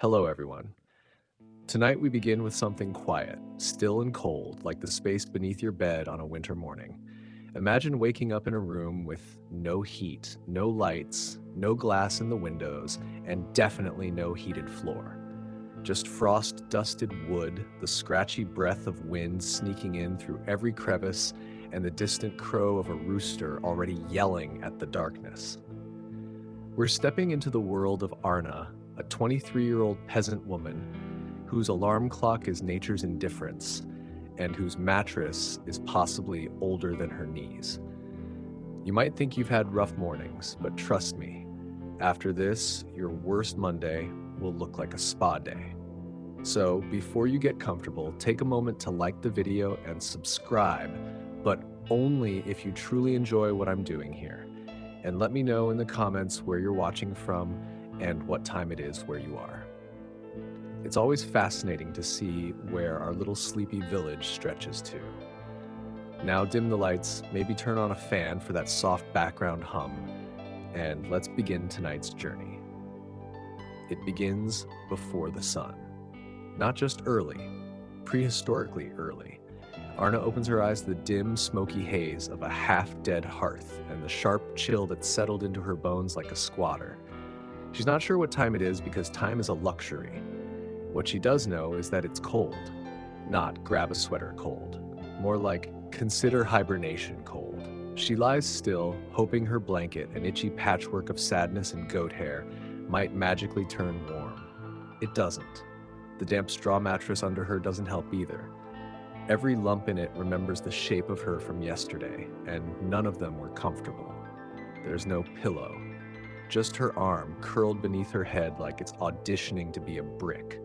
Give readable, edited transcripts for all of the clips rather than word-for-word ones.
Hello, everyone. Tonight we begin with something quiet, still and cold, like the space beneath your bed on a winter morning. Imagine waking up in a room with no heat, no lights, no glass in the windows, and definitely no heated floor. Just frost-dusted wood, the scratchy breath of wind sneaking in through every crevice, and the distant crow of a rooster already yelling at the darkness. We're stepping into the world of Arna, a 23-year-old peasant woman whose alarm clock is nature's indifference and whose mattress is possibly older than her knees. You might think you've had rough mornings, but trust me, after this, your worst Monday will look like a spa day. So, before you get comfortable, take a moment to like the video and subscribe, but only if you truly enjoy what I'm doing here. And let me know in the comments where you're watching from and what time it is where you are. It's always fascinating to see where our little sleepy village stretches to. Now dim the lights, maybe turn on a fan for that soft background hum, and let's begin tonight's journey. It begins before the sun. Not just early, prehistorically early. Arna opens her eyes to the dim, smoky haze of a half-dead hearth and the sharp chill that settled into her bones like a squatter. She's not sure what time it is because time is a luxury. What she does know is that it's cold. Not grab a sweater cold. More like consider hibernation cold. She lies still, hoping her blanket, an itchy patchwork of sadness and goat hair, might magically turn warm. It doesn't. The damp straw mattress under her doesn't help either. Every lump in it remembers the shape of her from yesterday, and none of them were comfortable. There's no pillow, just her arm curled beneath her head like it's auditioning to be a brick.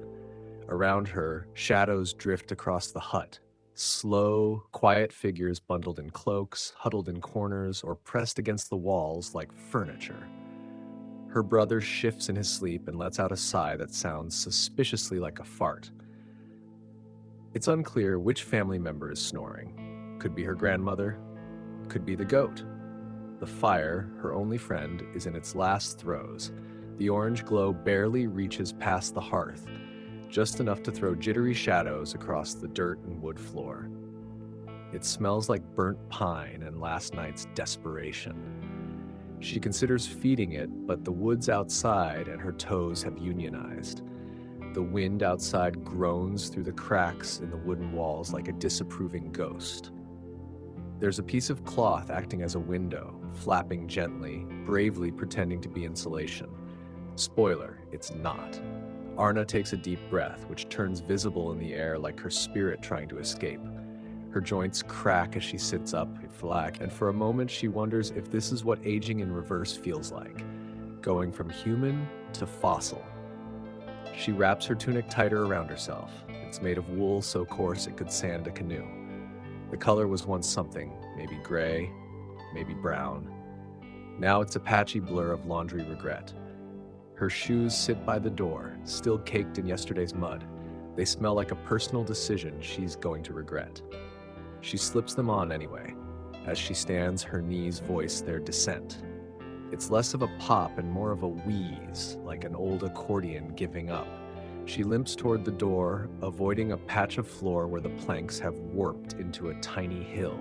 Around her, shadows drift across the hut. Slow, quiet figures bundled in cloaks, huddled in corners, or pressed against the walls like furniture. Her brother shifts in his sleep and lets out a sigh that sounds suspiciously like a fart. It's unclear which family member is snoring. Could be her grandmother, could be the goat. The fire, her only friend, is in its last throes. The orange glow barely reaches past the hearth, just enough to throw jittery shadows across the dirt and wood floor. It smells like burnt pine and last night's desperation. She considers feeding it, but the woods outside and her toes have unionized. The wind outside groans through the cracks in the wooden walls like a disapproving ghost. There's a piece of cloth acting as a window, flapping gently, bravely pretending to be insulation. Spoiler, it's not. Arna takes a deep breath, which turns visible in the air like her spirit trying to escape. Her joints crack as she sits up, flat, and for a moment she wonders if this is what aging in reverse feels like, going from human to fossil. She wraps her tunic tighter around herself. It's made of wool so coarse it could sand a canoe. The color was once something, maybe gray, maybe brown. Now it's a patchy blur of laundry regret. Her shoes sit by the door, still caked in yesterday's mud. They smell like a personal decision she's going to regret. She slips them on anyway. As she stands, her knees voice their dissent. It's less of a pop and more of a wheeze, like an old accordion giving up. She limps toward the door, avoiding a patch of floor where the planks have warped into a tiny hill.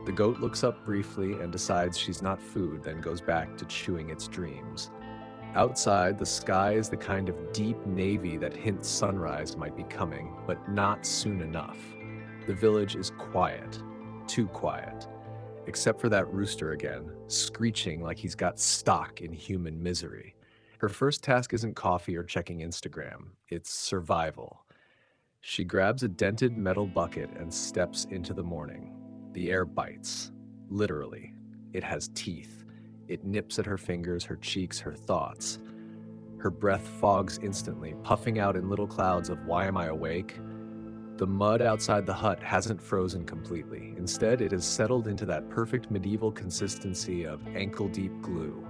The goat looks up briefly and decides she's not food, then goes back to chewing its dreams. Outside, the sky is the kind of deep navy that hints sunrise might be coming, but not soon enough. The village is quiet, too quiet, except for that rooster again, screeching like he's got stock in human misery. Her first task isn't coffee or checking Instagram, it's survival. She grabs a dented metal bucket and steps into the morning. The air bites, literally. It has teeth. It nips at her fingers, her cheeks, her thoughts. Her breath fogs instantly, puffing out in little clouds of why am I awake? The mud outside the hut hasn't frozen completely. Instead, it has settled into that perfect medieval consistency of ankle-deep glue.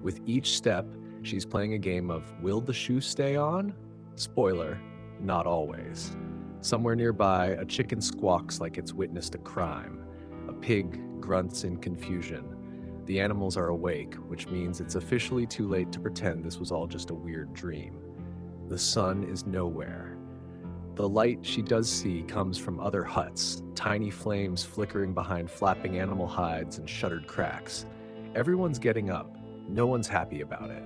With each step, she's playing a game of will the shoe stay on? Spoiler, not always. Somewhere nearby, a chicken squawks like it's witnessed a crime. A pig grunts in confusion. The animals are awake, which means it's officially too late to pretend this was all just a weird dream. The sun is nowhere. The light she does see comes from other huts, tiny flames flickering behind flapping animal hides and shuttered cracks. Everyone's getting up. No one's happy about it.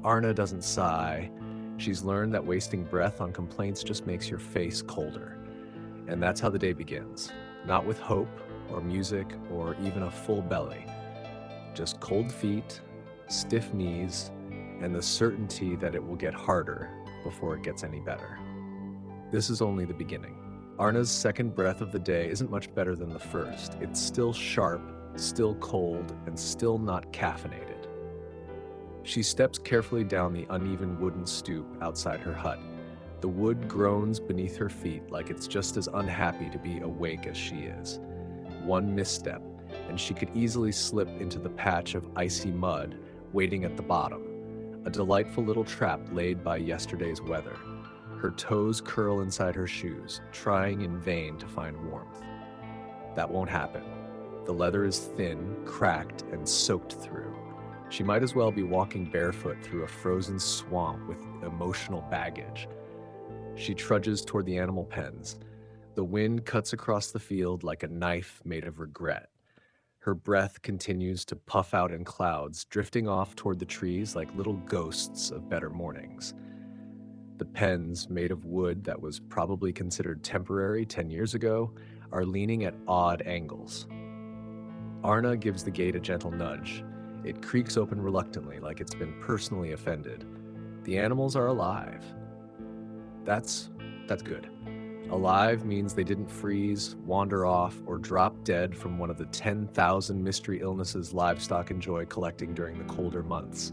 Arna doesn't sigh. She's learned that wasting breath on complaints just makes your face colder. And that's how the day begins. Not with hope, or music, or even a full belly. Just cold feet, stiff knees, and the certainty that it will get harder before it gets any better. This is only the beginning. Arna's second breath of the day isn't much better than the first. It's still sharp, still cold, and still not caffeinated. She steps carefully down the uneven wooden stoop outside her hut. The wood groans beneath her feet like it's just as unhappy to be awake as she is. One misstep, and she could easily slip into the patch of icy mud waiting at the bottom, a delightful little trap laid by yesterday's weather. Her toes curl inside her shoes, trying in vain to find warmth. That won't happen. The leather is thin, cracked, and soaked through. She might as well be walking barefoot through a frozen swamp with emotional baggage. She trudges toward the animal pens. The wind cuts across the field like a knife made of regret. Her breath continues to puff out in clouds, drifting off toward the trees like little ghosts of better mornings. The pens, made of wood that was probably considered temporary 10 years ago, are leaning at odd angles. Arna gives the gate a gentle nudge. It creaks open reluctantly, like it's been personally offended. The animals are alive. That's good. Alive means they didn't freeze, wander off, or drop dead from one of the 10,000 mystery illnesses livestock enjoy collecting during the colder months.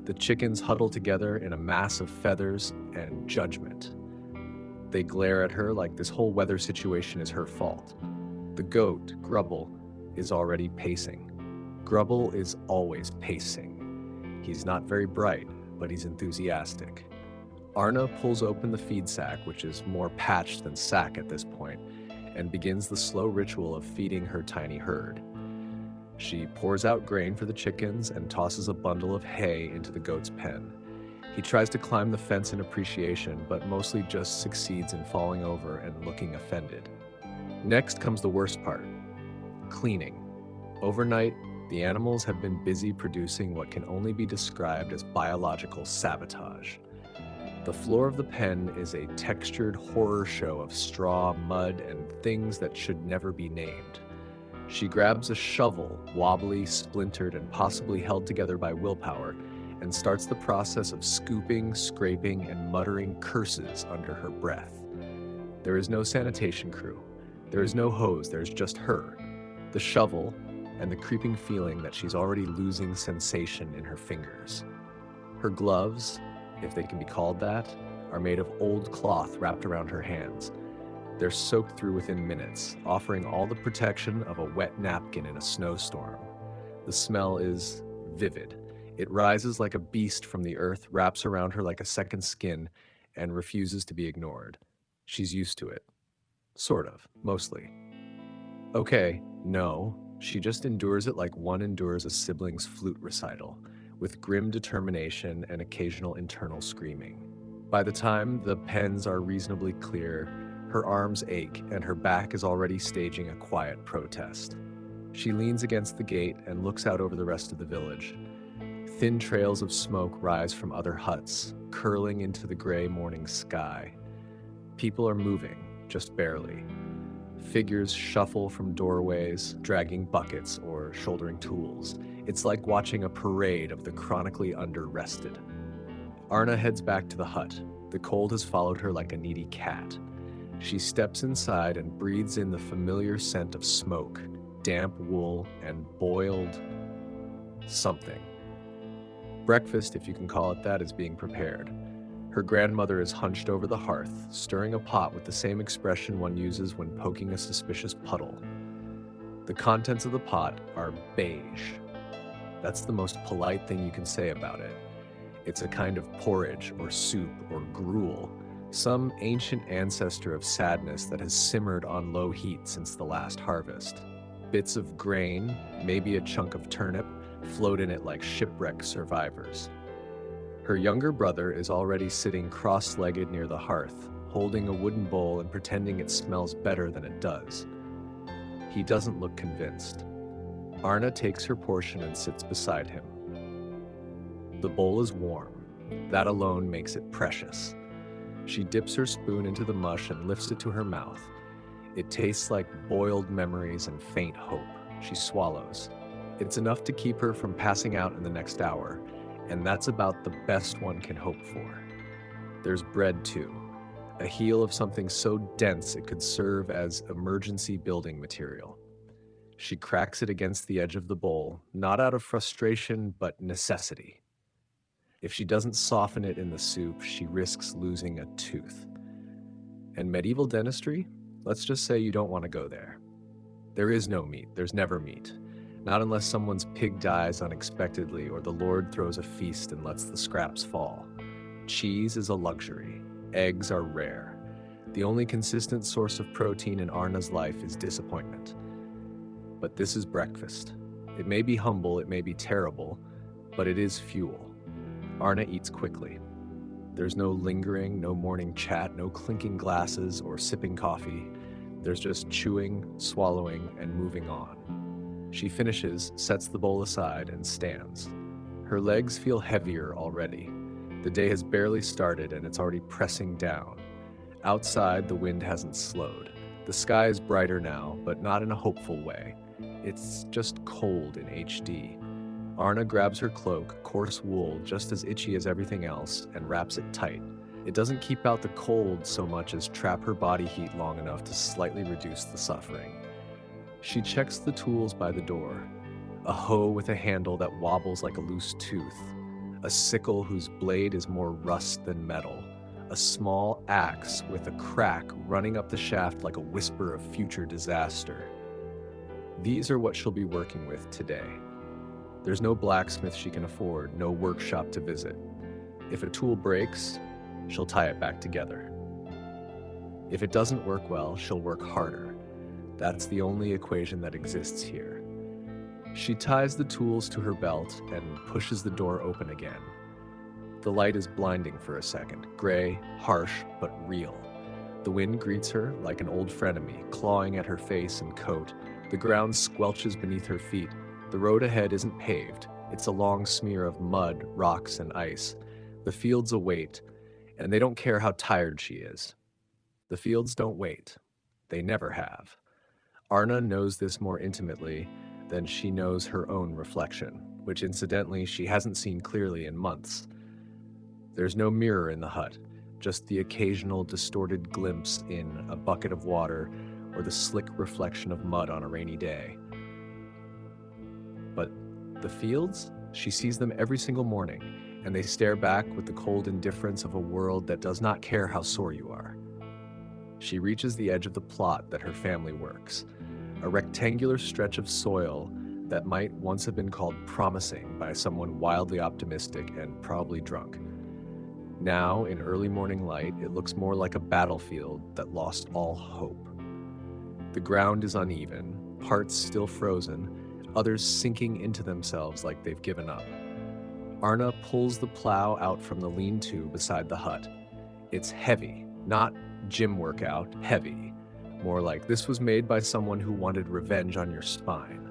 The chickens huddle together in a mass of feathers and judgment. They glare at her like this whole weather situation is her fault. The goat, Grubble, is already pacing. Grubble is always pacing. He's not very bright, but he's enthusiastic. Arna pulls open the feed sack, which is more patch than sack at this point, and begins the slow ritual of feeding her tiny herd. She pours out grain for the chickens and tosses a bundle of hay into the goat's pen. He tries to climb the fence in appreciation, but mostly just succeeds in falling over and looking offended. Next comes the worst part: cleaning. Overnight, the animals have been busy producing what can only be described as biological sabotage. The floor of the pen is a textured horror show of straw, mud, and things that should never be named. She grabs a shovel, wobbly, splintered, and possibly held together by willpower, and starts the process of scooping, scraping, and muttering curses under her breath. There is no sanitation crew. There is no hose, there's just her, the shovel, and the creeping feeling that she's already losing sensation in her fingers. Her gloves, if they can be called that, are made of old cloth wrapped around her hands. They're soaked through within minutes, offering all the protection of a wet napkin in a snowstorm. The smell is vivid. It rises like a beast from the earth, wraps around her like a second skin, and refuses to be ignored. She's used to it. Sort of, mostly. Okay, no, she just endures it like one endures a sibling's flute recital, with grim determination and occasional internal screaming. By the time the pens are reasonably clear, her arms ache and her back is already staging a quiet protest. She leans against the gate and looks out over the rest of the village. Thin trails of smoke rise from other huts, curling into the gray morning sky. People are moving, just barely. Figures shuffle from doorways, dragging buckets or shouldering tools. It's like watching a parade of the chronically under-rested. Arna heads back to the hut. The cold has followed her like a needy cat. She steps inside and breathes in the familiar scent of smoke, damp wool, and boiled something. Breakfast, if you can call it that, is being prepared. Her grandmother is hunched over the hearth, stirring a pot with the same expression one uses when poking a suspicious puddle. The contents of the pot are beige. That's the most polite thing you can say about it. It's a kind of porridge or soup or gruel, some ancient ancestor of sadness that has simmered on low heat since the last harvest. Bits of grain, maybe a chunk of turnip, float in it like shipwreck survivors. Her younger brother is already sitting cross-legged near the hearth, holding a wooden bowl and pretending it smells better than it does. He doesn't look convinced. Arna takes her portion and sits beside him. The bowl is warm. That alone makes it precious. She dips her spoon into the mush and lifts it to her mouth. It tastes like boiled memories and faint hope. She swallows. It's enough to keep her from passing out in the next hour, and that's about the best one can hope for. There's bread too, a heel of something so dense it could serve as emergency building material. She cracks it against the edge of the bowl, not out of frustration, but necessity. If she doesn't soften it in the soup, she risks losing a tooth. And medieval dentistry? Let's just say you don't want to go there. There is no meat. There's never meat. Not unless someone's pig dies unexpectedly or the Lord throws a feast and lets the scraps fall. Cheese is a luxury. Eggs are rare. The only consistent source of protein in Arna's life is disappointment. But this is breakfast. It may be humble, it may be terrible, but it is fuel. Arna eats quickly. There's no lingering, no morning chat, no clinking glasses or sipping coffee. There's just chewing, swallowing, and moving on. She finishes, sets the bowl aside, and stands. Her legs feel heavier already. The day has barely started and it's already pressing down. Outside, the wind hasn't slowed. The sky is brighter now, but not in a hopeful way. It's just cold in HD. Arna grabs her cloak, coarse wool, just as itchy as everything else, and wraps it tight. It doesn't keep out the cold so much as trap her body heat long enough to slightly reduce the suffering. She checks the tools by the door. A hoe with a handle that wobbles like a loose tooth. A sickle whose blade is more rust than metal. A small axe with a crack running up the shaft like a whisper of future disaster. These are what she'll be working with today. There's no blacksmith she can afford, no workshop to visit. If a tool breaks, she'll tie it back together. If it doesn't work well, she'll work harder. That's the only equation that exists here. She ties the tools to her belt and pushes the door open again. The light is blinding for a second, gray, harsh, but real. The wind greets her like an old frenemy, clawing at her face and coat. The ground squelches beneath her feet. The road ahead isn't paved. It's a long smear of mud, rocks, and ice. The fields await, and they don't care how tired she is. The fields don't wait. They never have. Arna knows this more intimately than she knows her own reflection, which incidentally she hasn't seen clearly in months. There's no mirror in the hut, just the occasional distorted glimpse in a bucket of water or the slick reflection of mud on a rainy day. But the fields? She sees them every single morning, and they stare back with the cold indifference of a world that does not care how sore you are. She reaches the edge of the plot that her family works, a rectangular stretch of soil that might once have been called promising by someone wildly optimistic and probably drunk. Now, in early morning light, it looks more like a battlefield that lost all hope. The ground is uneven, parts still frozen, others sinking into themselves like they've given up. Arna pulls the plow out from the lean-to beside the hut. It's heavy, not gym workout heavy. More like this was made by someone who wanted revenge on your spine.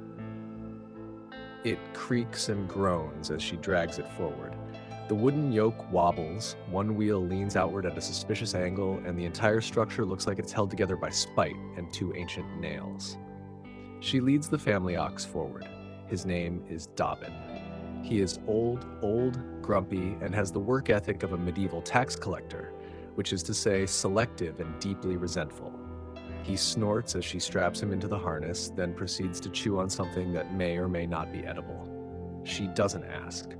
It creaks and groans as she drags it forward. The wooden yoke wobbles, one wheel leans outward at a suspicious angle, and the entire structure looks like it's held together by spite and two ancient nails. She leads the family ox forward. His name is Dobbin. He is old, grumpy, and has the work ethic of a medieval tax collector, which is to say selective and deeply resentful. He snorts as she straps him into the harness, then proceeds to chew on something that may or may not be edible. She doesn't ask.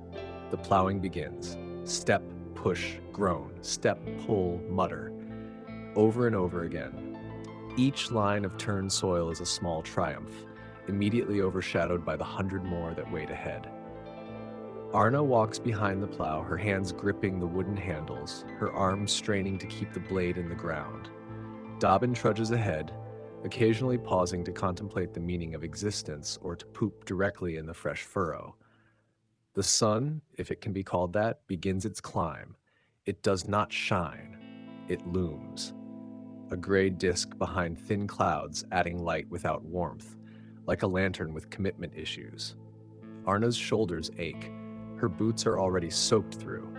The plowing begins. Step, push, groan. Step, pull, mutter. Over and over again. Each line of turned soil is a small triumph, immediately overshadowed by the 100 more that wait ahead. Arna walks behind the plow, her hands gripping the wooden handles, her arms straining to keep the blade in the ground. Dobbin trudges ahead, occasionally pausing to contemplate the meaning of existence or to poop directly in the fresh furrow. The sun, if it can be called that, begins its climb. It does not shine, it looms. A gray disk behind thin clouds, adding light without warmth, like a lantern with commitment issues. Arna's shoulders ache. Her boots are already soaked through.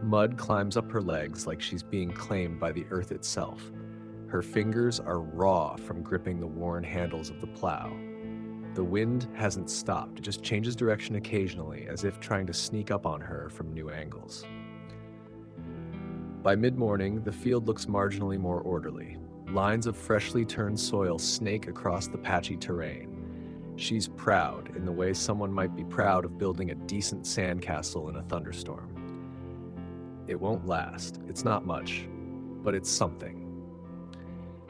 Mud climbs up her legs like she's being claimed by the earth itself. Her fingers are raw from gripping the worn handles of the plow. The wind hasn't stopped, it just changes direction occasionally, as if trying to sneak up on her from new angles. By mid-morning, the field looks marginally more orderly. Lines of freshly turned soil snake across the patchy terrain. She's proud, in the way someone might be proud of building a decent sandcastle in a thunderstorm. It won't last, it's not much, but it's something.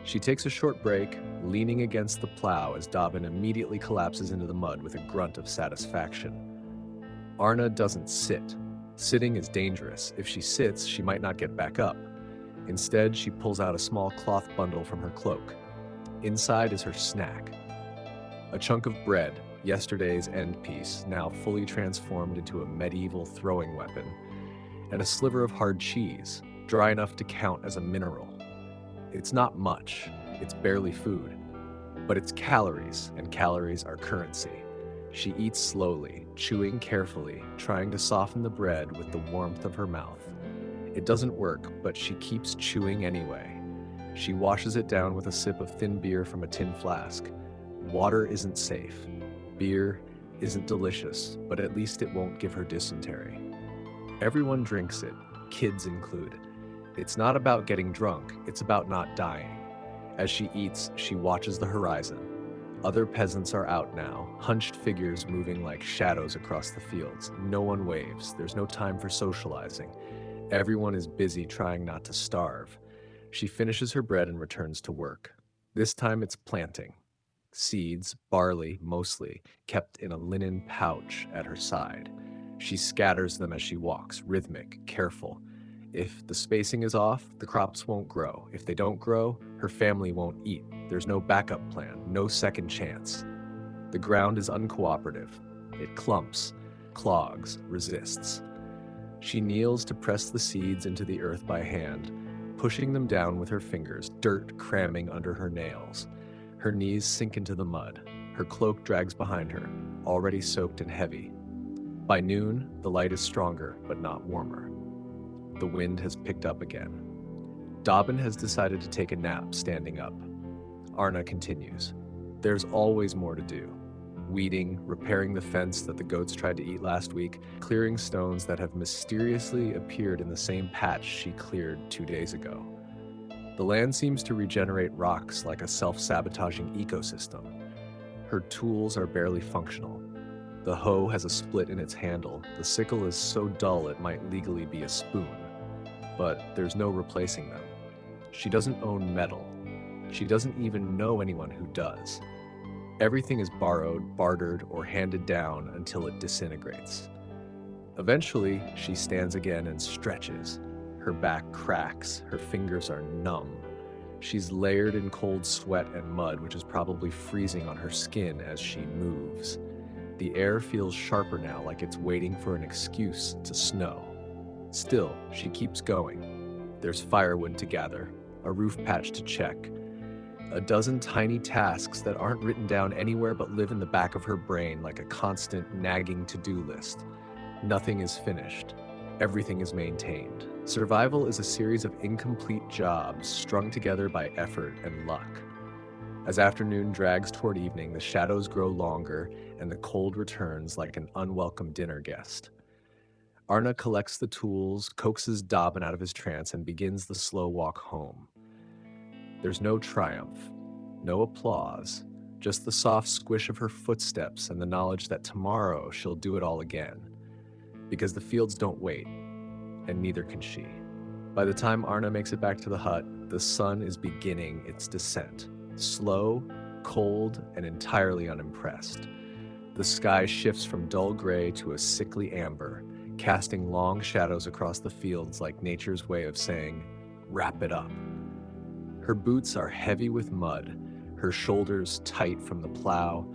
She takes a short break, leaning against the plow as Dobbin immediately collapses into the mud with a grunt of satisfaction. Arna doesn't sit. Sitting is dangerous. If she sits, she might not get back up. Instead, she pulls out a small cloth bundle from her cloak. Inside is her snack. A chunk of bread, yesterday's end piece, now fully transformed into a medieval throwing weapon, and a sliver of hard cheese, dry enough to count as a mineral. It's not much, it's barely food, but it's calories, and calories are currency. She eats slowly, chewing carefully, trying to soften the bread with the warmth of her mouth. It doesn't work, but she keeps chewing anyway. She washes it down with a sip of thin beer from a tin flask. Water isn't safe. Beer isn't delicious, but at least it won't give her dysentery. Everyone drinks it, kids included. It's not about getting drunk, it's about not dying. As she eats, she watches the horizon. Other peasants are out now, hunched figures moving like shadows across the fields. No one waves, there's no time for socializing. Everyone is busy trying not to starve. She finishes her bread and returns to work. This time it's planting. Seeds, barley mostly, kept in a linen pouch at her side. She scatters them as she walks, rhythmic, careful. If the spacing is off, the crops won't grow. If they don't grow, her family won't eat. There's no backup plan, no second chance. The ground is uncooperative. It clumps, clogs, resists. She kneels to press the seeds into the earth by hand, pushing them down with her fingers, dirt cramming under her nails. Her knees sink into the mud. Her cloak drags behind her, already soaked and heavy. By noon, the light is stronger, but not warmer. The wind has picked up again. Dobbin has decided to take a nap standing up. Arna continues. There's always more to do. Weeding, repairing the fence that the goats tried to eat last week, clearing stones that have mysteriously appeared in the same patch she cleared 2 days ago. The land seems to regenerate rocks like a self-sabotaging ecosystem. Her tools are barely functional. The hoe has a split in its handle. The sickle is so dull it might legally be a spoon. But there's no replacing them. She doesn't own metal. She doesn't even know anyone who does. Everything is borrowed, bartered, or handed down until it disintegrates. Eventually, she stands again and stretches. Her back cracks, her fingers are numb. She's layered in cold sweat and mud, which is probably freezing on her skin as she moves. The air feels sharper now, like it's waiting for an excuse to snow. Still, she keeps going. There's firewood to gather, a roof patch to check, a dozen tiny tasks that aren't written down anywhere but live in the back of her brain like a constant nagging to-do list. Nothing is finished. Everything is maintained. Survival is a series of incomplete jobs strung together by effort and luck. As afternoon drags toward evening, the shadows grow longer and the cold returns like an unwelcome dinner guest. Arna collects the tools, coaxes Dobbin out of his trance, and begins the slow walk home. There's no triumph, no applause, just the soft squish of her footsteps and the knowledge that tomorrow she'll do it all again. Because the fields don't wait, and neither can she. By the time Arna makes it back to the hut, the sun is beginning its descent. Slow, cold, and entirely unimpressed. The sky shifts from dull gray to a sickly amber, casting long shadows across the fields like nature's way of saying, "Wrap it up." Her boots are heavy with mud, her shoulders tight from the plow,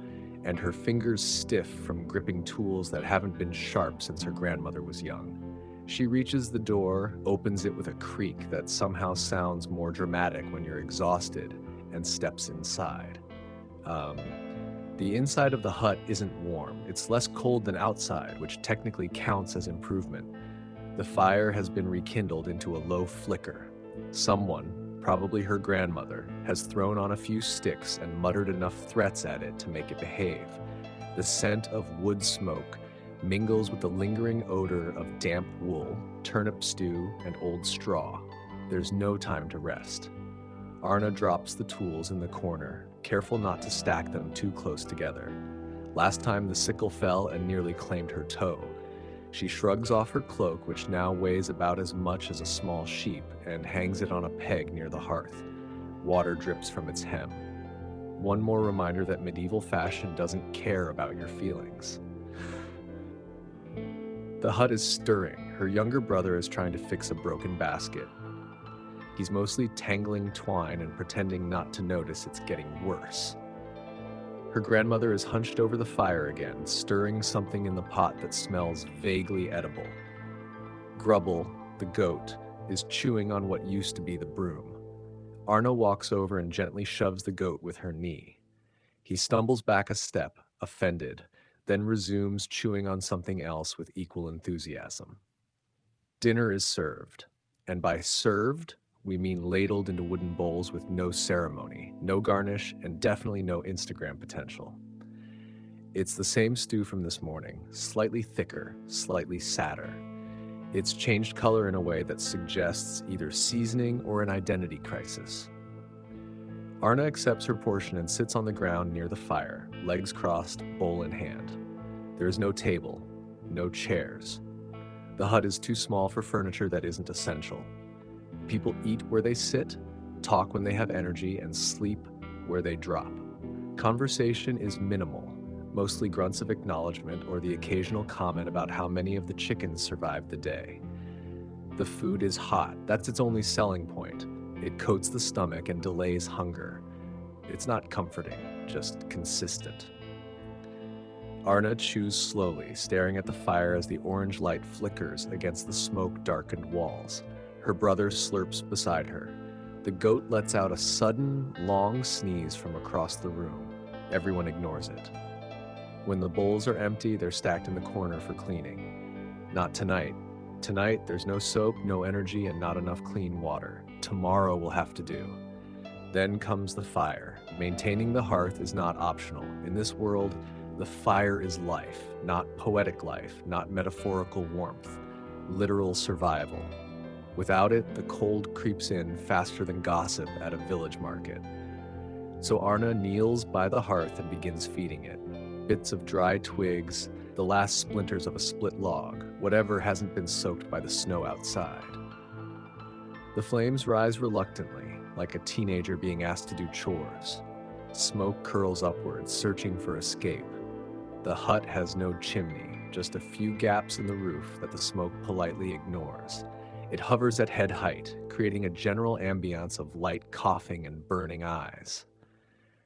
and her fingers stiff from gripping tools that haven't been sharp since her grandmother was young. She reaches the door, opens it with a creak that somehow sounds more dramatic when you're exhausted, and steps inside. Um, the inside of the hut isn't warm. It's less cold than outside, which technically counts as improvement. The fire has been rekindled into a low flicker. Someone, probably her grandmother, has thrown on a few sticks and muttered enough threats at it to make it behave. The scent of wood smoke mingles with the lingering odor of damp wool, turnip stew, and old straw. There's no time to rest. Arna drops the tools in the corner, careful not to stack them too close together. Last time the sickle fell and nearly claimed her toe. She shrugs off her cloak, which now weighs about as much as a small sheep, and hangs it on a peg near the hearth. Water drips from its hem. One more reminder that medieval fashion doesn't care about your feelings. The hut is stirring. Her younger brother is trying to fix a broken basket. He's mostly tangling twine and pretending not to notice it's getting worse. Her grandmother is hunched over the fire again, stirring something in the pot that smells vaguely edible. Grubble, the goat, is chewing on what used to be the broom. Arna walks over and gently shoves the goat with her knee. He stumbles back a step, offended, then resumes chewing on something else with equal enthusiasm. Dinner is served, and by served, we mean ladled into wooden bowls with no ceremony, no garnish, and definitely no Instagram potential. It's the same stew from this morning, slightly thicker, slightly sadder. It's changed color in a way that suggests either seasoning or an identity crisis. Arna accepts her portion and sits on the ground near the fire, legs crossed, bowl in hand. There is no table, no chairs. The hut is too small for furniture that isn't essential. People eat where they sit, talk when they have energy, and sleep where they drop. Conversation is minimal, mostly grunts of acknowledgement or the occasional comment about how many of the chickens survived the day. The food is hot. That's its only selling point. It coats the stomach and delays hunger. It's not comforting, just consistent. Arna chews slowly, staring at the fire as the orange light flickers against the smoke-darkened walls. Her brother slurps beside her. The goat lets out a sudden, long sneeze from across the room. Everyone ignores it. When the bowls are empty, they're stacked in the corner for cleaning. Not tonight. Tonight, there's no soap, no energy, and not enough clean water. Tomorrow will have to do. Then comes the fire. Maintaining the hearth is not optional. In this world, the fire is life, not poetic life, not metaphorical warmth, literal survival. Without it, the cold creeps in faster than gossip at a village market. So Arna kneels by the hearth and begins feeding it. Bits of dry twigs, the last splinters of a split log, whatever hasn't been soaked by the snow outside. The flames rise reluctantly, like a teenager being asked to do chores. Smoke curls upwards, searching for escape. The hut has no chimney, just a few gaps in the roof that the smoke politely ignores. It hovers at head height, creating a general ambiance of light coughing and burning eyes.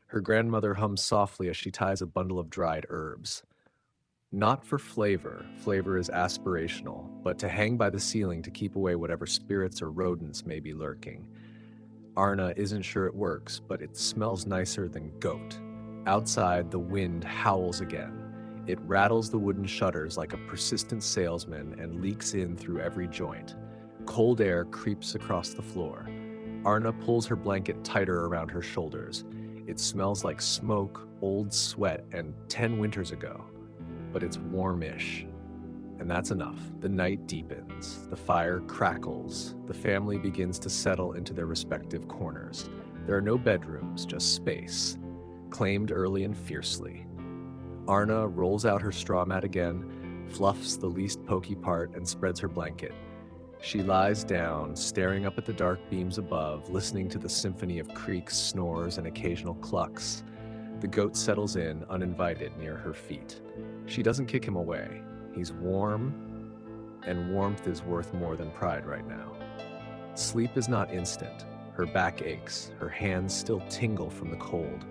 Her grandmother hums softly as she ties a bundle of dried herbs. Not for flavor is aspirational, but to hang by the ceiling to keep away whatever spirits or rodents may be lurking. Arna isn't sure it works, but it smells nicer than goat. Outside, the wind howls again. It rattles the wooden shutters like a persistent salesman and leaks in through every joint. Cold air creeps across the floor. Arna pulls her blanket tighter around her shoulders. It smells like smoke, old sweat, and 10 winters ago. But it's warmish. And that's enough. The night deepens. The fire crackles. The family begins to settle into their respective corners. There are no bedrooms, just space. Claimed early and fiercely. Arna rolls out her straw mat again, fluffs the least pokey part, and spreads her blanket. She lies down, staring up at the dark beams above, listening to the symphony of creaks, snores, and occasional clucks. The goat settles in, uninvited, near her feet. She doesn't kick him away. He's warm, and warmth is worth more than pride right now. Sleep is not instant. Her back aches. Her hands still tingle from the cold.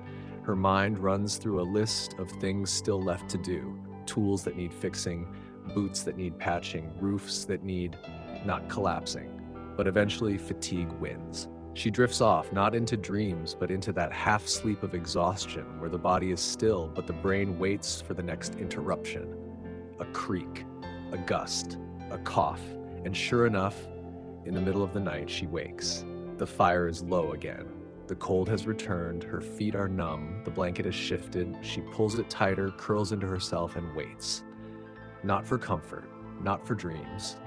Her mind runs through a list of things still left to do: tools that need fixing, boots that need patching, roofs that need not collapsing. But eventually, fatigue wins. She drifts off, not into dreams, but into that half sleep of exhaustion where the body is still, but the brain waits for the next interruption. A creak, a gust, a cough, and sure enough, in the middle of the night, she wakes. The fire is low again. The cold has returned, her feet are numb, the blanket is shifted, she pulls it tighter, curls into herself, and waits. Not for comfort, not for dreams,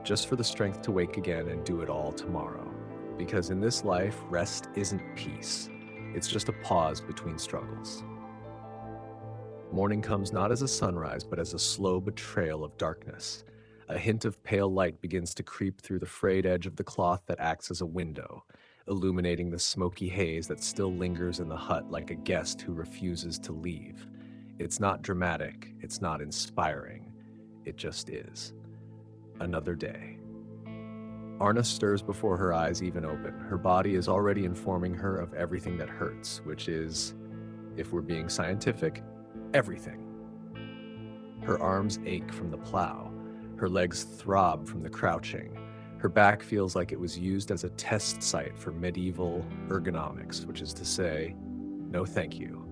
just for the strength to wake again and do it all tomorrow. Because in this life, rest isn't peace. It's just a pause between struggles. Morning comes not as a sunrise, but as a slow betrayal of darkness. A hint of pale light begins to creep through the frayed edge of the cloth that acts as a window, illuminating the smoky haze that still lingers in the hut like a guest who refuses to leave. It's not dramatic, it's not inspiring. It just is. Another day. Arna stirs before her eyes even open. Her body is already informing her of everything that hurts, which is, if we're being scientific, everything. Her arms ache from the plow. Her legs throb from the crouching. Her back feels like it was used as a test site for medieval ergonomics, which is to say, no thank you.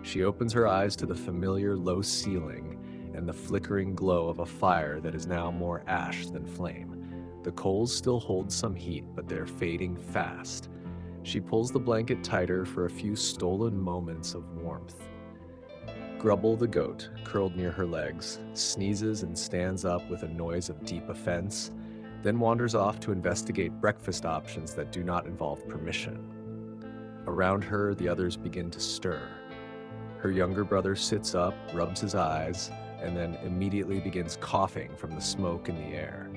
She opens her eyes to the familiar low ceiling and the flickering glow of a fire that is now more ash than flame. The coals still hold some heat, but they're fading fast. She pulls the blanket tighter for a few stolen moments of warmth. Grubble the goat, curled near her legs, sneezes and stands up with a noise of deep offense, then wanders off to investigate breakfast options that do not involve permission. Around her, the others begin to stir. Her younger brother sits up, rubs his eyes, and then immediately begins coughing from the smoke in the air.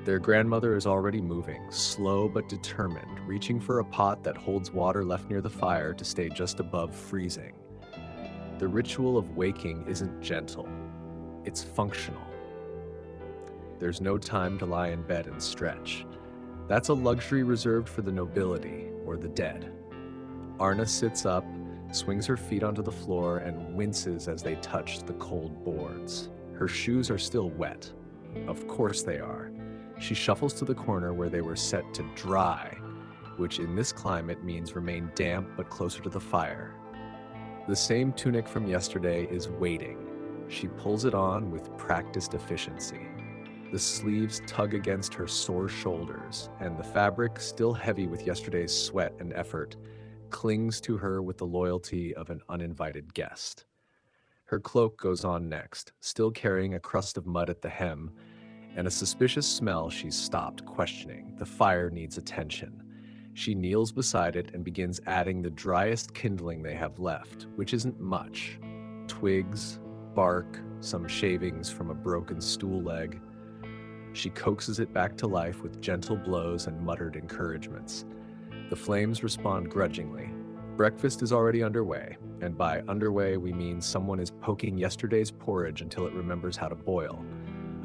Their grandmother is already moving, slow but determined, reaching for a pot that holds water left near the fire to stay just above freezing. The ritual of waking isn't gentle, it's functional. There's no time to lie in bed and stretch. That's a luxury reserved for the nobility or the dead. Arna sits up, swings her feet onto the floor, and winces as they touch the cold boards. Her shoes are still wet. Of course they are. She shuffles to the corner where they were set to dry, which in this climate means remain damp but closer to the fire. The same tunic from yesterday is waiting. She pulls it on with practiced efficiency. The sleeves tug against her sore shoulders, and the fabric, still heavy with yesterday's sweat and effort, clings to her with the loyalty of an uninvited guest. Her cloak goes on next, still carrying a crust of mud at the hem, and a suspicious smell she's stopped questioning. The fire needs attention. She kneels beside it and begins adding the driest kindling they have left, which isn't much. Twigs, bark, some shavings from a broken stool leg. She coaxes it back to life with gentle blows and muttered encouragements. The flames respond grudgingly. Breakfast is already underway, and by underway we mean someone is poking yesterday's porridge until it remembers how to boil.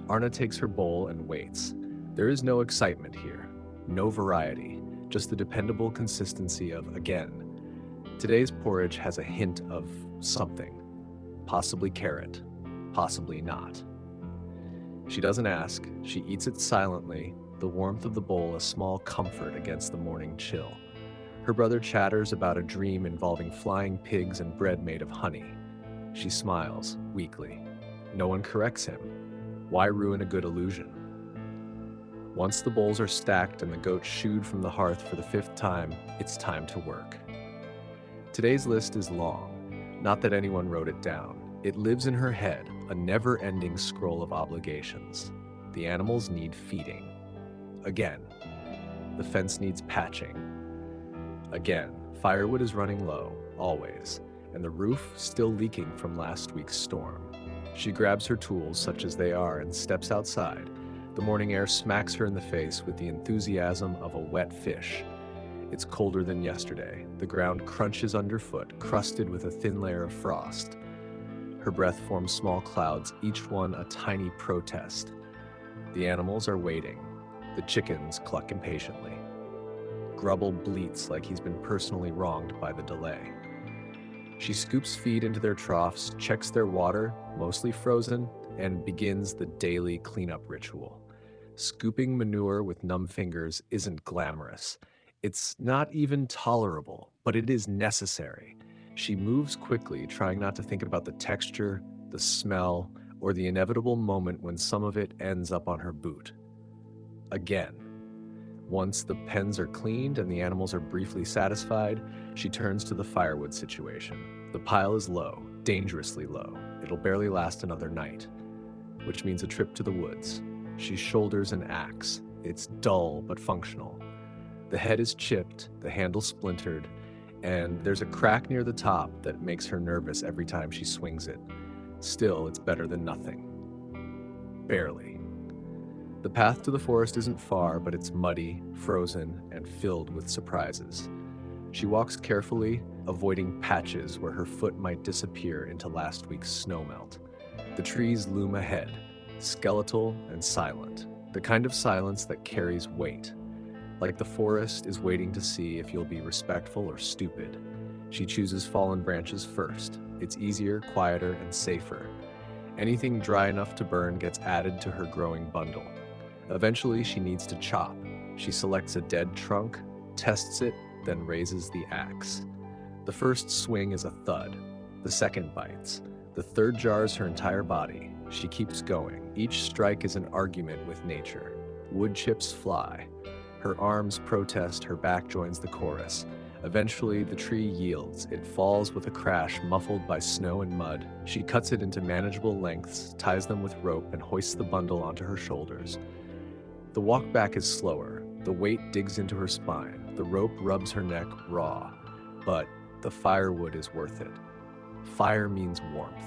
Arna takes her bowl and waits. There is no excitement here, no variety, just the dependable consistency of again. Today's porridge has a hint of something, possibly carrot, possibly not. She doesn't ask, she eats it silently, the warmth of the bowl a small comfort against the morning chill. Her brother chatters about a dream involving flying pigs and bread made of honey. She smiles, weakly. No one corrects him. Why ruin a good illusion? Once the bowls are stacked and the goat shooed from the hearth for the 5th time, it's time to work. Today's list is long, not that anyone wrote it down. It lives in her head, a never-ending scroll of obligations. The animals need feeding. Again. The fence needs patching. Again, firewood is running low, always, and the roof still leaking from last week's storm. She grabs her tools, such as they are, and steps outside. The morning air smacks her in the face with the enthusiasm of a wet fish. It's colder than yesterday. The ground crunches underfoot, crusted with a thin layer of frost. Her breath forms small clouds, each one a tiny protest. The animals are waiting. The chickens cluck impatiently. Grubble bleats like he's been personally wronged by the delay. She scoops feed into their troughs, checks their water, mostly frozen, and begins the daily cleanup ritual. Scooping manure with numb fingers isn't glamorous. It's not even tolerable, but it is necessary. She moves quickly, trying not to think about the texture, the smell, or the inevitable moment when some of it ends up on her boot. Again. Once the pens are cleaned and the animals are briefly satisfied, she turns to the firewood situation. The pile is low, dangerously low. It'll barely last another night, which means a trip to the woods. She shoulders an axe. It's dull but functional. The head is chipped, the handle splintered, and there's a crack near the top that makes her nervous every time she swings it. Still, it's better than nothing. Barely. The path to the forest isn't far, but it's muddy, frozen, and filled with surprises. She walks carefully, avoiding patches where her foot might disappear into last week's snowmelt. The trees loom ahead, skeletal and silent, the kind of silence that carries weight. Like the forest is waiting to see if you'll be respectful or stupid. She chooses fallen branches first. It's easier, quieter, and safer. Anything dry enough to burn gets added to her growing bundle. Eventually, she needs to chop. She selects a dead trunk, tests it, then raises the axe. The first swing is a thud. The second bites. The third jars her entire body. She keeps going. Each strike is an argument with nature. Wood chips fly. Her arms protest, her back joins the chorus. Eventually, the tree yields. It falls with a crash, muffled by snow and mud. She cuts it into manageable lengths, ties them with rope, and hoists the bundle onto her shoulders. The walk back is slower. The weight digs into her spine. The rope rubs her neck raw. But the firewood is worth it. Fire means warmth.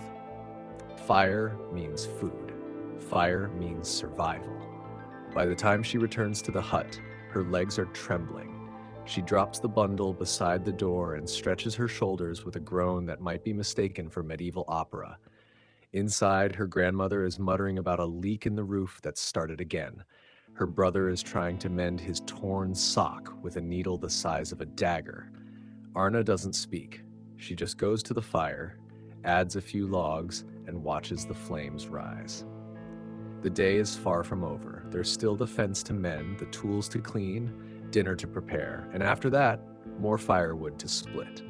Fire means food. Fire means survival. By the time she returns to the hut, her legs are trembling. She drops the bundle beside the door and stretches her shoulders with a groan that might be mistaken for medieval opera. Inside, her grandmother is muttering about a leak in the roof that started again. Her brother is trying to mend his torn sock with a needle the size of a dagger. Arna doesn't speak. She just goes to the fire, adds a few logs, and watches the flames rise. The day is far from over. There's still the fence to mend, the tools to clean, dinner to prepare, and after that, more firewood to split.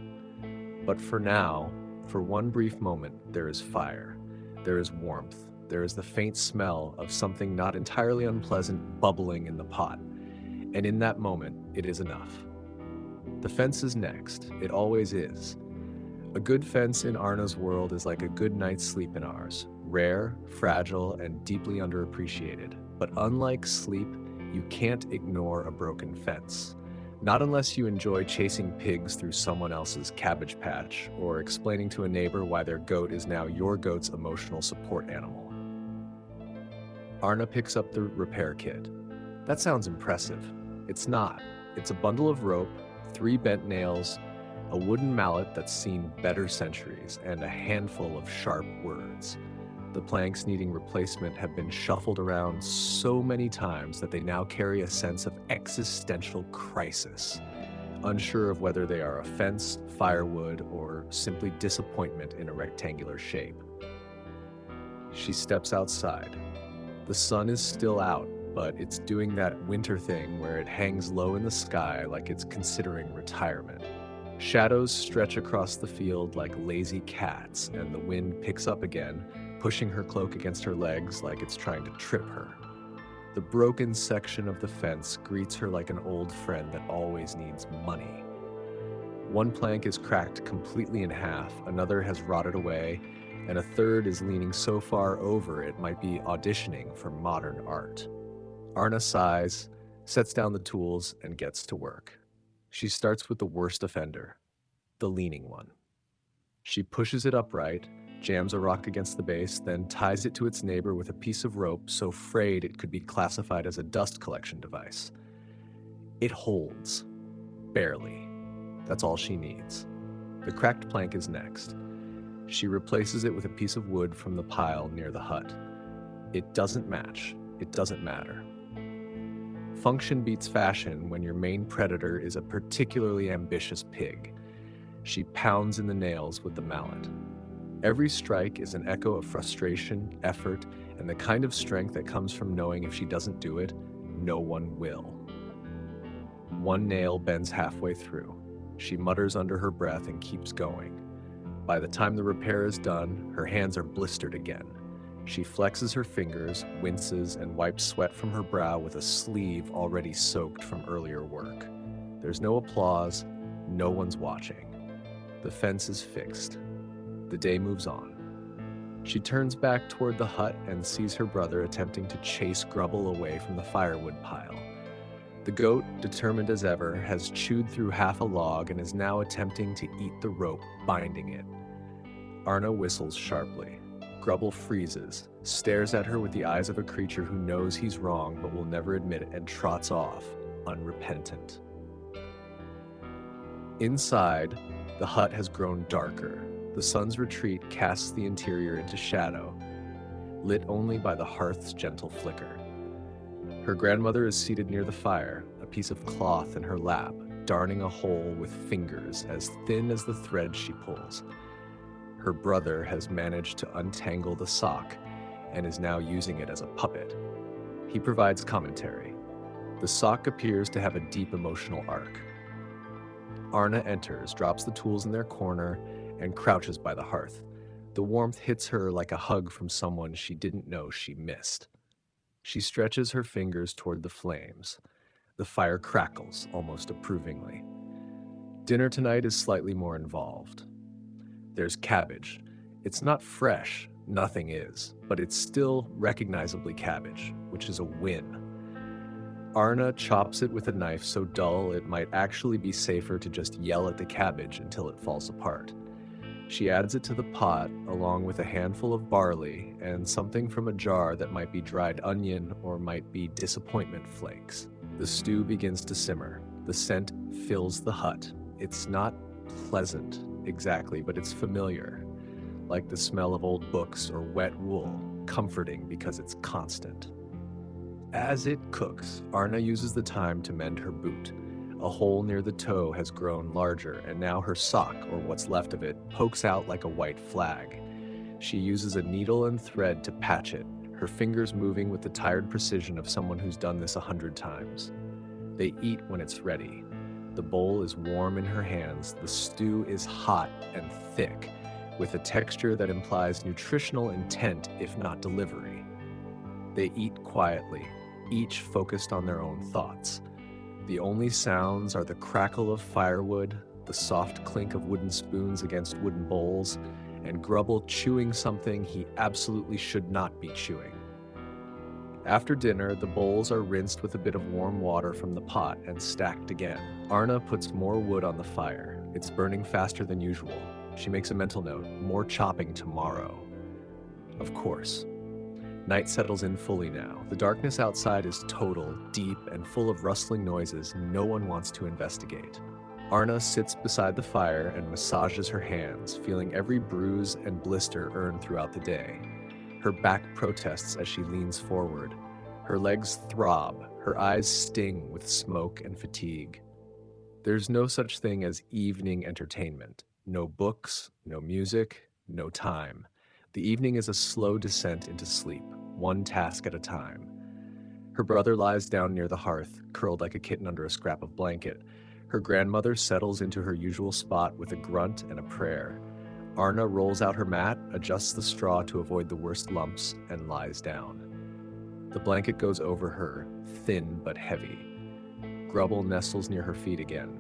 But for now, for one brief moment, there is fire. There is warmth. There is the faint smell of something not entirely unpleasant bubbling in the pot. And in that moment, it is enough. The fence is next. It always is. A good fence in Arna's world is like a good night's sleep in ours. Rare, fragile, and deeply underappreciated. But unlike sleep, you can't ignore a broken fence. Not unless you enjoy chasing pigs through someone else's cabbage patch or explaining to a neighbor why their goat is now your goat's emotional support animal. Arna picks up the repair kit. That sounds impressive. It's not. It's a bundle of rope, 3 bent nails, a wooden mallet that's seen better centuries, and a handful of sharp words. The planks needing replacement have been shuffled around so many times that they now carry a sense of existential crisis, unsure of whether they are a fence, firewood, or simply disappointment in a rectangular shape. She steps outside. The sun is still out, but it's doing that winter thing where it hangs low in the sky like it's considering retirement. Shadows stretch across the field like lazy cats, and the wind picks up again, pushing her cloak against her legs like it's trying to trip her. The broken section of the fence greets her like an old friend that always needs money. One plank is cracked completely in half, another has rotted away, and a third is leaning so far over it might be auditioning for modern art. Arna sighs, sets down the tools, and gets to work. She starts with the worst offender, the leaning one. She pushes it upright, jams a rock against the base, then ties it to its neighbor with a piece of rope so frayed it could be classified as a dust collection device. It holds. Barely. That's all she needs. The cracked plank is next. She replaces it with a piece of wood from the pile near the hut. It doesn't match. It doesn't matter. Function beats fashion when your main predator is a particularly ambitious pig. She pounds in the nails with the mallet. Every strike is an echo of frustration, effort, and the kind of strength that comes from knowing if she doesn't do it, no one will. One nail bends halfway through. She mutters under her breath and keeps going. By the time the repair is done, her hands are blistered again. She flexes her fingers, winces, and wipes sweat from her brow with a sleeve already soaked from earlier work. There's no applause, no one's watching. The fence is fixed. The day moves on. She turns back toward the hut and sees her brother attempting to chase Grubble away from the firewood pile. The goat, determined as ever, has chewed through half a log and is now attempting to eat the rope binding it. Arna whistles sharply. Grubble freezes, stares at her with the eyes of a creature who knows he's wrong but will never admit it, and trots off, unrepentant. Inside, the hut has grown darker. The sun's retreat casts the interior into shadow, lit only by the hearth's gentle flicker. Her grandmother is seated near the fire, a piece of cloth in her lap, darning a hole with fingers as thin as the thread she pulls. Her brother has managed to untangle the sock and is now using it as a puppet. He provides commentary. The sock appears to have a deep emotional arc. Arna enters, drops the tools in their corner, and crouches by the hearth. The warmth hits her like a hug from someone she didn't know she missed. She stretches her fingers toward the flames. The fire crackles, almost approvingly. Dinner tonight is slightly more involved. There's cabbage. It's not fresh, nothing is, but it's still recognizably cabbage, which is a win. Arna chops it with a knife so dull it might actually be safer to just yell at the cabbage until it falls apart. She adds it to the pot, along with a handful of barley and something from a jar that might be dried onion or might be disappointment flakes. The stew begins to simmer. The scent fills the hut. It's not pleasant exactly, but it's familiar, like the smell of old books or wet wool, comforting because it's constant. As it cooks, Arna uses the time to mend her boot. A hole near the toe has grown larger, and now her sock, or what's left of it, pokes out like a white flag. She uses a needle and thread to patch it, her fingers moving with the tired precision of someone who's done this 100 times. They eat when it's ready. The bowl is warm in her hands. The stew is hot and thick, with a texture that implies nutritional intent, if not delivery. They eat quietly, each focused on their own thoughts. The only sounds are the crackle of firewood, the soft clink of wooden spoons against wooden bowls, and Grubble chewing something he absolutely should not be chewing. After dinner, the bowls are rinsed with a bit of warm water from the pot and stacked again. Arna puts more wood on the fire. It's burning faster than usual. She makes a mental note, more chopping tomorrow. Of course. Night settles in fully now. The darkness outside is total, deep, and full of rustling noises no one wants to investigate. Arna sits beside the fire and massages her hands, feeling every bruise and blister earned throughout the day. Her back protests as she leans forward. Her legs throb, her eyes sting with smoke and fatigue. There's no such thing as evening entertainment. No books, no music, no time. The evening is a slow descent into sleep, one task at a time. Her brother lies down near the hearth, curled like a kitten under a scrap of blanket. Her grandmother settles into her usual spot with a grunt and a prayer. Arna rolls out her mat, adjusts the straw to avoid the worst lumps, and lies down. The blanket goes over her, thin but heavy. Grubble nestles near her feet again.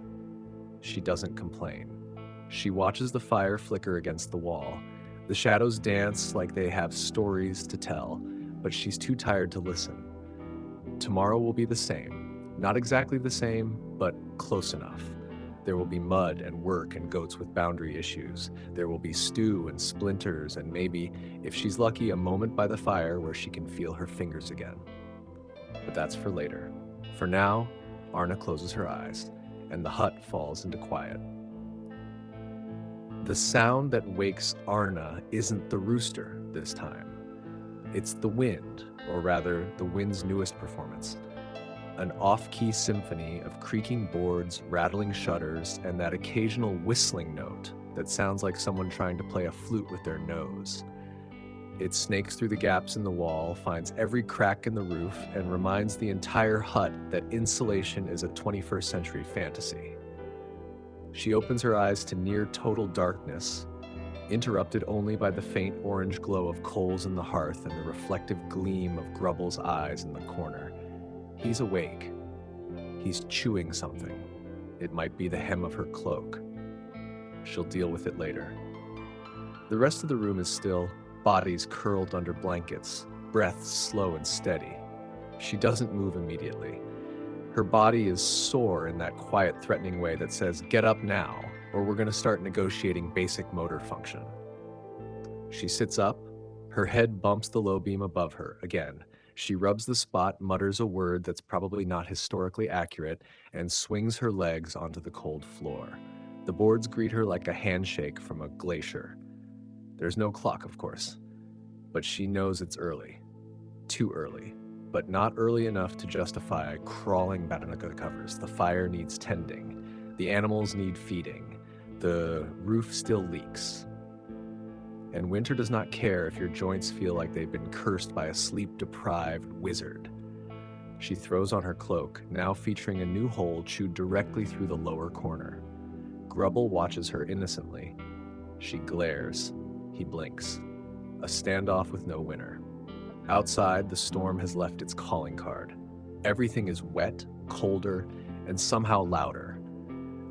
She doesn't complain. She watches the fire flicker against the wall. The shadows dance like they have stories to tell, but she's too tired to listen. Tomorrow will be the same. Not exactly the same, but close enough. There will be mud and work and goats with boundary issues. There will be stew and splinters and maybe, if she's lucky, a moment by the fire where she can feel her fingers again. But that's for later. For now, Arna closes her eyes, and the hut falls into quiet. The sound that wakes Arna isn't the rooster this time. It's the wind, or rather, the wind's newest performance. an off-key symphony of creaking boards, rattling shutters, and that occasional whistling note that sounds like someone trying to play a flute with their nose. It snakes through the gaps in the wall, finds every crack in the roof, and reminds the entire hut that insulation is a 21st century fantasy. She opens her eyes to near total darkness, interrupted only by the faint orange glow of coals in the hearth and the reflective gleam of Grubble's eyes in the corner. He's awake. He's chewing something. It might be the hem of her cloak. She'll deal with it later. The rest of the room is still, bodies curled under blankets, breaths slow and steady. She doesn't move immediately. Her body is sore in that quiet, threatening way that says, "Get up now, or we're going to start negotiating basic motor function." She sits up. Her head bumps the low beam above her. Again, she rubs the spot, mutters a word that's probably not historically accurate, and swings her legs onto the cold floor. The boards greet her like a handshake from a glacier. There's no clock, of course, but she knows it's early. Too early, but not early enough to justify crawling back under the covers. The fire needs tending. The animals need feeding. The roof still leaks. And Winter does not care if your joints feel like they've been cursed by a sleep-deprived wizard. She throws on her cloak, now featuring a new hole chewed directly through the lower corner. Grubble watches her innocently. She glares. He blinks. A standoff with no winner. Outside, the storm has left its calling card. Everything is wet, colder, and somehow louder.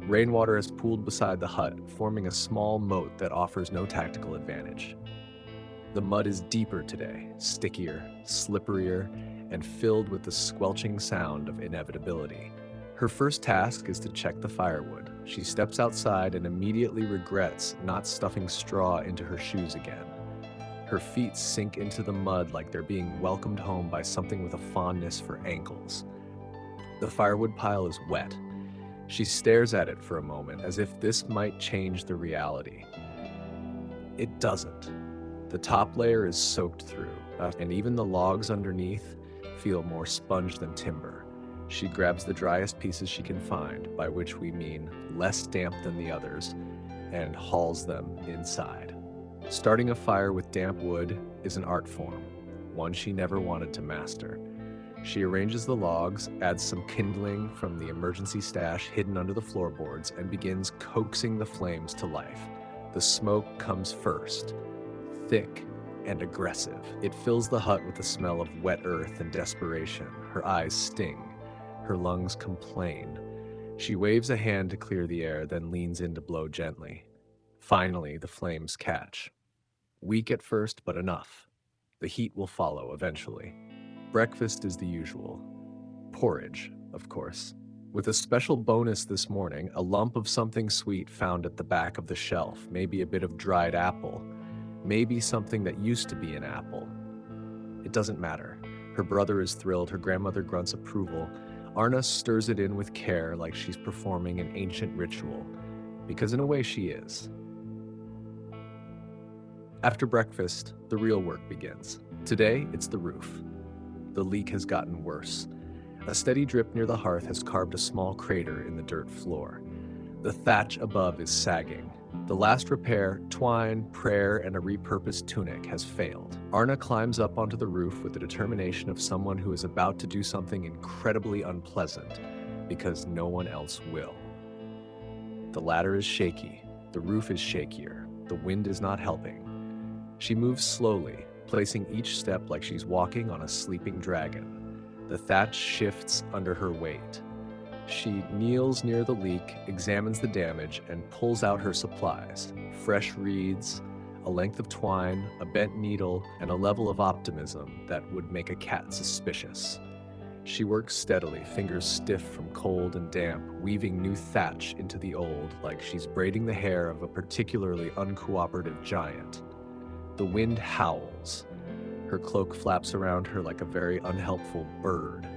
Rainwater has pooled beside the hut, forming a small moat that offers no tactical advantage. The mud is deeper today, stickier, slipperier, and filled with the squelching sound of inevitability. Her first task is to check the firewood. She steps outside and immediately regrets not stuffing straw into her shoes again. Her feet sink into the mud like they're being welcomed home by something with a fondness for ankles. The firewood pile is wet. She stares at it for a moment, as if this might change the reality. It doesn't. The top layer is soaked through, and even the logs underneath feel more sponge than timber. She grabs the driest pieces she can find, by which we mean less damp than the others, and hauls them inside. Starting a fire with damp wood is an art form, one she never wanted to master. She arranges the logs, adds some kindling from the emergency stash hidden under the floorboards, and begins coaxing the flames to life. The smoke comes first, thick and aggressive. It fills the hut with the smell of wet earth and desperation. Her eyes sting. Her lungs complain. She waves a hand to clear the air, then leans in to blow gently. Finally, the flames catch. Weak at first, but enough. The heat will follow eventually. Breakfast is the usual. Porridge, of course. With a special bonus this morning, a lump of something sweet found at the back of the shelf, maybe a bit of dried apple, maybe something that used to be an apple. It doesn't matter. Her brother is thrilled, her grandmother grunts approval. Arna stirs it in with care like she's performing an ancient ritual, because in a way she is. After breakfast, the real work begins. Today, it's the roof. The leak has gotten worse. A steady drip near the hearth has carved a small crater in the dirt floor. The thatch above is sagging. The last repair, twine, prayer, and a repurposed tunic has failed. Arna climbs up onto the roof with the determination of someone who is about to do something incredibly unpleasant, because no one else will. The ladder is shaky. The roof is shakier. The wind is not helping. She moves slowly, placing each step like she's walking on a sleeping dragon. The thatch shifts under her weight. She kneels near the leak, examines the damage, and pulls out her supplies. Fresh reeds, a length of twine, a bent needle, and a level of optimism that would make a cat suspicious. She works steadily, fingers stiff from cold and damp, weaving new thatch into the old like she's braiding the hair of a particularly uncooperative giant. The wind howls. Her cloak flaps around her like a very unhelpful bird.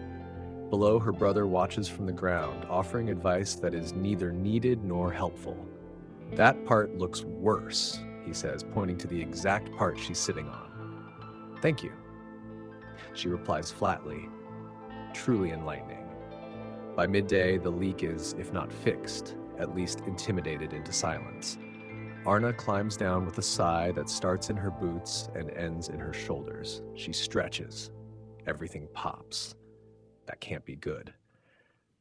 Below, her brother watches from the ground, offering advice that is neither needed nor helpful. "That part looks worse," he says, pointing to the exact part she's sitting on. "Thank you," she replies flatly. Truly enlightening. By midday, the leak is, if not fixed, at least intimidated into silence. Arna climbs down with a sigh that starts in her boots and ends in her shoulders. She stretches. Everything pops. That can't be good.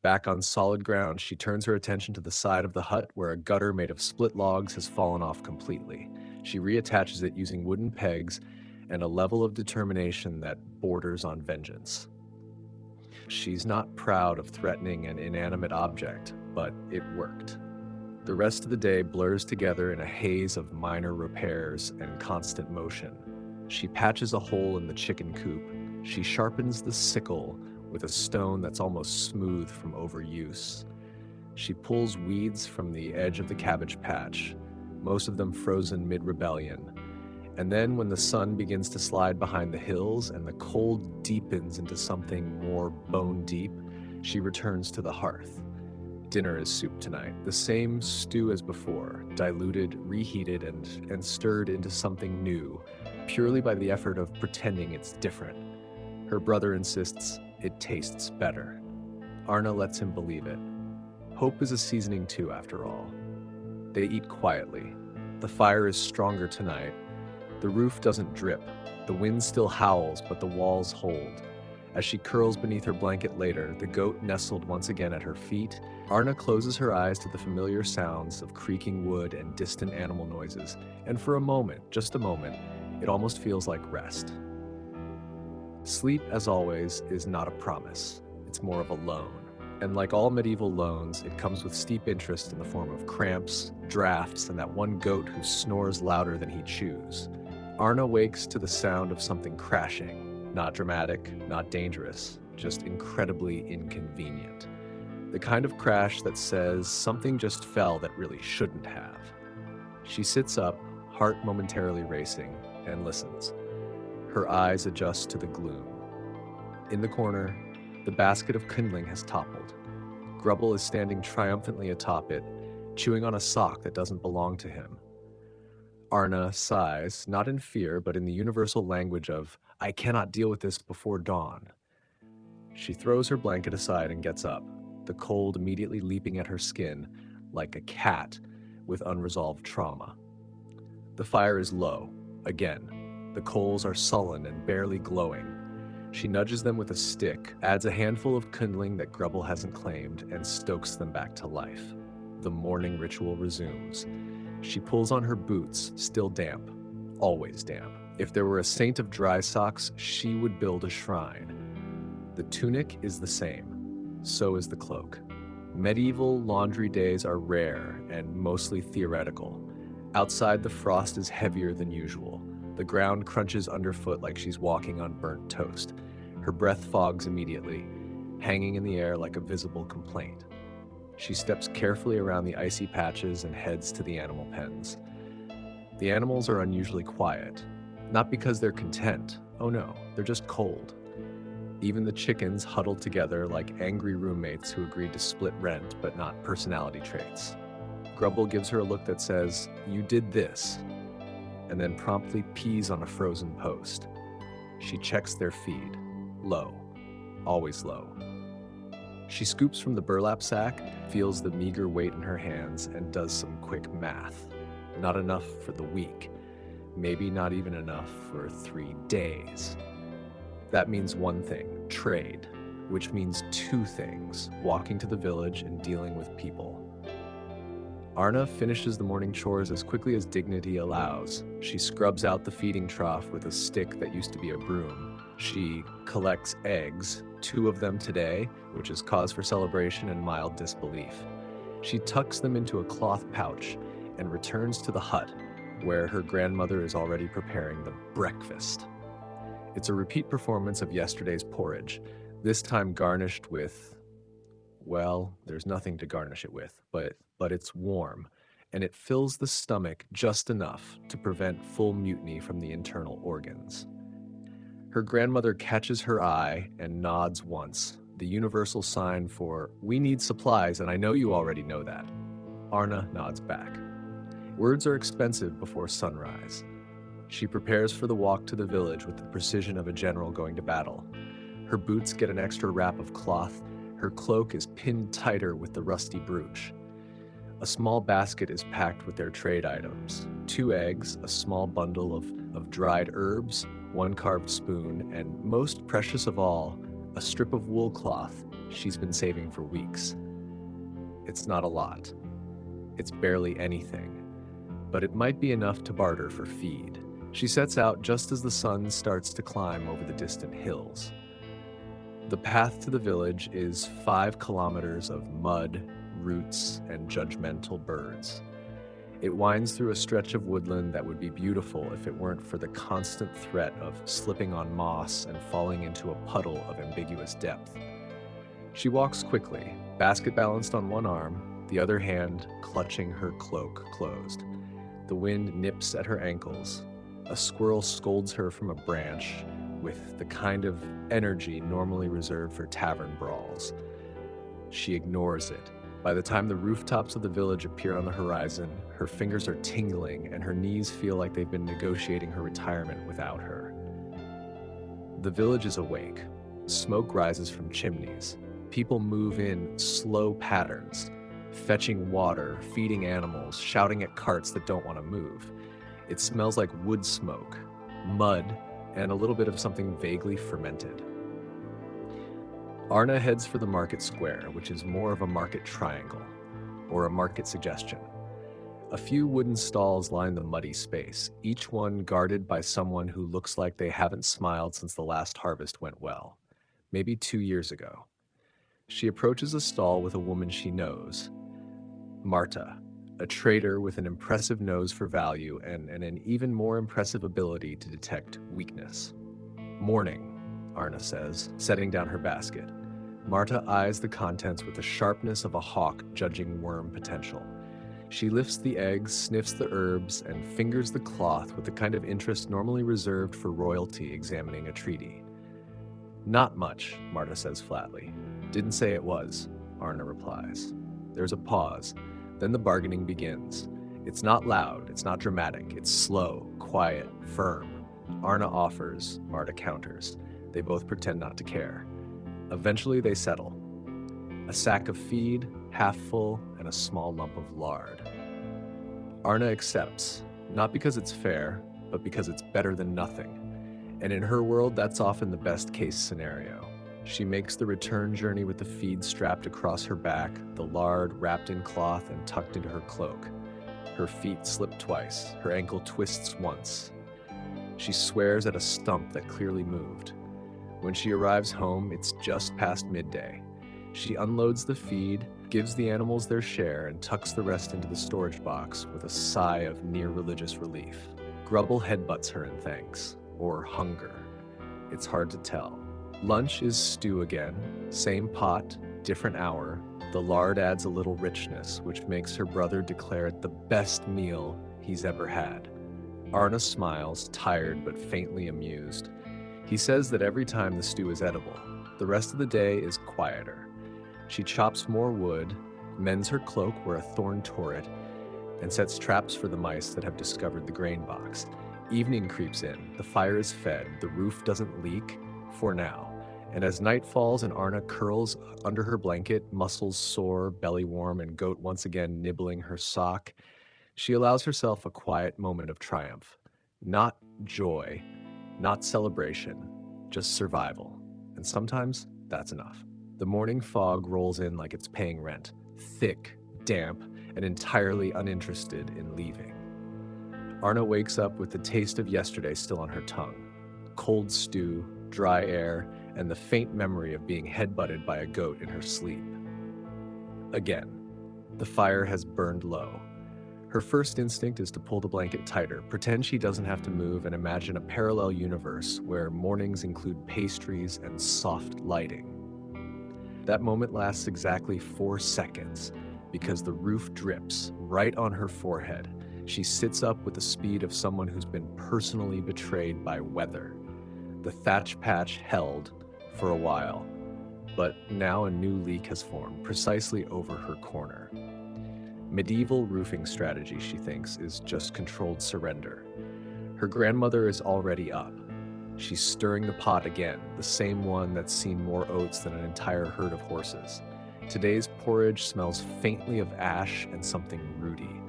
Back on solid ground, she turns her attention to the side of the hut where a gutter made of split logs has fallen off completely. She reattaches it using wooden pegs and a level of determination that borders on vengeance. She's not proud of threatening an inanimate object, but it worked. The rest of the day blurs together in a haze of minor repairs and constant motion. She patches a hole in the chicken coop. She sharpens the sickle with a stone that's almost smooth from overuse. She pulls weeds from the edge of the cabbage patch, most of them frozen mid-rebellion. And then when the sun begins to slide behind the hills and the cold deepens into something more bone deep, she returns to the hearth. Dinner is soup tonight, the same stew as before, diluted, reheated, and stirred into something new, purely by the effort of pretending it's different. Her brother insists it tastes better. Arna lets him believe it. Hope is a seasoning too, after all. They eat quietly. The fire is stronger tonight. The roof doesn't drip. The wind still howls, but the walls hold. As she curls beneath her blanket later, the goat nestled once again at her feet, Arna closes her eyes to the familiar sounds of creaking wood and distant animal noises, and for a moment, just a moment, it almost feels like rest. Sleep, as always, is not a promise. It's more of a loan. And like all medieval loans, it comes with steep interest in the form of cramps, drafts, and that one goat who snores louder than he chews. Arna wakes to the sound of something crashing. Not dramatic, not dangerous, just incredibly inconvenient. The kind of crash that says something just fell that really shouldn't have. She sits up, heart momentarily racing, and listens. Her eyes adjust to the gloom. In the corner, the basket of kindling has toppled. Grubble is standing triumphantly atop it, chewing on a sock that doesn't belong to him. Arna sighs, not in fear, but in the universal language of, "I cannot deal with this before dawn." She throws her blanket aside and gets up, the cold immediately leaping at her skin, like a cat with unresolved trauma. The fire is low, again. The coals are sullen and barely glowing. She nudges them with a stick, adds a handful of kindling that Grubble hasn't claimed, and stokes them back to life. The morning ritual resumes. She pulls on her boots, still damp, always damp. If there were a saint of dry socks, she would build a shrine. The tunic is the same. So is the cloak. Medieval laundry days are rare and mostly theoretical. Outside, the frost is heavier than usual. The ground crunches underfoot like she's walking on burnt toast. Her breath fogs immediately, hanging in the air like a visible complaint. She steps carefully around the icy patches and heads to the animal pens. The animals are unusually quiet. Not because they're content. Oh no, they're just cold. Even the chickens huddled together like angry roommates who agreed to split rent but not personality traits. Grubble gives her a look that says, "You did this," and then promptly pees on a frozen post. She checks their feed. Low. Always low. She scoops from the burlap sack, feels the meager weight in her hands, and does some quick math. Not enough for the week. Maybe not even enough for 3 days. That means one thing, trade, which means 2 things, walking to the village and dealing with people. Arna finishes the morning chores as quickly as dignity allows. She scrubs out the feeding trough with a stick that used to be a broom. She collects eggs, 2 of them today, which is cause for celebration and mild disbelief. She tucks them into a cloth pouch and returns to the hut, where her grandmother is already preparing the breakfast. It's a repeat performance of yesterday's porridge, this time garnished with, well, there's nothing to garnish it with, but it's warm, and it fills the stomach just enough to prevent full mutiny from the internal organs. Her grandmother catches her eye and nods once, the universal sign for, "We need supplies, and I know you already know that." Arna nods back. Words are expensive before sunrise. She prepares for the walk to the village with the precision of a general going to battle. Her boots get an extra wrap of cloth, Her cloak is pinned tighter with the rusty brooch. A small basket is packed with their trade items: 2 eggs, a small bundle of dried herbs, 1 carved spoon, and most precious of all, a strip of wool cloth she's been saving for weeks. It's not a lot. It's barely anything, but it might be enough to barter for feed. She sets out just as the sun starts to climb over the distant hills. The path to the village is 5 kilometers of mud, roots, and judgmental birds. It winds through a stretch of woodland that would be beautiful if it weren't for the constant threat of slipping on moss and falling into a puddle of ambiguous depth. She walks quickly, basket balanced on one arm, the other hand clutching her cloak closed. The wind nips at her ankles. A squirrel scolds her from a branch with the kind of energy normally reserved for tavern brawls. She ignores it. By the time the rooftops of the village appear on the horizon, her fingers are tingling and her knees feel like they've been negotiating her retirement without her. The village is awake. Smoke rises from chimneys. People move in slow patterns, fetching water, feeding animals, shouting at carts that don't want to move. It smells like wood smoke, mud, and a little bit of something vaguely fermented. Arna heads for the market square, which is more of a market triangle, or a market suggestion. A few wooden stalls line the muddy space, each one guarded by someone who looks like they haven't smiled since the last harvest went well, maybe 2 years ago. She approaches a stall with a woman she knows, Marta, a trader with an impressive nose for value and an even more impressive ability to detect weakness. "Morning," Arna says, setting down her basket. Marta eyes the contents with the sharpness of a hawk judging worm potential. She lifts the eggs, sniffs the herbs, and fingers the cloth with the kind of interest normally reserved for royalty examining a treaty. "Not much," Marta says flatly. "Didn't say it was," Arna replies. There's a pause. Then the bargaining begins. It's not loud, it's not dramatic, it's slow, quiet, firm. Arna offers, Marta counters. They both pretend not to care. Eventually they settle. A sack of feed, half full, and a small lump of lard. Arna accepts, not because it's fair, but because it's better than nothing. And in her world, that's often the best case scenario. She makes the return journey with the feed strapped across her back, the lard wrapped in cloth and tucked into her cloak. Her feet slip twice, her ankle twists once. She swears at a stump that clearly moved. When she arrives home, it's just past midday. She unloads the feed, gives the animals their share, and tucks the rest into the storage box with a sigh of near-religious relief. Grubble headbutts her in thanks, or hunger. It's hard to tell. Lunch is stew again, same pot, different hour. The lard adds a little richness, which makes her brother declare it the best meal he's ever had. Arna smiles, tired but faintly amused. He says that every time the stew is edible, the rest of the day is quieter. She chops more wood, mends her cloak where a thorn tore it, and sets traps for the mice that have discovered the grain box. Evening creeps in, the fire is fed, the roof doesn't leak, for now. And as night falls and Arna curls under her blanket, muscles sore, belly warm, and goat once again nibbling her sock, she allows herself a quiet moment of triumph. Not joy, not celebration, just survival. And sometimes that's enough. The morning fog rolls in like it's paying rent, thick, damp, and entirely uninterested in leaving. Arna wakes up with the taste of yesterday still on her tongue. Cold stew, dry air, and the faint memory of being headbutted by a goat in her sleep. Again, the fire has burned low. Her first instinct is to pull the blanket tighter, pretend she doesn't have to move, and imagine a parallel universe where mornings include pastries and soft lighting. That moment lasts exactly 4 seconds because the roof drips right on her forehead. She sits up with the speed of someone who's been personally betrayed by weather. The thatch patch held for a while, but now a new leak has formed precisely over her corner. Medieval roofing strategy, she thinks, is just controlled surrender. Her grandmother is already up. She's stirring the pot again, the same one that's seen more oats than an entire herd of horses. Today's porridge smells faintly of ash and something rooty.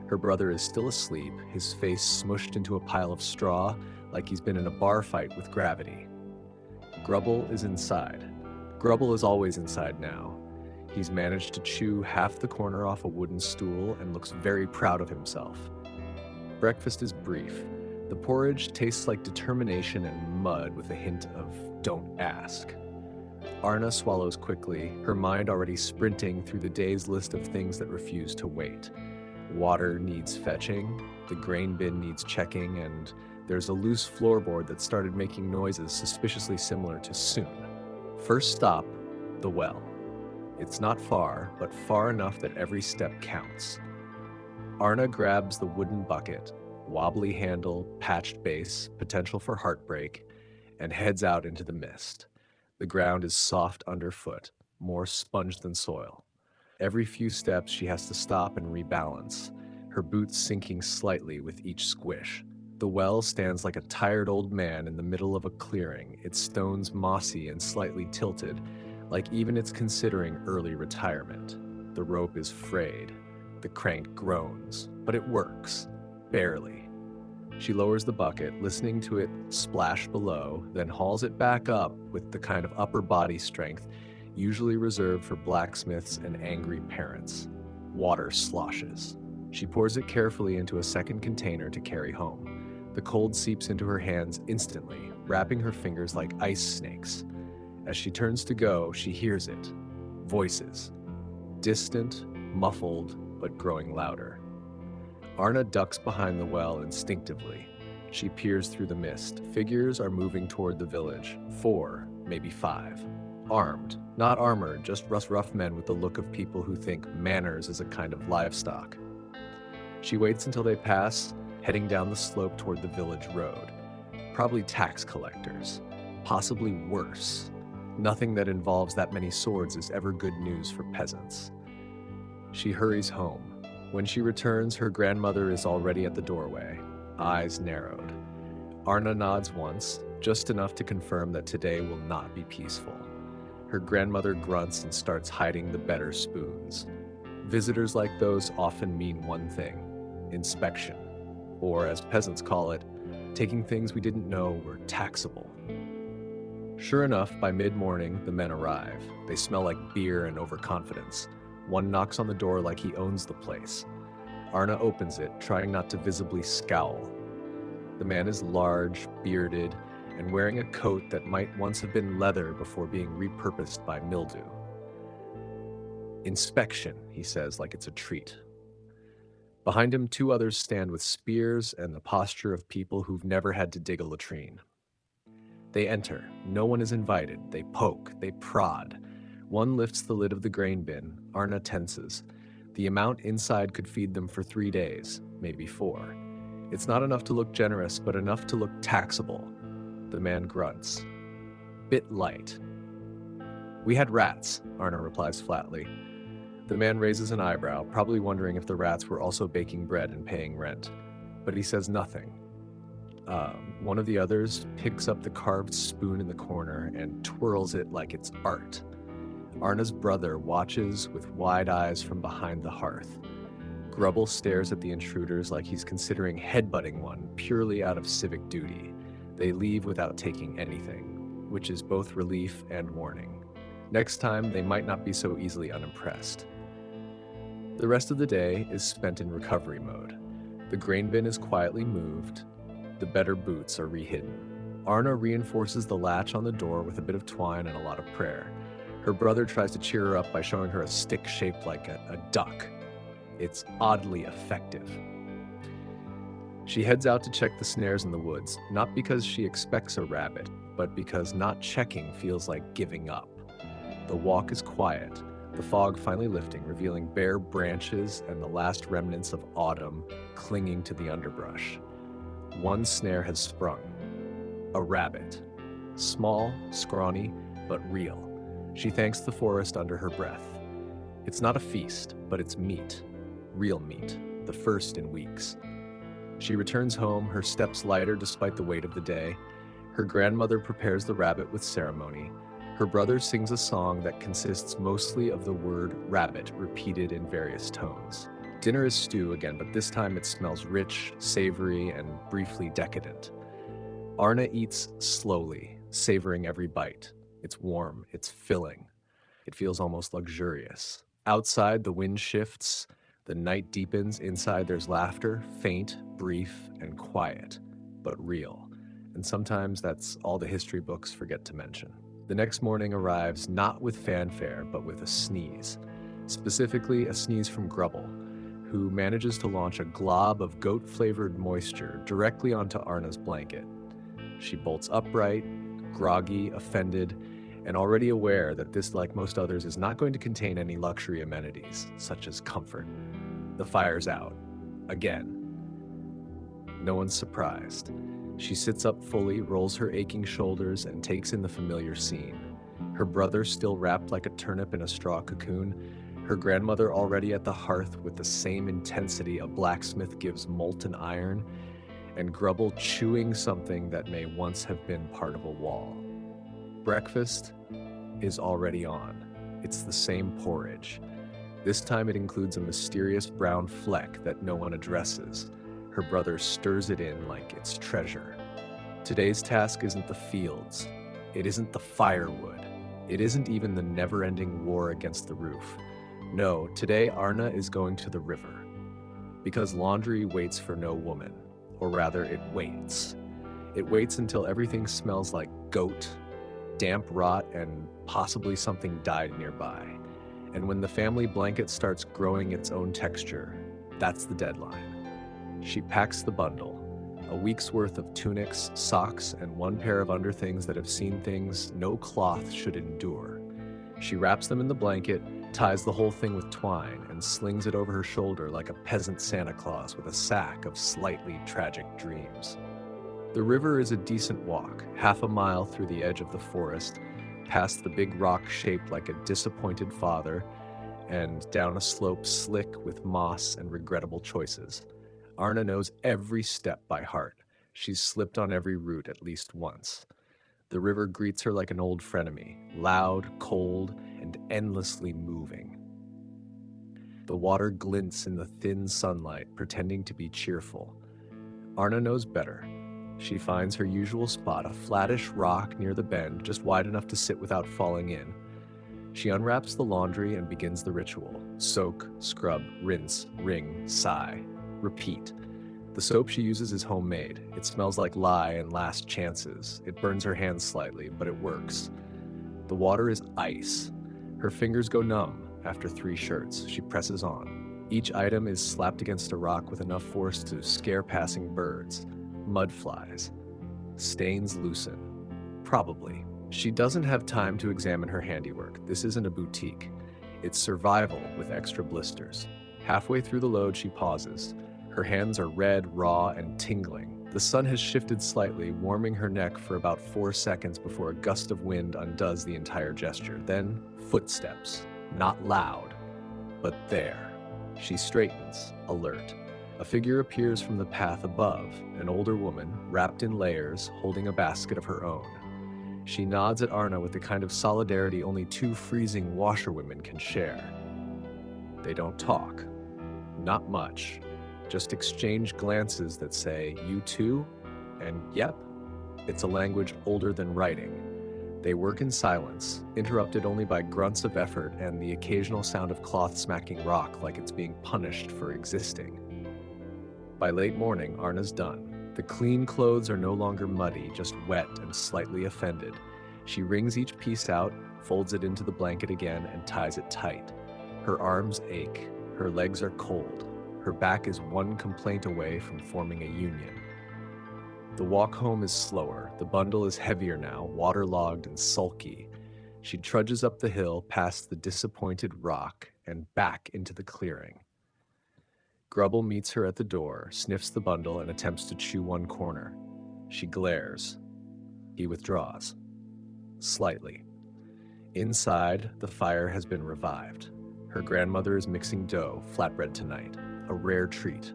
Her brother is still asleep, his face smushed into a pile of straw like he's been in a bar fight with gravity. Grubble is inside. Grubble is always inside now. He's managed to chew half the corner off a wooden stool and looks very proud of himself. Breakfast is brief. The porridge tastes like determination and mud with a hint of don't ask. Arna swallows quickly, her mind already sprinting through the day's list of things that refuse to wait. Water needs fetching, the grain bin needs checking, and there's a loose floorboard that started making noises suspiciously similar to soon. First stop, the well. It's not far, but far enough that every step counts. Arna grabs the wooden bucket, wobbly handle, patched base, potential for heartbreak, and heads out into the mist. The ground is soft underfoot, more sponge than soil. Every few steps she has to stop and rebalance, her boots sinking slightly with each squish. The well stands like a tired old man in the middle of a clearing, its stones mossy and slightly tilted, like even it's considering early retirement. The rope is frayed. The crank groans, but it works. Barely. She lowers the bucket, listening to it splash below, then hauls it back up with the kind of upper body strength usually reserved for blacksmiths and angry parents. Water sloshes. She pours it carefully into a second container to carry home. The cold seeps into her hands instantly, wrapping her fingers like ice snakes. As she turns to go, she hears it. Voices. Distant, muffled, but growing louder. Arna ducks behind the well instinctively. She peers through the mist. Figures are moving toward the village. 4, maybe 5. Armed, not armored, just rough men with the look of people who think manners is a kind of livestock. She waits until they pass, heading down the slope toward the village road. Probably tax collectors. Possibly worse. Nothing that involves that many swords is ever good news for peasants. She hurries home. When she returns, her grandmother is already at the doorway, eyes narrowed. Arna nods once, just enough to confirm that today will not be peaceful. Her grandmother grunts and starts hiding the better spoons. Visitors like those often mean one thing: inspection. Or, as peasants call it, taking things we didn't know were taxable. Sure enough, by mid-morning, the men arrive. They smell like beer and overconfidence. One knocks on the door like he owns the place. Arna opens it, trying not to visibly scowl. The man is large, bearded, and wearing a coat that might once have been leather before being repurposed by mildew. Inspection, he says like it's a treat. Behind him, 2 others stand with spears and the posture of people who've never had to dig a latrine. They enter. No one is invited. They poke. They prod. One lifts the lid of the grain bin. Arna tenses. The amount inside could feed them for 3 days, maybe 4. It's not enough to look generous, but enough to look taxable. The man grunts. Bit light. We had rats, Arna replies flatly. The man raises an eyebrow, probably wondering if the rats were also baking bread and paying rent. But he says nothing. One of the others picks up the carved spoon in the corner and twirls it like it's art. Arna's brother watches with wide eyes from behind the hearth. Grubble stares at the intruders like he's considering headbutting one purely out of civic duty. They leave without taking anything, which is both relief and warning. Next time, they might not be so easily unimpressed. The rest of the day is spent in recovery mode. The grain bin is quietly moved. The better boots are rehidden. Arna reinforces the latch on the door with a bit of twine and a lot of prayer. Her brother tries to cheer her up by showing her a stick shaped like a duck. It's oddly effective. She heads out to check the snares in the woods, not because she expects a rabbit, but because not checking feels like giving up. The walk is quiet, the fog finally lifting, revealing bare branches and the last remnants of autumn clinging to the underbrush. One snare has sprung. A rabbit. Small, scrawny, but real. She thanks the forest under her breath. It's not a feast, but it's meat. Real meat, the first in weeks. She returns home, her steps lighter despite the weight of the day. Her grandmother prepares the rabbit with ceremony. Her brother sings a song that consists mostly of the word rabbit repeated in various tones. Dinner is stew again, but this time it smells rich, savory, and briefly decadent. Arna eats slowly, savoring every bite. It's warm, it's filling. It feels almost luxurious. Outside, the wind shifts, the night deepens. Inside, there's laughter, faint, brief, and quiet, but real. And sometimes that's all the history books forget to mention. The next morning arrives not with fanfare, but with a sneeze. Specifically, a sneeze from Grubble, who manages to launch a glob of goat-flavored moisture directly onto Arna's blanket. She bolts upright, groggy, offended, and already aware that this, like most others, is not going to contain any luxury amenities, such as comfort. The fire's out. Again. No one's surprised. She sits up fully, rolls her aching shoulders, and takes in the familiar scene. Her brother still wrapped like a turnip in a straw cocoon, her grandmother already at the hearth with the same intensity a blacksmith gives molten iron, and Grubble chewing something that may once have been part of a wall. Breakfast is already on. It's the same porridge. This time it includes a mysterious brown fleck that no one addresses. Her brother stirs it in like it's treasure. Today's task isn't the fields. It isn't the firewood. It isn't even the never-ending war against the roof. No, today Arna is going to the river. Because laundry waits for no woman. Or rather, it waits. It waits until everything smells like goat, damp rot, and possibly something died nearby. And when the family blanket starts growing its own texture, that's the deadline. She packs the bundle, a week's worth of tunics, socks, and one pair of underthings that have seen things no cloth should endure. She wraps them in the blanket, ties the whole thing with twine, and slings it over her shoulder like a peasant Santa Claus with a sack of slightly tragic dreams. The river is a decent walk, half a mile through the edge of the forest, past the big rock shaped like a disappointed father, and down a slope slick with moss and regrettable choices. Arna knows every step by heart. She's slipped on every route at least once. The river greets her like an old frenemy, loud, cold, and endlessly moving. The water glints in the thin sunlight, pretending to be cheerful. Arna knows better. She finds her usual spot, a flattish rock near the bend, just wide enough to sit without falling in. She unwraps the laundry and begins the ritual. Soak, scrub, rinse, wring, sigh. Repeat. The soap she uses is homemade. It smells like lye and last chances. It burns her hands slightly, but it works. The water is ice. Her fingers go numb after 3 shirts. She presses on. Each item is slapped against a rock with enough force to scare passing birds. Mud flies. Stains loosen. Probably. She doesn't have time to examine her handiwork. This isn't a boutique. It's survival with extra blisters. Halfway through the load, she pauses. Her hands are red, raw, and tingling. The sun has shifted slightly, warming her neck for about 4 seconds before a gust of wind undoes the entire gesture. Then, footsteps. Not loud, but there. She straightens, alert. A figure appears from the path above, an older woman, wrapped in layers, holding a basket of her own. She nods at Arna with the kind of solidarity only 2 freezing washerwomen can share. They don't talk. Not much. Just exchange glances that say, "You too?" and "Yep." It's a language older than writing. They work in silence, interrupted only by grunts of effort and the occasional sound of cloth smacking rock like it's being punished for existing. By late morning, Arna's done. The clean clothes are no longer muddy, just wet and slightly offended. She wrings each piece out, folds it into the blanket again, and ties it tight. Her arms ache. Her legs are cold. Her back is one complaint away from forming a union. The walk home is slower. The bundle is heavier now, waterlogged and sulky. She trudges up the hill, past the disappointed rock, and back into the clearing. Grubble meets her at the door, sniffs the bundle, and attempts to chew one corner. She glares. He withdraws. Slightly. Inside, the fire has been revived. Her grandmother is mixing dough, flatbread tonight, a rare treat.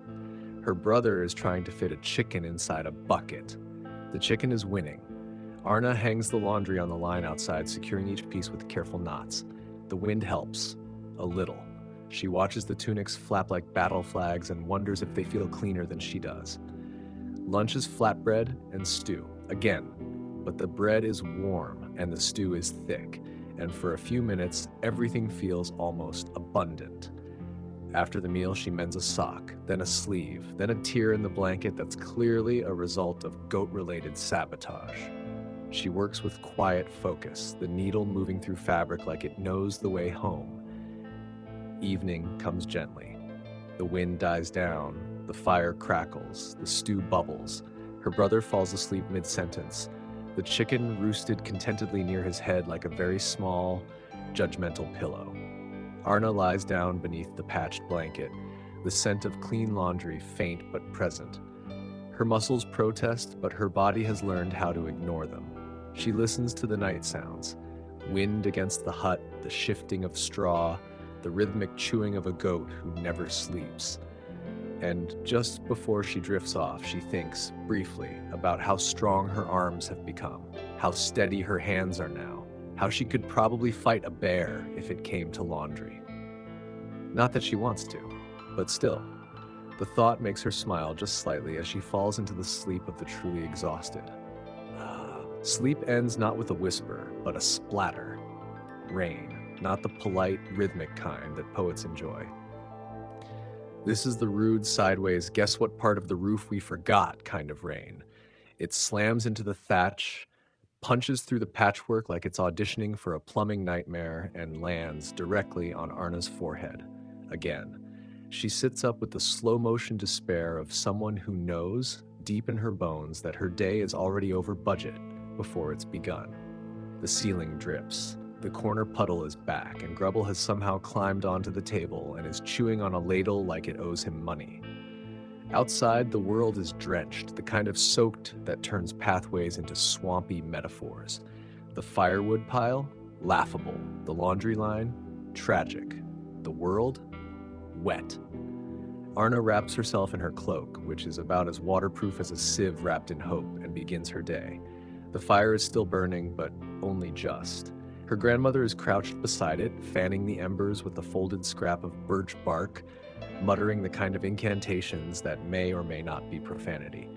Her brother is trying to fit a chicken inside a bucket. The chicken is winning. Arna hangs the laundry on the line outside, securing each piece with careful knots. The wind helps. A little. She watches the tunics flap like battle flags and wonders if they feel cleaner than she does. Lunch is flatbread and stew, again, but the bread is warm and the stew is thick, and for a few minutes, everything feels almost abundant. After the meal, she mends a sock, then a sleeve, then a tear in the blanket that's clearly a result of goat-related sabotage. She works with quiet focus, the needle moving through fabric like it knows the way home. Evening comes gently. The wind dies down, the fire crackles, the stew bubbles. Her brother falls asleep mid-sentence. The chicken roosted contentedly near his head like a very small, judgmental pillow. Arna lies down beneath the patched blanket, the scent of clean laundry faint but present. Her muscles protest, but her body has learned how to ignore them. She listens to the night sounds, wind against the hut, the shifting of straw, the rhythmic chewing of a goat who never sleeps. And just before she drifts off, she thinks, briefly, about how strong her arms have become, how steady her hands are now, how she could probably fight a bear if it came to laundry. Not that she wants to, but still. The thought makes her smile just slightly as she falls into the sleep of the truly exhausted. Sleep ends not with a whisper, but a splatter. Rain, not the polite, rhythmic kind that poets enjoy. This is the rude, sideways, guess what part of the roof we forgot kind of rain. It slams into the thatch, punches through the patchwork like it's auditioning for a plumbing nightmare, and lands directly on Arna's forehead. Again, she sits up with the slow-motion despair of someone who knows, deep in her bones, that her day is already over budget before it's begun. The ceiling drips. The corner puddle is back, and Grubble has somehow climbed onto the table and is chewing on a ladle like it owes him money. Outside, the world is drenched, the kind of soaked that turns pathways into swampy metaphors. The firewood pile, laughable. The laundry line, tragic. The world, wet. Arna wraps herself in her cloak, which is about as waterproof as a sieve wrapped in hope, and begins her day. The fire is still burning, but only just. Her grandmother is crouched beside it, fanning the embers with a folded scrap of birch bark, muttering the kind of incantations that may or may not be profanity.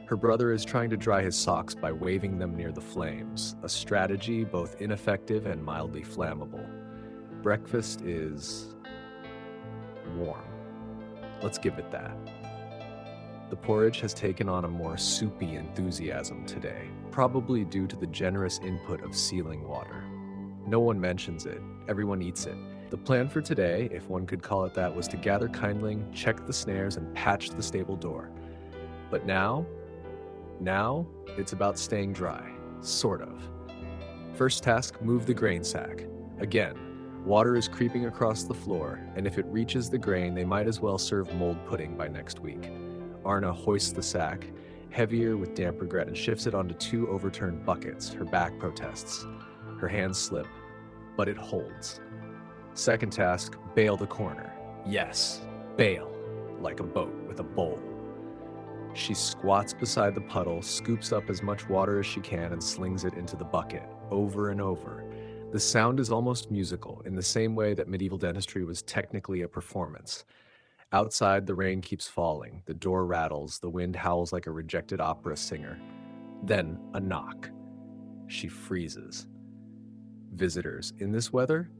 Her brother is trying to dry his socks by waving them near the flames, a strategy both ineffective and mildly flammable. Breakfast is warm. Let's give it that. The porridge has taken on a more soupy enthusiasm today, probably due to the generous input of sealing water. No one mentions it, everyone eats it. The plan for today, if one could call it that, was to gather kindling, check the snares, and patch the stable door. But now, it's about staying dry, sort of. First task, move the grain sack. Again, water is creeping across the floor, and if it reaches the grain, they might as well serve mold pudding by next week. Arna hoists the sack, heavier with damp regret, and shifts it onto 2 overturned buckets. Her back protests. Her hands slip, but it holds. Second task, bail the corner. Yes, bail, like a boat with a bowl. She squats beside the puddle, scoops up as much water as she can, and slings it into the bucket, over and over. The sound is almost musical, in the same way that medieval dentistry was technically a performance. Outside, the rain keeps falling, the door rattles, the wind howls like a rejected opera singer. Then, a knock. She freezes. Visitors in this weather?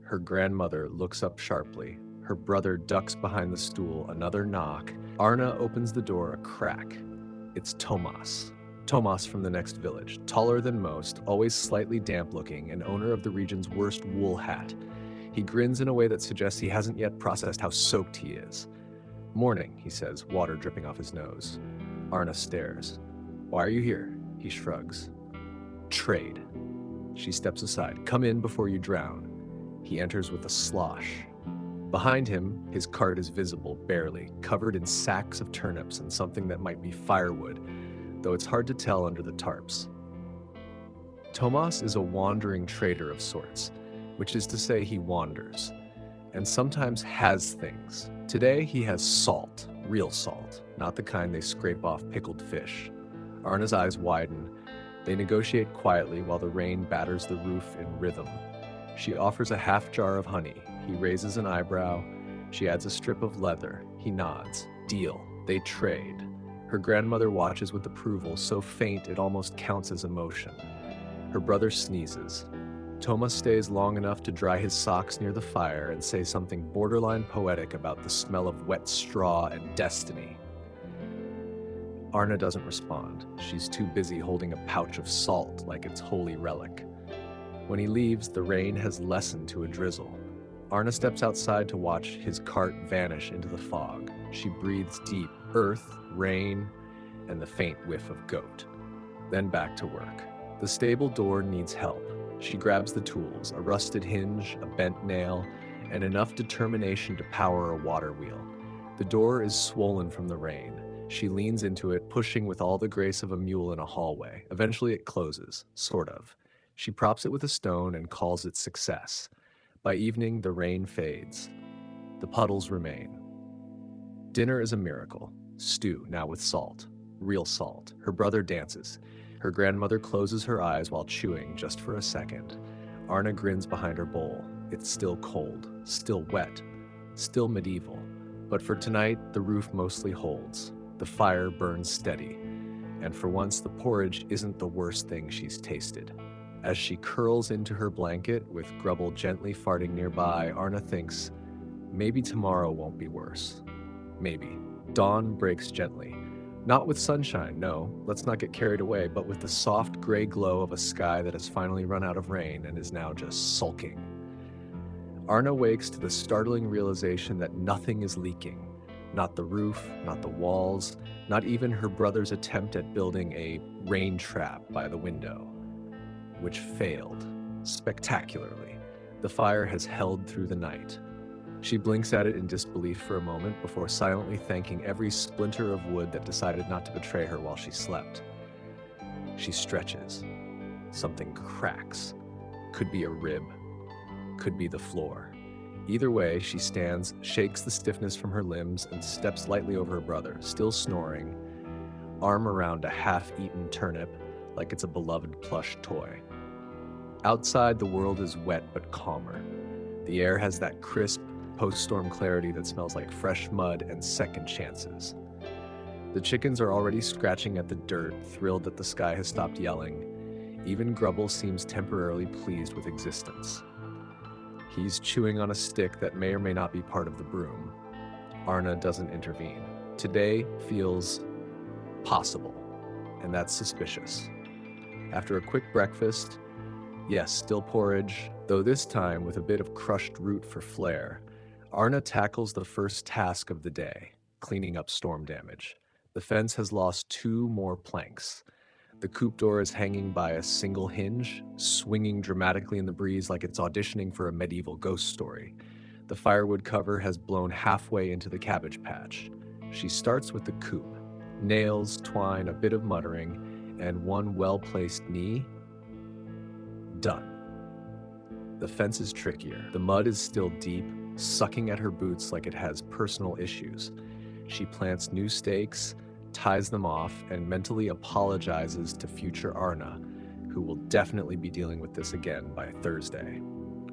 Her grandmother looks up sharply. Her brother ducks behind the stool. Another knock. Arna opens the door a crack. It's Tomas. Tomas from the next village, taller than most, always slightly damp-looking, and owner of the region's worst wool hat. He grins in a way that suggests he hasn't yet processed how soaked he is. "Morning," he says, water dripping off his nose. Arna stares. "Why are you here?" He shrugs. "Trade." She steps aside. "Come in before you drown." He enters with a slosh. Behind him, his cart is visible, barely, covered in sacks of turnips and something that might be firewood, though it's hard to tell under the tarps. Tomas is a wandering trader of sorts, which is to say he wanders, and sometimes has things. Today he has salt, real salt, not the kind they scrape off pickled fish. Arna's eyes widen. They negotiate quietly while the rain batters the roof in rhythm. She offers a half jar of honey. He raises an eyebrow. She adds a strip of leather. He nods. Deal. They trade. Her grandmother watches with approval, so faint it almost counts as emotion. Her brother sneezes. Thomas stays long enough to dry his socks near the fire and say something borderline poetic about the smell of wet straw and destiny. Arna doesn't respond. She's too busy holding a pouch of salt like it's holy relic. When he leaves, the rain has lessened to a drizzle. Arna steps outside to watch his cart vanish into the fog. She breathes deep, earth, rain, and the faint whiff of goat. Then back to work. The stable door needs help. She grabs the tools, a rusted hinge, a bent nail, and enough determination to power a water wheel. The door is swollen from the rain. She leans into it, pushing with all the grace of a mule in a hallway. Eventually it closes, sort of. She props it with a stone and calls it success. By evening, the rain fades. The puddles remain. Dinner is a miracle. Stew, now with salt. Real salt. Her brother dances. Her grandmother closes her eyes while chewing, just for a second. Arna grins behind her bowl. It's still cold, still wet, still medieval. But for tonight, the roof mostly holds. The fire burns steady. And for once, the porridge isn't the worst thing she's tasted. As she curls into her blanket, with Grubble gently farting nearby, Arna thinks, maybe tomorrow won't be worse. Maybe. Dawn breaks gently. Not with sunshine, no, let's not get carried away, but with the soft gray glow of a sky that has finally run out of rain and is now just sulking. Arna wakes to the startling realization that nothing is leaking. Not the roof, not the walls, not even her brother's attempt at building a rain trap by the window, which failed spectacularly. The fire has held through the night. She blinks at it in disbelief for a moment before silently thanking every splinter of wood that decided not to betray her while she slept. She stretches. Something cracks. Could be a rib. Could be the floor. Either way, she stands, shakes the stiffness from her limbs, and steps lightly over her brother, still snoring, arm around a half-eaten turnip like it's a beloved plush toy. Outside, the world is wet but calmer. The air has that crisp, post-storm clarity that smells like fresh mud and second chances. The chickens are already scratching at the dirt, thrilled that the sky has stopped yelling. Even Grubble seems temporarily pleased with existence. He's chewing on a stick that may or may not be part of the broom. Arna doesn't intervene. Today feels possible, and that's suspicious. After a quick breakfast, yes, still porridge, though this time with a bit of crushed root for flair, Arna tackles the first task of the day, cleaning up storm damage. The fence has lost 2 more planks. The coop door is hanging by a single hinge, swinging dramatically in the breeze like it's auditioning for a medieval ghost story. The firewood cover has blown halfway into the cabbage patch. She starts with the coop. Nails, twine, a bit of muttering, and one well-placed knee. Done. The fence is trickier. The mud is still deep, sucking at her boots like it has personal issues. She plants new stakes, ties them off, and mentally apologizes to future Arna, who will definitely be dealing with this again by Thursday.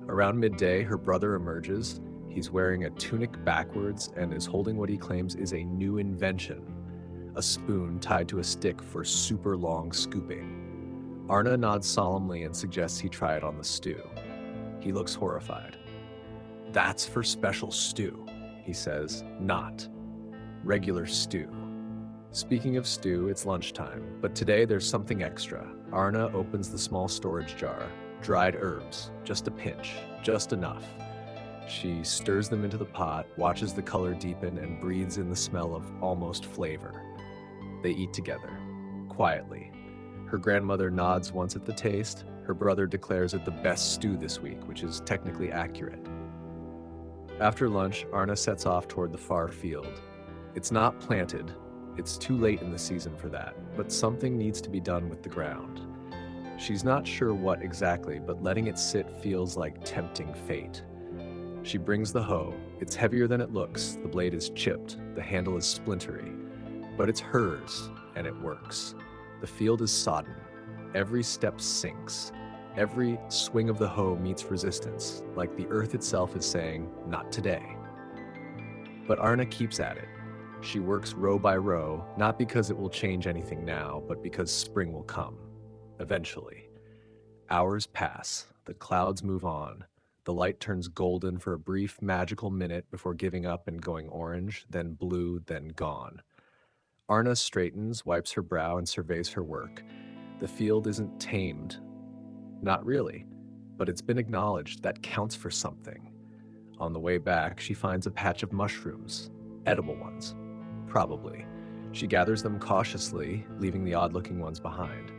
Around midday, her brother emerges. He's wearing a tunic backwards and is holding what he claims is a new invention, a spoon tied to a stick for super long scooping. Arna nods solemnly and suggests he try it on the stew. He looks horrified. "That's for special stew," he says, "not regular stew." Speaking of stew, it's lunchtime, but today there's something extra. Arna opens the small storage jar. Dried herbs, just a pinch, just enough. She stirs them into the pot, watches the color deepen, and breathes in the smell of almost flavor. They eat together, quietly. Her grandmother nods once at the taste. Her brother declares it the best stew this week, which is technically accurate. After lunch, Arna sets off toward the far field. It's not planted. It's too late in the season for that, but something needs to be done with the ground. She's not sure what exactly, but letting it sit feels like tempting fate. She brings the hoe. It's heavier than it looks. The blade is chipped. The handle is splintery. But it's hers, and it works. The field is sodden. Every step sinks. Every swing of the hoe meets resistance, like the earth itself is saying, "Not today." But Arna keeps at it. She works row by row, not because it will change anything now, but because spring will come. Eventually. Hours pass, the clouds move on. The light turns golden for a brief, magical minute before giving up and going orange, then blue, then gone. Arna straightens, wipes her brow, and surveys her work. The field isn't tamed. Not really, but it's been acknowledged. That counts for something. On the way back, she finds a patch of mushrooms. Edible ones. Probably. She gathers them cautiously, leaving the odd-looking ones behind.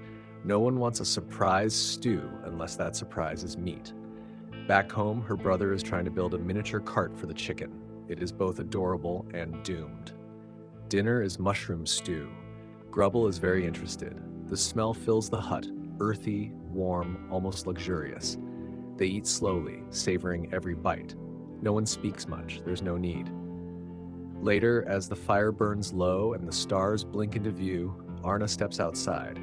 No one wants a surprise stew unless that surprise is meat. Back home, her brother is trying to build a miniature cart for the chicken. It is both adorable and doomed. Dinner is mushroom stew. Grubble is very interested. The smell fills the hut, earthy, warm, almost luxurious. They eat slowly, savoring every bite. No one speaks much, there's no need. Later, as the fire burns low and the stars blink into view, Arna steps outside.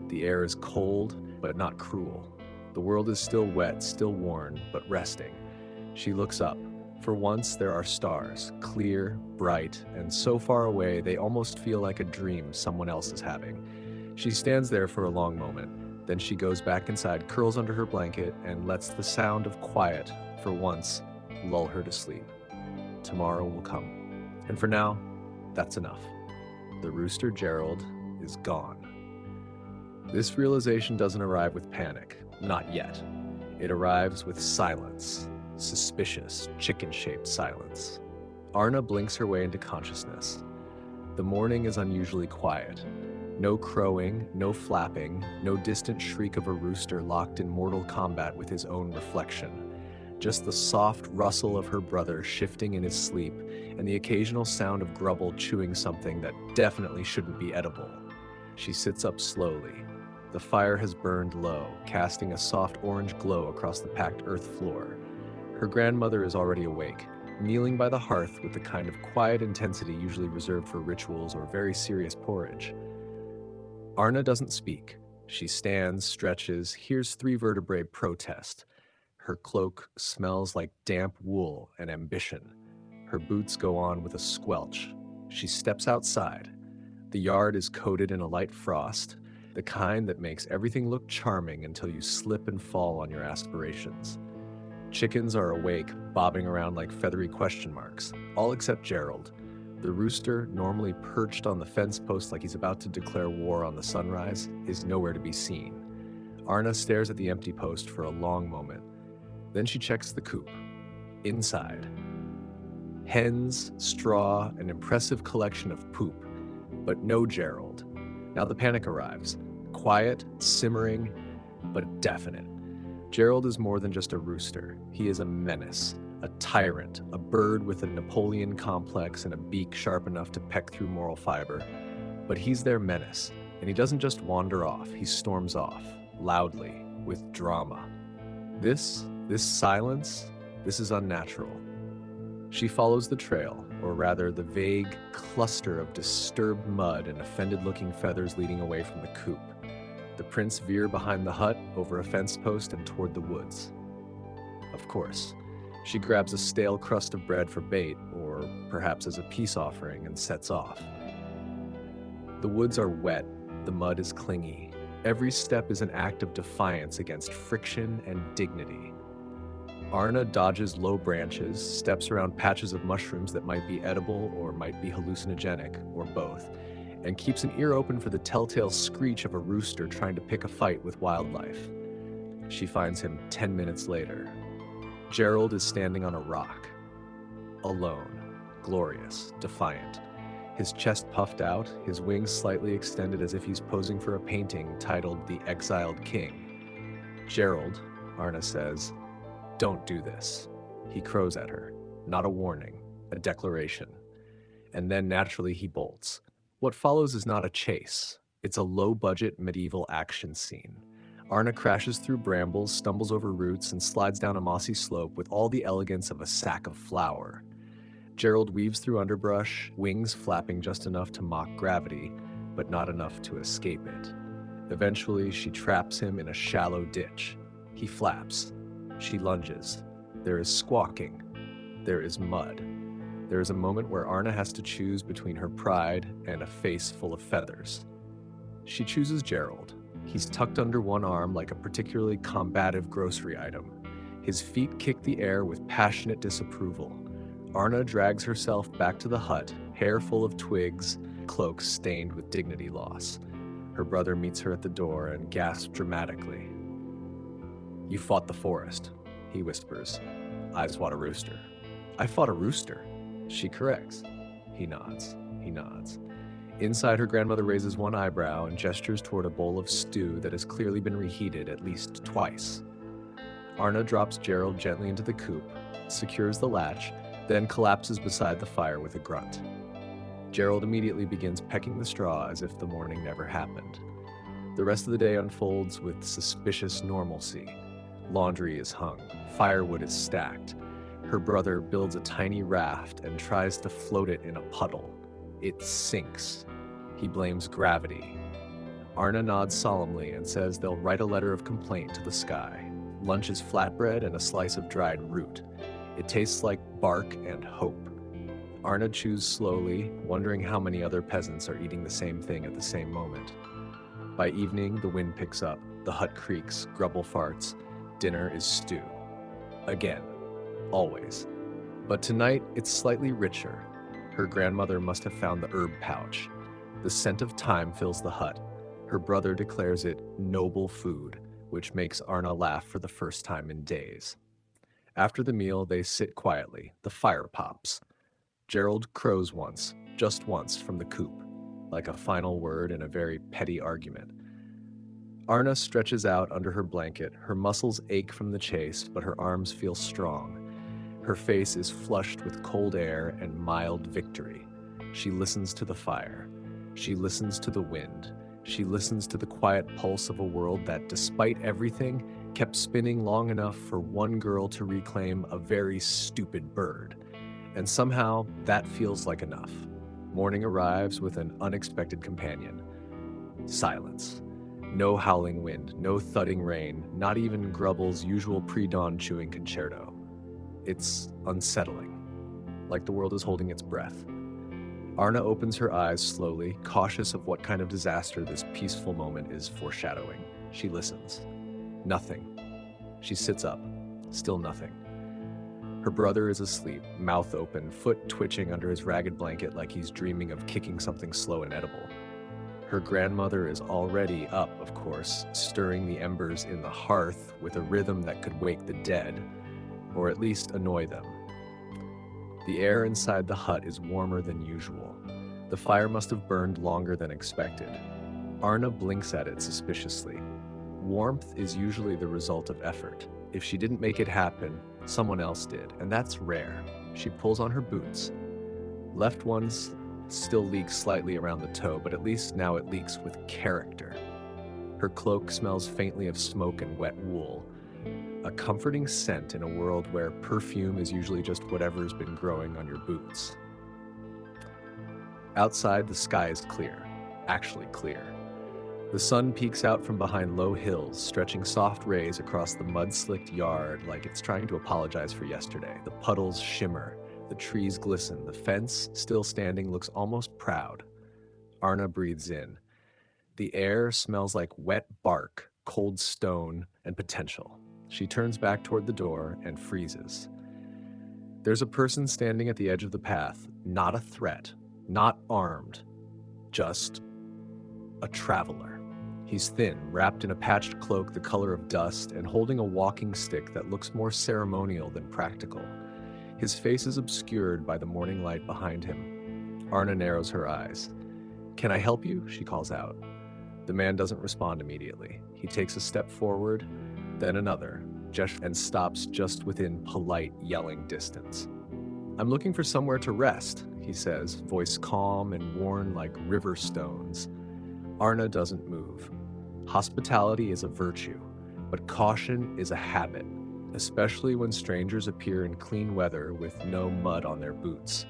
The air is cold, but not cruel. The world is still wet, still worn, but resting. She looks up. For once, there are stars, clear, bright, and so far away they almost feel like a dream someone else is having. She stands there for a long moment. Then she goes back inside, curls under her blanket, and lets the sound of quiet, for once, lull her to sleep. Tomorrow will come. And for now, that's enough. The rooster Gerald is gone. This realization doesn't arrive with panic, not yet. It arrives with silence, suspicious, chicken-shaped silence. Arna blinks her way into consciousness. The morning is unusually quiet. No crowing, no flapping, no distant shriek of a rooster locked in mortal combat with his own reflection. Just the soft rustle of her brother shifting in his sleep and the occasional sound of Grubble chewing something that definitely shouldn't be edible. She sits up slowly. The fire has burned low, casting a soft orange glow across the packed earth floor. Her grandmother is already awake, kneeling by the hearth with the kind of quiet intensity usually reserved for rituals or very serious porridge. Arna doesn't speak. She stands, stretches, hears three vertebrae protest. Her cloak smells like damp wool and ambition. Her boots go on with a squelch. She steps outside. The yard is coated in a light frost, the kind that makes everything look charming until you slip and fall on your aspirations. Chickens are awake, bobbing around like feathery question marks, all except Gerald. The rooster, normally perched on the fence post like he's about to declare war on the sunrise, is nowhere to be seen. Arna stares at the empty post for a long moment. Then she checks the coop. Inside. Hens, straw, an impressive collection of poop. But no Gerald. Now the panic arrives. Quiet, simmering, but definite. Gerald is more than just a rooster. He is a menace, a tyrant, a bird with a Napoleon complex and a beak sharp enough to peck through moral fiber. But he's their menace, and he doesn't just wander off, he storms off, loudly, with drama. This silence, this is unnatural. She follows the trail, or rather the vague cluster of disturbed mud and offended-looking feathers leading away from the coop. The prints veer behind the hut, over a fence post, and toward the woods. Of course, she grabs a stale crust of bread for bait, or perhaps as a peace offering, and sets off. The woods are wet, the mud is clingy. Every step is an act of defiance against friction and dignity. Arna dodges low branches, steps around patches of mushrooms that might be edible or might be hallucinogenic, or both, and keeps an ear open for the telltale screech of a rooster trying to pick a fight with wildlife. She finds him 10 minutes later. Gerald is standing on a rock. Alone, glorious, defiant. His chest puffed out, his wings slightly extended as if he's posing for a painting titled The Exiled King. Gerald, Arna says, "Don't do this." He crows at her. Not a warning, a declaration. And then naturally he bolts. What follows is not a chase. It's a low-budget medieval action scene. Arna crashes through brambles, stumbles over roots, and slides down a mossy slope with all the elegance of a sack of flour. Gerald weaves through underbrush, wings flapping just enough to mock gravity, but not enough to escape it. Eventually, she traps him in a shallow ditch. He flaps. She lunges. There is squawking. There is mud. There is a moment where Arna has to choose between her pride and a face full of feathers. She chooses Gerald. He's tucked under one arm like a particularly combative grocery item. His feet kick the air with passionate disapproval. Arna drags herself back to the hut, hair full of twigs, cloak stained with dignity loss. Her brother meets her at the door and gasps dramatically. "You fought the forest," he whispers. "I fought a rooster." "I fought a rooster," she corrects. He nods. He nods. Inside, her grandmother raises one eyebrow and gestures toward a bowl of stew that has clearly been reheated at least twice. Arna drops Gerald gently into the coop, secures the latch, then collapses beside the fire with a grunt. Gerald immediately begins pecking the straw as if the morning never happened. The rest of the day unfolds with suspicious normalcy. Laundry is hung, firewood is stacked. Her brother builds a tiny raft and tries to float it in a puddle. It sinks. He blames gravity. Arna nods solemnly and says they'll write a letter of complaint to the sky. Lunch is flatbread and a slice of dried root. It tastes like bark and hope. Arna chews slowly, wondering how many other peasants are eating the same thing at the same moment. By evening, the wind picks up, the hut creaks, Grubble farts. Dinner is stew. Again. Always. But tonight, it's slightly richer. Her grandmother must have found the herb pouch. The scent of thyme fills the hut. Her brother declares it noble food, which makes Arna laugh for the first time in days. After the meal, they sit quietly. The fire pops. Gerald crows once, just once, from the coop, like a final word in a very petty argument. Arna stretches out under her blanket. Her muscles ache from the chase, but her arms feel strong. Her face is flushed with cold air and mild victory. She listens to the fire. She listens to the wind. She listens to the quiet pulse of a world that, despite everything, kept spinning long enough for one girl to reclaim a very stupid bird. And somehow, that feels like enough. Morning arrives with an unexpected companion. Silence. No howling wind, no thudding rain, not even Grubble's usual pre-dawn chewing concerto. It's unsettling, like the world is holding its breath. Arna opens her eyes slowly, cautious of what kind of disaster this peaceful moment is foreshadowing. She listens. Nothing. She sits up. Still nothing. Her brother is asleep, mouth open, foot twitching under his ragged blanket like he's dreaming of kicking something slow and edible. Her grandmother is already up, of course, stirring the embers in the hearth with a rhythm that could wake the dead, or at least annoy them. The air inside the hut is warmer than usual. The fire must have burned longer than expected. Arna blinks at it suspiciously. Warmth is usually the result of effort. If she didn't make it happen, someone else did, and that's rare. She pulls on her boots. Left ones still leaks slightly around the toe, but at least now it leaks with character. Her cloak smells faintly of smoke and wet wool, a comforting scent in a world where perfume is usually just whatever's been growing on your boots. Outside, the sky is clear, actually clear. The sun peeks out from behind low hills, stretching soft rays across the mud-slicked yard like it's trying to apologize for yesterday. The puddles shimmer, the trees glisten, the fence, still standing, looks almost proud. Arna breathes in. The air smells like wet bark, cold stone, and potential. She turns back toward the door and freezes. There's a person standing at the edge of the path, not a threat, not armed, just a traveler. He's thin, wrapped in a patched cloak the color of dust, and holding a walking stick that looks more ceremonial than practical. His face is obscured by the morning light behind him. Arna narrows her eyes. "Can I help you?" she calls out. The man doesn't respond immediately. He takes a step forward, then another, and stops just within polite yelling distance. "I'm looking for somewhere to rest," he says, voice calm and worn like river stones. Arna doesn't move. Hospitality is a virtue, but caution is a habit, especially when strangers appear in clean weather with no mud on their boots.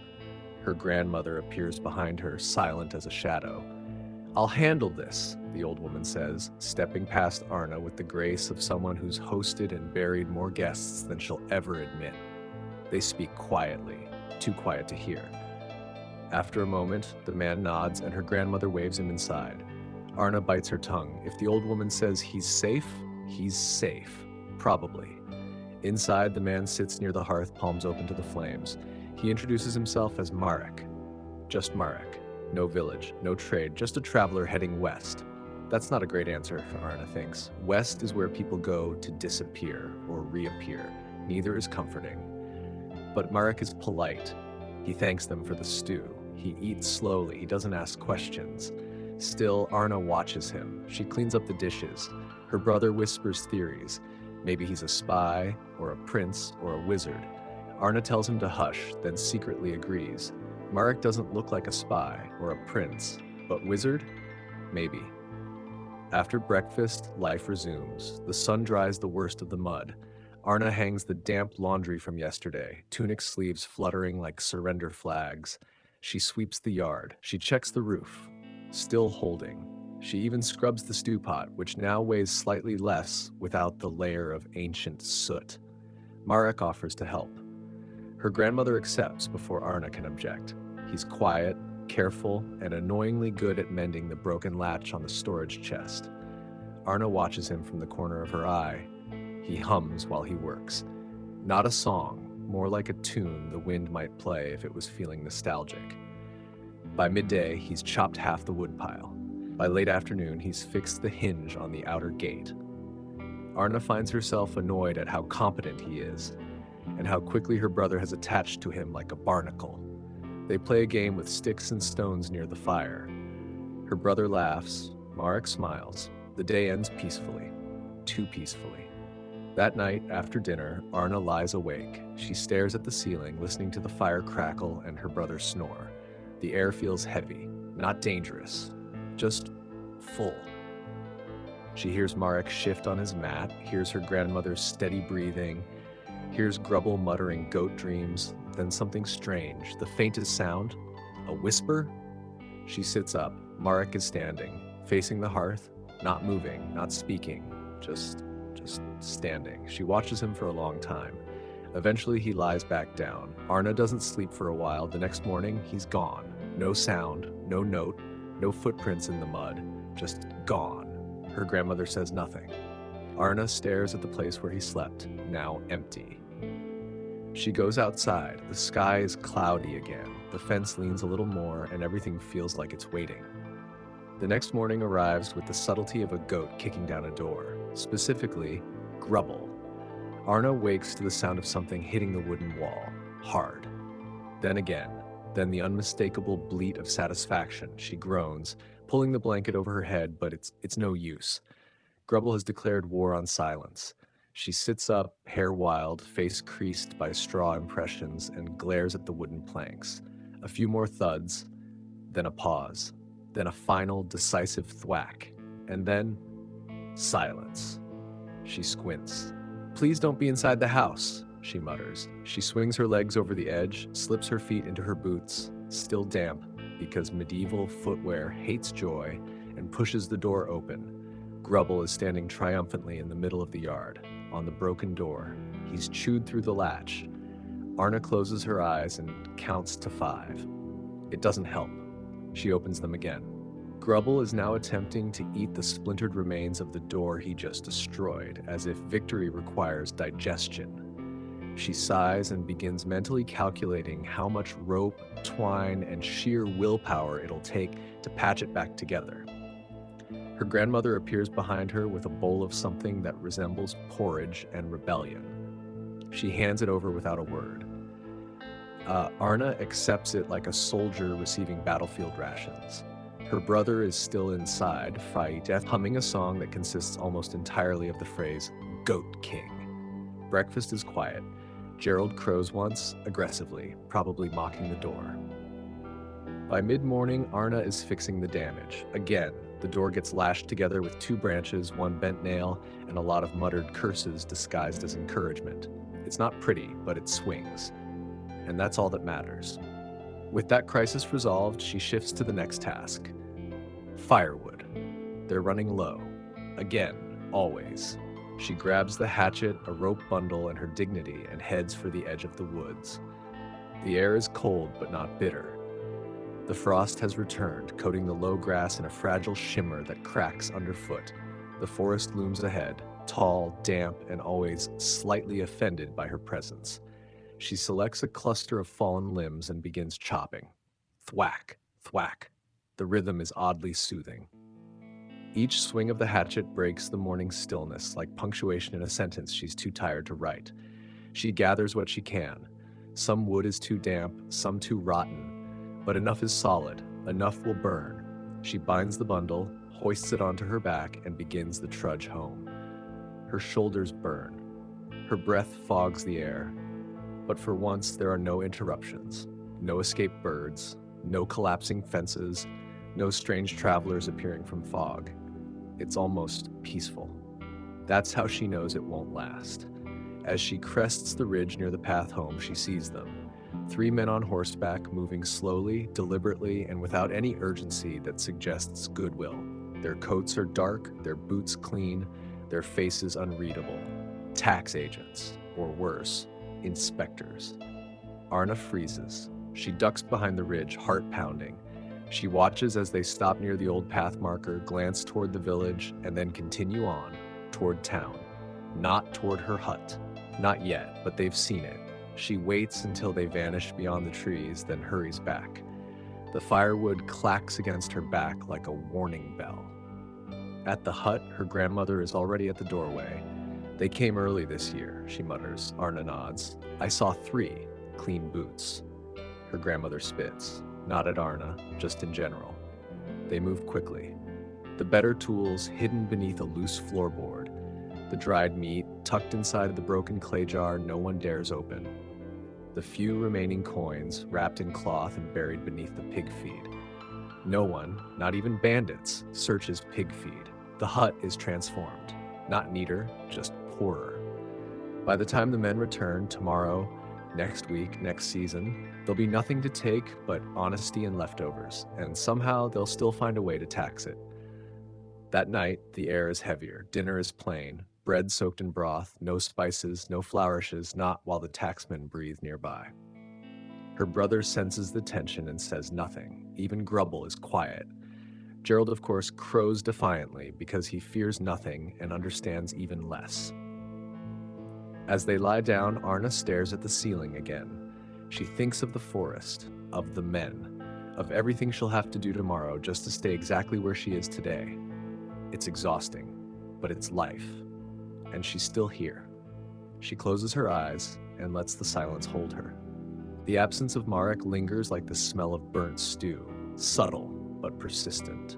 Her grandmother appears behind her, silent as a shadow. "I'll handle this," the old woman says, stepping past Arna with the grace of someone who's hosted and buried more guests than she'll ever admit. They speak quietly, too quiet to hear. After a moment, the man nods and her grandmother waves him inside. Arna bites her tongue. If the old woman says he's safe, he's safe. Probably. Inside, the man sits near the hearth, palms open to the flames. He introduces himself as Marek. Just Marek. No village, no trade, just a traveler heading west. That's not a great answer, Arna thinks. West is where people go to disappear or reappear. Neither is comforting. But Marek is polite. He thanks them for the stew. He eats slowly. He doesn't ask questions. Still, Arna watches him. She cleans up the dishes. Her brother whispers theories. Maybe he's a spy, or a prince, or a wizard. Arna tells him to hush, then secretly agrees. Marek doesn't look like a spy or a prince, but wizard? Maybe. After breakfast, life resumes. The sun dries the worst of the mud. Arna hangs the damp laundry from yesterday, tunic sleeves fluttering like surrender flags. She sweeps the yard. She checks the roof. Still holding. She even scrubs the stew pot, which now weighs slightly less without the layer of ancient soot. Marek offers to help. Her grandmother accepts before Arna can object. He's quiet, careful, and annoyingly good at mending the broken latch on the storage chest. Arna watches him from the corner of her eye. He hums while he works. Not a song, more like a tune the wind might play if it was feeling nostalgic. By midday, he's chopped half the woodpile. By late afternoon, he's fixed the hinge on the outer gate. Arna finds herself annoyed at how competent he is, and how quickly her brother has attached to him like a barnacle. They play a game with sticks and stones near the fire. Her brother laughs. Marek smiles. The day ends peacefully. Too peacefully. That night, after dinner, Arna lies awake. She stares at the ceiling, listening to the fire crackle and her brother snore. The air feels heavy, not dangerous, just full. She hears Marek shift on his mat, hears her grandmother's steady breathing, hears Grubble muttering goat dreams, then something strange, the faintest sound, a whisper. She sits up. Marek is standing, facing the hearth, not moving, not speaking, just standing. She watches him for a long time. Eventually, he lies back down. Arna doesn't sleep for a while. The next morning, he's gone. No sound, no note, no footprints in the mud, just gone. Her grandmother says nothing. Arna stares at the place where he slept, now empty. She goes outside. The sky is cloudy again. The fence leans a little more, and everything feels like it's waiting. The next morning arrives with the subtlety of a goat kicking down a door, specifically, Grubble. Arna wakes to the sound of something hitting the wooden wall, hard. Then again, then the unmistakable bleat of satisfaction. She groans, pulling the blanket over her head, but it's no use. Grubble has declared war on silence. She sits up, hair wild, face creased by straw impressions, and glares at the wooden planks. A few more thuds, then a pause, then a final, decisive thwack, and then silence. She squints. "Please don't be inside the house," she mutters. She swings her legs over the edge, slips her feet into her boots, still damp, because medieval footwear hates joy, and pushes the door open. Grubble is standing triumphantly in the middle of the yard, on the broken door. He's chewed through the latch. Arna closes her eyes and counts to 5. It doesn't help. She opens them again. Grubble is now attempting to eat the splintered remains of the door he just destroyed, as if victory requires digestion. She sighs and begins mentally calculating how much rope, twine, and sheer willpower it'll take to patch it back together. Her grandmother appears behind her with a bowl of something that resembles porridge and rebellion. She hands it over without a word. Arna accepts it like a soldier receiving battlefield rations. Her brother is still inside, Death, humming a song that consists almost entirely of the phrase, "Goat King." Breakfast is quiet. Gerald crows once, aggressively, probably mocking the door. By mid-morning, Arna is fixing the damage. Again, the door gets lashed together with 2 branches, 1 bent nail, and a lot of muttered curses disguised as encouragement. It's not pretty, but it swings. And that's all that matters. With that crisis resolved, she shifts to the next task. Firewood. They're running low. Again, always. She grabs the hatchet, a rope bundle, and her dignity and heads for the edge of the woods. The air is cold but not bitter. The frost has returned, coating the low grass in a fragile shimmer that cracks underfoot. The forest looms ahead, tall, damp, and always slightly offended by her presence. She selects a cluster of fallen limbs and begins chopping. Thwack, thwack. The rhythm is oddly soothing. Each swing of the hatchet breaks the morning stillness like punctuation in a sentence she's too tired to write. She gathers what she can. Some wood is too damp, some too rotten, but enough is solid, enough will burn. She binds the bundle, hoists it onto her back, and begins the trudge home. Her shoulders burn. Her breath fogs the air. But for once, there are no interruptions, no escaped birds, no collapsing fences, no strange travelers appearing from fog. It's almost peaceful. That's how she knows it won't last. As she crests the ridge near the path home, she sees them. 3 men on horseback, moving slowly, deliberately, and without any urgency that suggests goodwill. Their coats are dark, their boots clean, their faces unreadable. Tax agents, or worse, inspectors. Arna freezes. She ducks behind the ridge, heart pounding. She watches as they stop near the old path marker, glance toward the village, and then continue on, toward town. Not toward her hut. Not yet, but they've seen it. She waits until they vanish beyond the trees, then hurries back. The firewood clacks against her back like a warning bell. At the hut, her grandmother is already at the doorway. They came early this year, she mutters. Arna nods. I saw 3 clean boots. Her grandmother spits. Not at Arna, just in general. They move quickly. The better tools hidden beneath a loose floorboard. The dried meat tucked inside the broken clay jar no one dares open. The few remaining coins wrapped in cloth and buried beneath the pig feed. No one, not even bandits, searches pig feed. The hut is transformed. Not neater, just poorer. By the time the men return, tomorrow, next week, next season, there'll be nothing to take but honesty and leftovers, and somehow they'll still find a way to tax it. That night, the air is heavier, dinner is plain, bread soaked in broth, no spices, no flourishes, not while the taxmen breathe nearby. Her brother senses the tension and says nothing. Even Grubble is quiet. Gerald, of course, crows defiantly because he fears nothing and understands even less. As they lie down, Arna stares at the ceiling again. She thinks of the forest, of the men, of everything she'll have to do tomorrow just to stay exactly where she is today. It's exhausting, but it's life, and she's still here. She closes her eyes and lets the silence hold her. The absence of Marek lingers like the smell of burnt stew, subtle but persistent.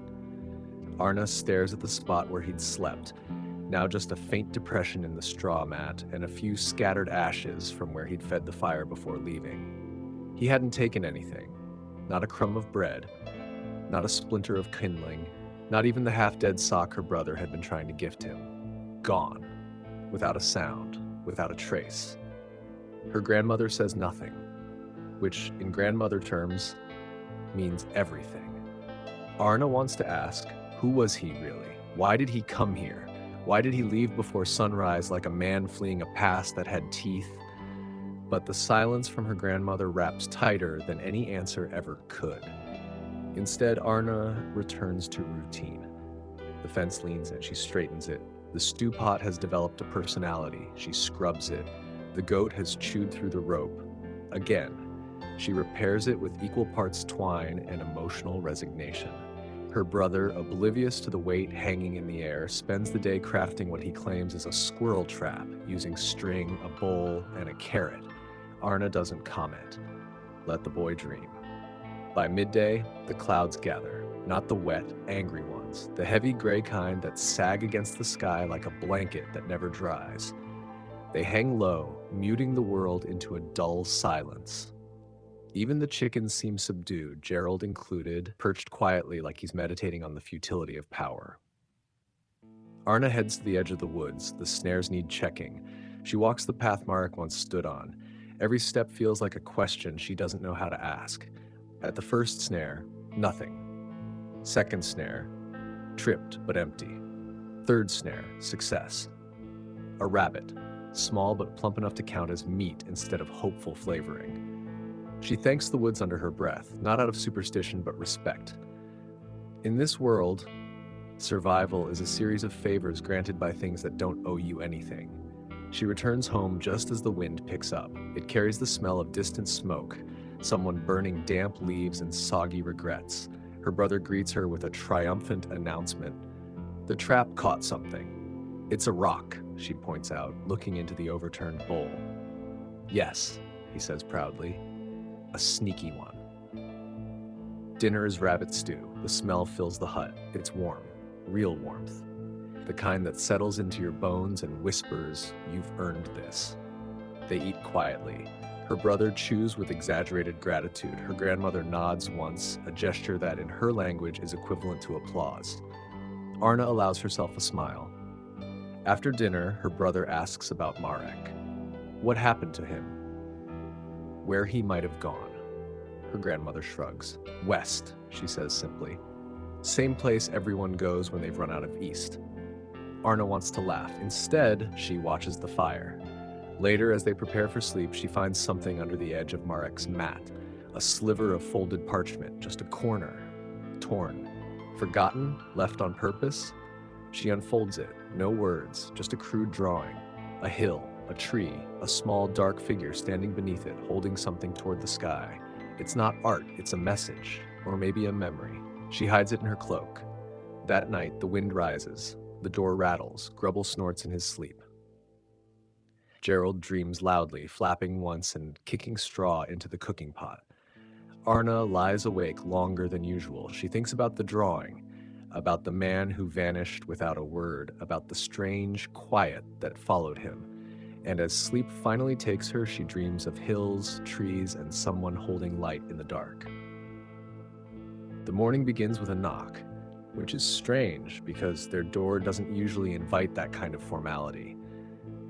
Arna stares at the spot where he'd slept, now just a faint depression in the straw mat and a few scattered ashes from where he'd fed the fire before leaving. He hadn't taken anything, not a crumb of bread, not a splinter of kindling, not even the half-dead sock her brother had been trying to gift him. Gone, without a sound, without a trace. Her grandmother says nothing, which in grandmother terms means everything. Arna wants to ask, who was he really? Why did he come here? Why did he leave before sunrise like a man fleeing a past that had teeth? But the silence from her grandmother wraps tighter than any answer ever could. Instead, Arna returns to routine. The fence leans and she straightens it. The stew pot has developed a personality. She scrubs it. The goat has chewed through the rope. Again, she repairs it with equal parts twine and emotional resignation. Her brother, oblivious to the weight hanging in the air, spends the day crafting what he claims is a squirrel trap, using string, a bowl, and a carrot. Arna doesn't comment. Let the boy dream. By midday, the clouds gather, not the wet, angry ones, the heavy gray kind that sag against the sky like a blanket that never dries. They hang low, muting the world into a dull silence. Even the chickens seem subdued, Gerald included, perched quietly like he's meditating on the futility of power. Arna heads to the edge of the woods. The snares need checking. She walks the path Marek once stood on. Every step feels like a question she doesn't know how to ask. At the first snare, nothing. Second snare, Tripped but empty. Third snare, success. A rabbit, small but plump enough to count as meat instead of hopeful flavoring. She thanks the woods under her breath, not out of superstition but respect. In this world, survival is a series of favors granted by things that don't owe you anything. She returns home just as the wind picks up. It carries the smell of distant smoke, someone burning damp leaves and soggy regrets. Her brother greets her with a triumphant announcement. The trap caught something. It's a rock, she points out, looking into the overturned bowl. Yes, he says proudly, a sneaky one. Dinner is rabbit stew. The smell fills the hut. It's warm, real warmth. The kind that settles into your bones and whispers, "You've earned this." They eat quietly. Her brother chews with exaggerated gratitude. Her grandmother nods once, a gesture that in her language is equivalent to applause. Arna allows herself a smile. After dinner, her brother asks about Marek. What happened to him? Where he might have gone. Her grandmother shrugs. West, she says simply. Same place everyone goes when they've run out of east. Arna wants to laugh. Instead, she watches the fire. Later, as they prepare for sleep, she finds something under the edge of Marek's mat. A sliver of folded parchment, just a corner. Torn. Forgotten? Left on purpose? She unfolds it. No words, just a crude drawing. A hill, a tree, a small dark figure standing beneath it, holding something toward the sky. It's not art, it's a message, or maybe a memory. She hides it in her cloak. That night, the wind rises. The door rattles. Grubble snorts in his sleep. Gerald dreams loudly, flapping once and kicking straw into the cooking pot. Arna lies awake longer than usual. She thinks about the drawing, about the man who vanished without a word, about the strange quiet that followed him. And as sleep finally takes her, she dreams of hills, trees, and someone holding light in the dark. The morning begins with a knock, which is strange because their door doesn't usually invite that kind of formality.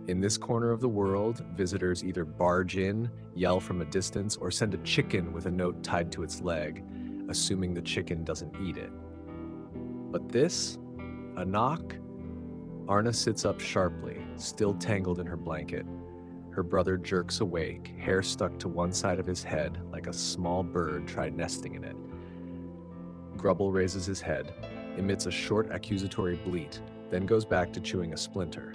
In this corner of the world, visitors either barge in, yell from a distance, or send a chicken with a note tied to its leg, assuming the chicken doesn't eat it. But this? A knock? Arna sits up sharply, still tangled in her blanket. Her brother jerks awake, hair stuck to one side of his head like a small bird tried nesting in it. Grubble raises his head, emits a short accusatory bleat, then goes back to chewing a splinter.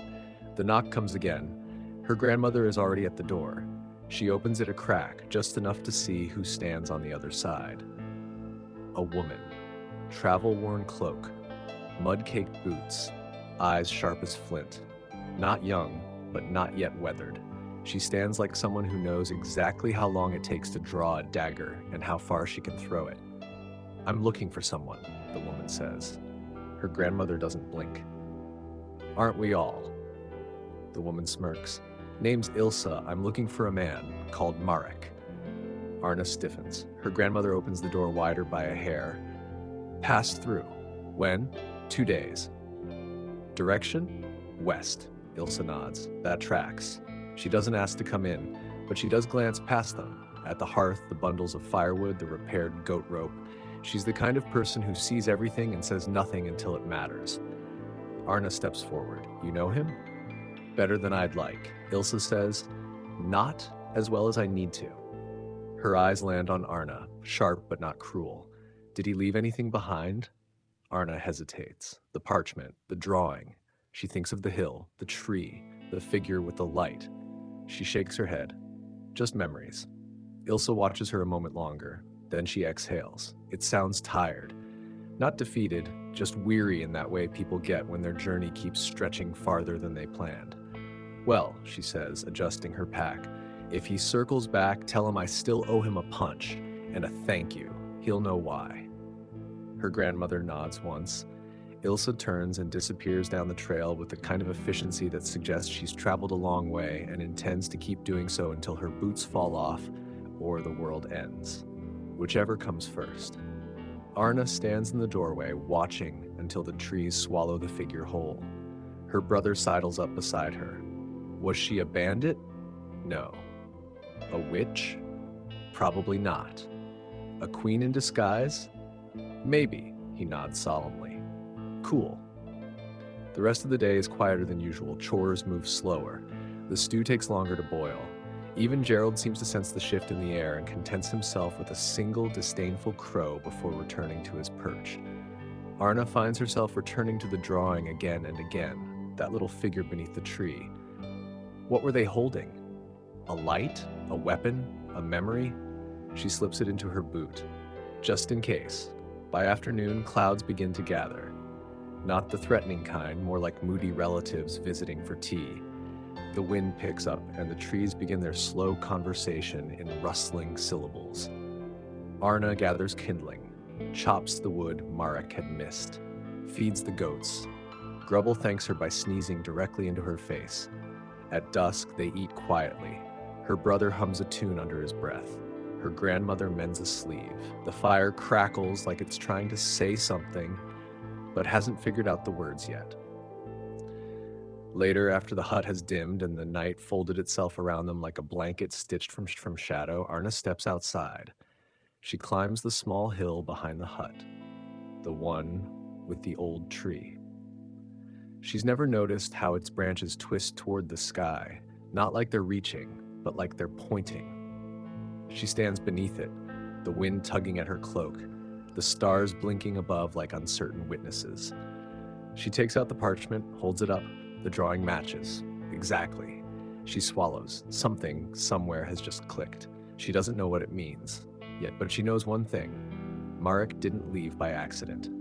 The knock comes again. Her grandmother is already at the door. She opens it a crack, just enough to see who stands on the other side. A woman. Travel-worn cloak. Mud-caked boots. Eyes sharp as flint. Not young, but not yet weathered. She stands like someone who knows exactly how long it takes to draw a dagger and how far she can throw it. I'm looking for someone, the woman says. Her grandmother doesn't blink. Aren't we all? The woman smirks. Name's Ilsa. I'm looking for a man called Marek. Arna stiffens. Her grandmother opens the door wider by a hair. Pass through. When? 2 days. Direction? West. Ilsa nods. That tracks. She doesn't ask to come in, but she does glance past them. At the hearth, the bundles of firewood, the repaired goat rope. She's the kind of person who sees everything and says nothing until it matters. Arna steps forward. You know him? Better than I'd like. Ilsa says, not as well as I need to. Her eyes land on Arna, sharp but not cruel. Did he leave anything behind? Arna hesitates. The parchment, the drawing. She thinks of the hill, the tree, the figure with the light. She shakes her head. Just memories. Ilsa watches her a moment longer. Then she exhales. It sounds tired. Not defeated, just weary in that way people get when their journey keeps stretching farther than they planned. Well, she says, adjusting her pack, if he circles back, tell him I still owe him a punch and a thank you. He'll know why. Her grandmother nods once. Ilsa turns and disappears down the trail with the kind of efficiency that suggests she's traveled a long way and intends to keep doing so until her boots fall off or the world ends. Whichever comes first. Arna stands in the doorway, watching until the trees swallow the figure whole. Her brother sidles up beside her. Was she a bandit? No. A witch? Probably not. A queen in disguise? Maybe, he nods solemnly. Cool. The rest of the day is quieter than usual. Chores move slower. The stew takes longer to boil. Even Gerald seems to sense the shift in the air and contents himself with a single disdainful crow before returning to his perch. Arna finds herself returning to the drawing again and again, that little figure beneath the tree. What were they holding? A light? A weapon? A memory? She slips it into her boot, just in case. By afternoon, clouds begin to gather. Not the threatening kind, more like moody relatives visiting for tea. The wind picks up, and the trees begin their slow conversation in rustling syllables. Arna gathers kindling, chops the wood Marek had missed, feeds the goats. Grubble thanks her by sneezing directly into her face. At dusk, they eat quietly. Her brother hums a tune under his breath. Her grandmother mends a sleeve. The fire crackles like it's trying to say something, but hasn't figured out the words yet. Later, after the hut has dimmed and the night folded itself around them like a blanket stitched from shadow, Arna steps outside. She climbs the small hill behind the hut, the one with the old tree. She's never noticed how its branches twist toward the sky, not like they're reaching, but like they're pointing. She stands beneath it, the wind tugging at her cloak, the stars blinking above like uncertain witnesses. She takes out the parchment, holds it up. The drawing matches. Exactly. She swallows. Something, somewhere has just clicked. She doesn't know what it means yet, but she knows one thing. Marek didn't leave by accident.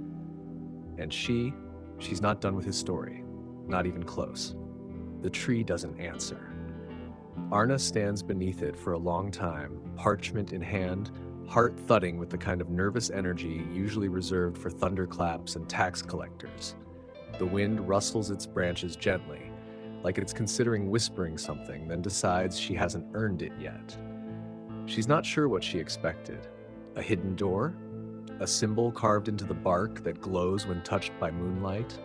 And she's not done with his story. Not even close. The tree doesn't answer. Arna stands beneath it for a long time, parchment in hand, heart thudding with the kind of nervous energy usually reserved for thunderclaps and tax collectors. The wind rustles its branches gently, like it's considering whispering something, then decides she hasn't earned it yet. She's not sure what she expected. A hidden door? A symbol carved into the bark that glows when touched by moonlight?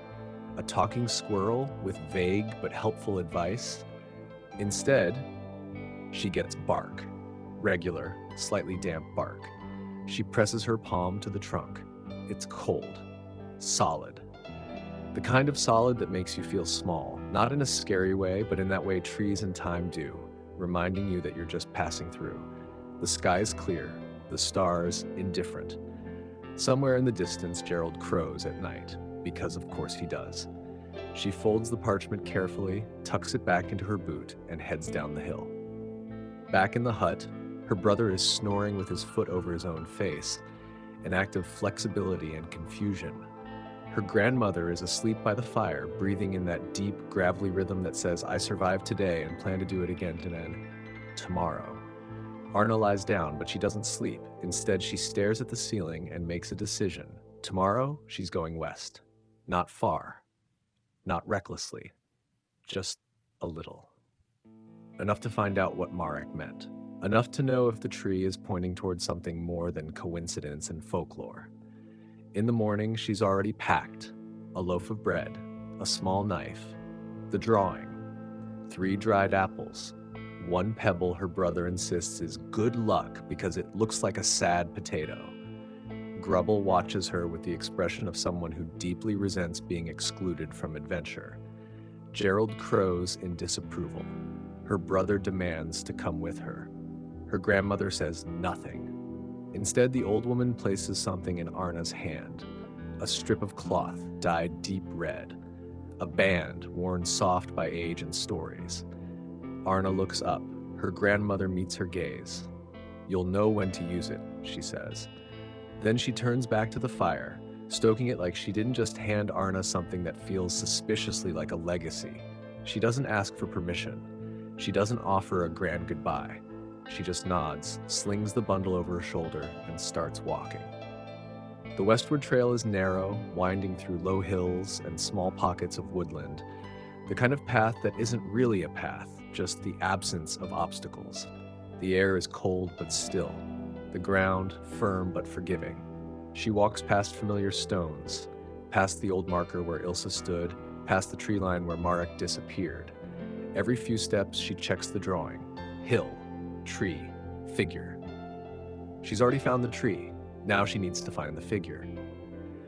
A talking squirrel with vague but helpful advice? Instead, she gets bark. Regular, slightly damp bark. She presses her palm to the trunk. It's cold. Solid. The kind of solid that makes you feel small, not in a scary way, but in that way trees and time do, reminding you that you're just passing through. The sky is clear, the stars indifferent. Somewhere in the distance, Gerald crows at night, because of course he does. She folds the parchment carefully, tucks it back into her boot, and heads down the hill. Back in the hut, her brother is snoring with his foot over his own face, an act of flexibility and confusion. Her grandmother is asleep by the fire, breathing in that deep, gravelly rhythm that says, I survived today and plan to do it again tomorrow. Arna lies down, but she doesn't sleep. Instead, she stares at the ceiling and makes a decision. Tomorrow, she's going west. Not far. Not recklessly. Just a little. Enough to find out what Marek meant. Enough to know if the tree is pointing towards something more than coincidence and folklore. In the morning, she's already packed. A loaf of bread, a small knife, the drawing, 3 dried apples, 1 pebble her brother insists is good luck because it looks like a sad potato. Grubble watches her with the expression of someone who deeply resents being excluded from adventure. Gerald crows in disapproval. Her brother demands to come with her. Her grandmother says nothing. Instead, the old woman places something in Arna's hand, a strip of cloth dyed deep red, a band worn soft by age and stories. Arna looks up. Her grandmother meets her gaze. You'll know when to use it, she says. Then she turns back to the fire, stoking it like she didn't just hand Arna something that feels suspiciously like a legacy. She doesn't ask for permission. She doesn't offer a grand goodbye. She just nods, slings the bundle over her shoulder, and starts walking. The westward trail is narrow, winding through low hills and small pockets of woodland, the kind of path that isn't really a path, just the absence of obstacles. The air is cold but still, the ground firm but forgiving. She walks past familiar stones, past the old marker where Ilsa stood, past the tree line where Marek disappeared. Every few steps, she checks the drawing. Hill, tree, figure. She's already found the tree. Now she needs to find the figure.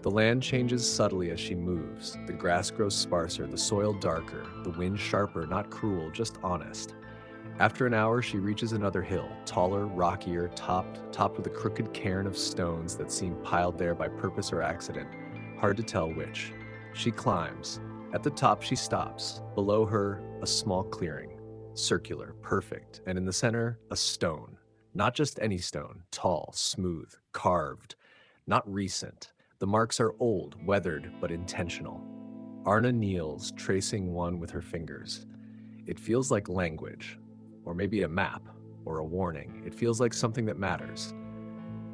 The land changes subtly as she moves. The grass grows sparser, the soil darker, the wind sharper, not cruel, just honest. After an hour, she reaches another hill, taller, rockier, topped with a crooked cairn of stones that seem piled there by purpose or accident. Hard to tell which. She climbs. At the top, she stops. Below her, a small clearing. Circular, perfect, and in the center, a stone. Not just any stone, tall, smooth, carved. Not recent. The marks are old, weathered, but intentional. Arna kneels, tracing one with her fingers. It feels like language, or maybe a map, or a warning. It feels like something that matters.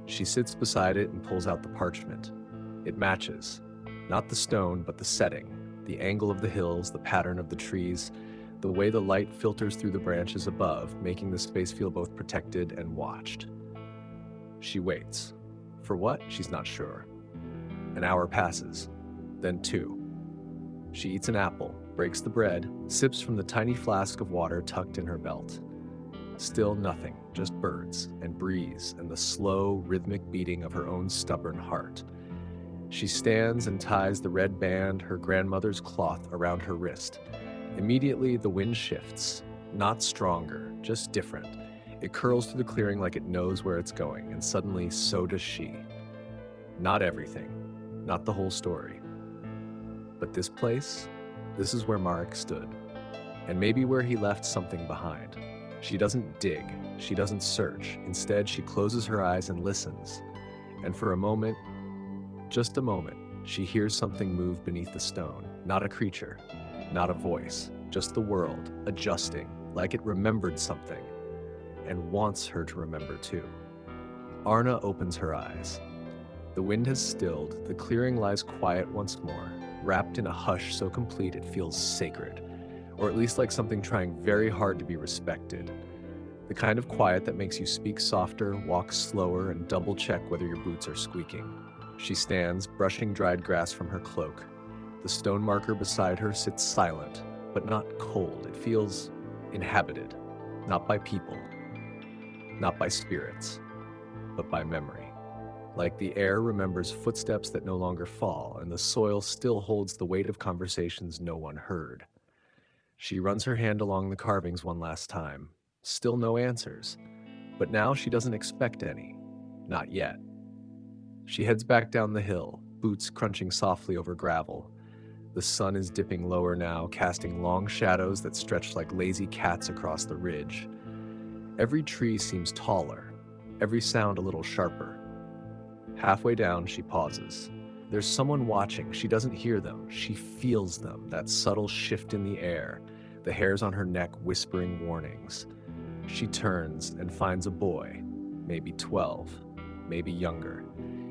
She sits beside it and pulls out the parchment. It matches. Not the stone, but the setting. The angle of the hills, the pattern of the trees, the way the light filters through the branches above, making the space feel both protected and watched. She waits. For what? She's not sure. An hour passes, then 2. She eats an apple, breaks the bread, sips from the tiny flask of water tucked in her belt. Still nothing, just birds and breeze and the slow, rhythmic beating of her own stubborn heart. She stands and ties the red band, her grandmother's cloth, around her wrist. Immediately, the wind shifts. Not stronger, just different. It curls through the clearing like it knows where it's going, and suddenly, so does she. Not everything, not the whole story. But this place, this is where Marek stood. And maybe where he left something behind. She doesn't dig, she doesn't search. Instead, she closes her eyes and listens. And for a moment, just a moment, she hears something move beneath the stone. Not a creature, not a voice, just the world, adjusting, like it remembered something, and wants her to remember too. Arna opens her eyes. The wind has stilled, the clearing lies quiet once more, wrapped in a hush so complete it feels sacred, or at least like something trying very hard to be respected. The kind of quiet that makes you speak softer, walk slower, and double-check whether your boots are squeaking. She stands, brushing dried grass from her cloak. The stone marker beside her sits silent, but not cold. It feels inhabited, not by people, not by spirits, but by memory. Like the air remembers footsteps that no longer fall, and the soil still holds the weight of conversations no one heard. She runs her hand along the carvings one last time. Still no answers, but now she doesn't expect any. Not yet. She heads back down the hill, boots crunching softly over gravel. The sun is dipping lower now, casting long shadows that stretch like lazy cats across the ridge. Every tree seems taller, every sound a little sharper. Halfway down, she pauses. There's someone watching. She doesn't hear them. She feels them, that subtle shift in the air, the hairs on her neck whispering warnings. She turns and finds a boy, maybe 12, maybe younger.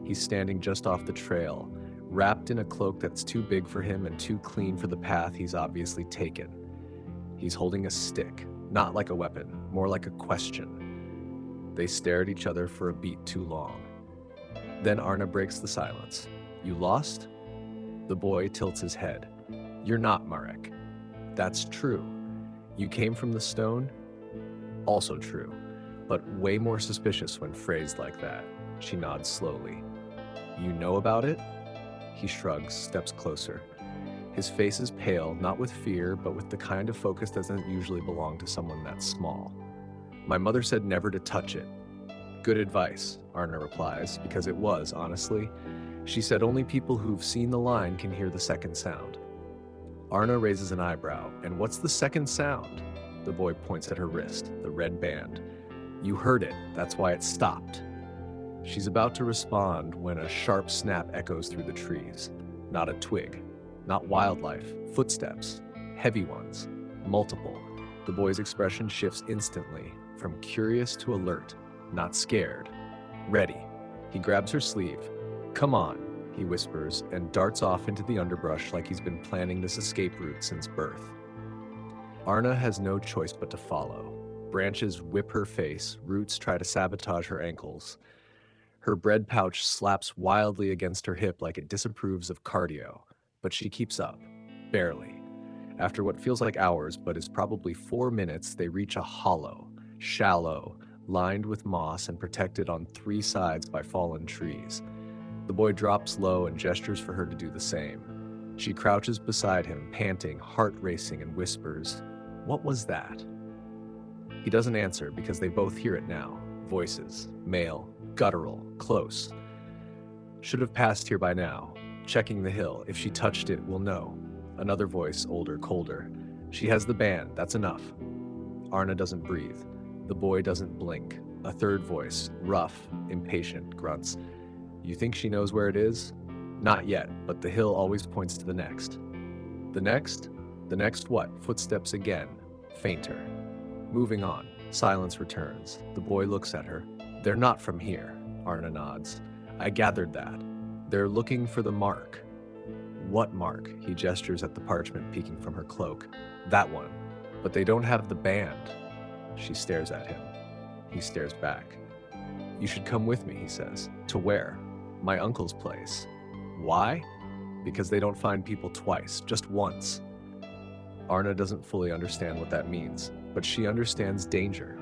He's standing just off the trail, wrapped in a cloak that's too big for him and too clean for the path he's obviously taken. He's holding a stick, not like a weapon, more like a question. They stare at each other for a beat too long. Then Arna breaks the silence. You lost? The boy tilts his head. You're not, Marek. That's true. You came from the stone? Also true, but way more suspicious when phrased like that. She nods slowly. You know about it? He shrugs, steps closer. His face is pale, not with fear, but with the kind of focus that doesn't usually belong to someone that small. My mother said never to touch it. Good advice, Arna replies, because it was, honestly. She said only people who've seen the line can hear the second sound. Arna raises an eyebrow. And what's the second sound? The boy points at her wrist, the red band. You heard it, that's why it stopped. She's about to respond when a sharp snap echoes through the trees. Not a twig, not wildlife, footsteps, heavy ones, multiple. The boy's expression shifts instantly, from curious to alert, not scared, ready. He grabs her sleeve. Come on, he whispers, and darts off into the underbrush like he's been planning this escape route since birth. Arna has no choice but to follow. Branches whip her face, roots try to sabotage her ankles. Her bread pouch slaps wildly against her hip like it disapproves of cardio, but she keeps up, barely. After what feels like hours, but is probably 4 minutes, they reach a hollow, shallow, lined with moss and protected on 3 sides by fallen trees. The boy drops low and gestures for her to do the same. She crouches beside him, panting, heart racing, and whispers, "What was that?" He doesn't answer because they both hear it now. Voices, male, guttural, close. "Should have passed here by now. Checking the hill. If she touched it, we'll know." Another voice, older, colder. "She has the band. That's enough." Arna doesn't breathe. The boy doesn't blink. A third voice, rough, impatient, grunts. "You think she knows where it is?" "Not yet, but the hill always points to the next." "The next? The next what?" Footsteps again, fainter. Moving on. Silence returns. The boy looks at her. "They're not from here," Arna nods. "I gathered that. They're looking for the mark." "What mark?" He gestures at the parchment peeking from her cloak. "That one. But they don't have the band." She stares at him. He stares back. "You should come with me," he says. "To where?" "My uncle's place." "Why?" "Because they don't find people twice, just once." Arna doesn't fully understand what that means, but she understands danger.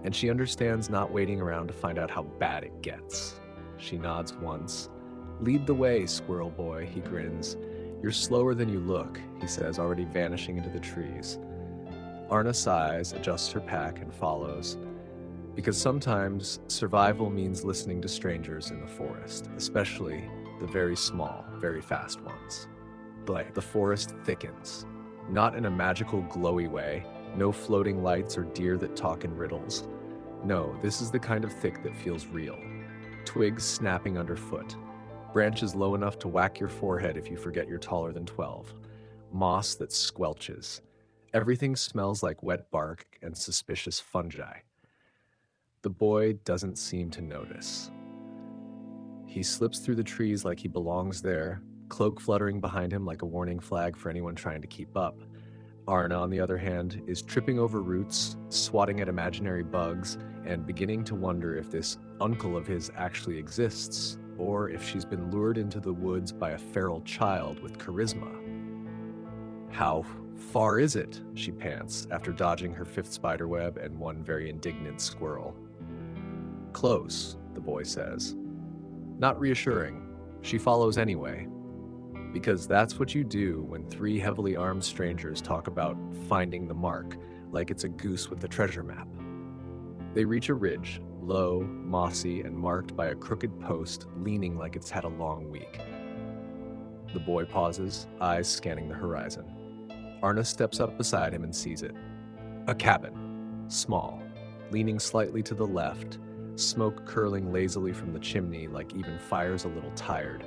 And she understands not waiting around to find out how bad it gets. She nods once. "Lead the way, squirrel boy," he grins. "You're slower than you look," he says, already vanishing into the trees. Arna sighs, adjusts her pack, and follows. Because sometimes survival means listening to strangers in the forest, especially the very small, very fast ones. But the forest thickens. Not in a magical, glowy way, no floating lights or deer that talk in riddles. No, this is the kind of thick that feels real. Twigs snapping underfoot. Branches low enough to whack your forehead if you forget you're taller than 12. Moss that squelches. Everything smells like wet bark and suspicious fungi. The boy doesn't seem to notice. He slips through the trees like he belongs there, cloak fluttering behind him like a warning flag for anyone trying to keep up. Arna, on the other hand, is tripping over roots, swatting at imaginary bugs, and beginning to wonder if this uncle of his actually exists, or if she's been lured into the woods by a feral child with charisma. "How far is it?" she pants, after dodging her fifth spiderweb and one very indignant squirrel. "Close," the boy says. Not reassuring. She follows anyway. Because that's what you do when three heavily armed strangers talk about finding the mark, like it's a goose with the treasure map. They reach a ridge, low, mossy, and marked by a crooked post leaning like it's had a long week. The boy pauses, eyes scanning the horizon. Arna steps up beside him and sees it. A cabin. Small. Leaning slightly to the left, smoke curling lazily from the chimney like even fire's a little tired.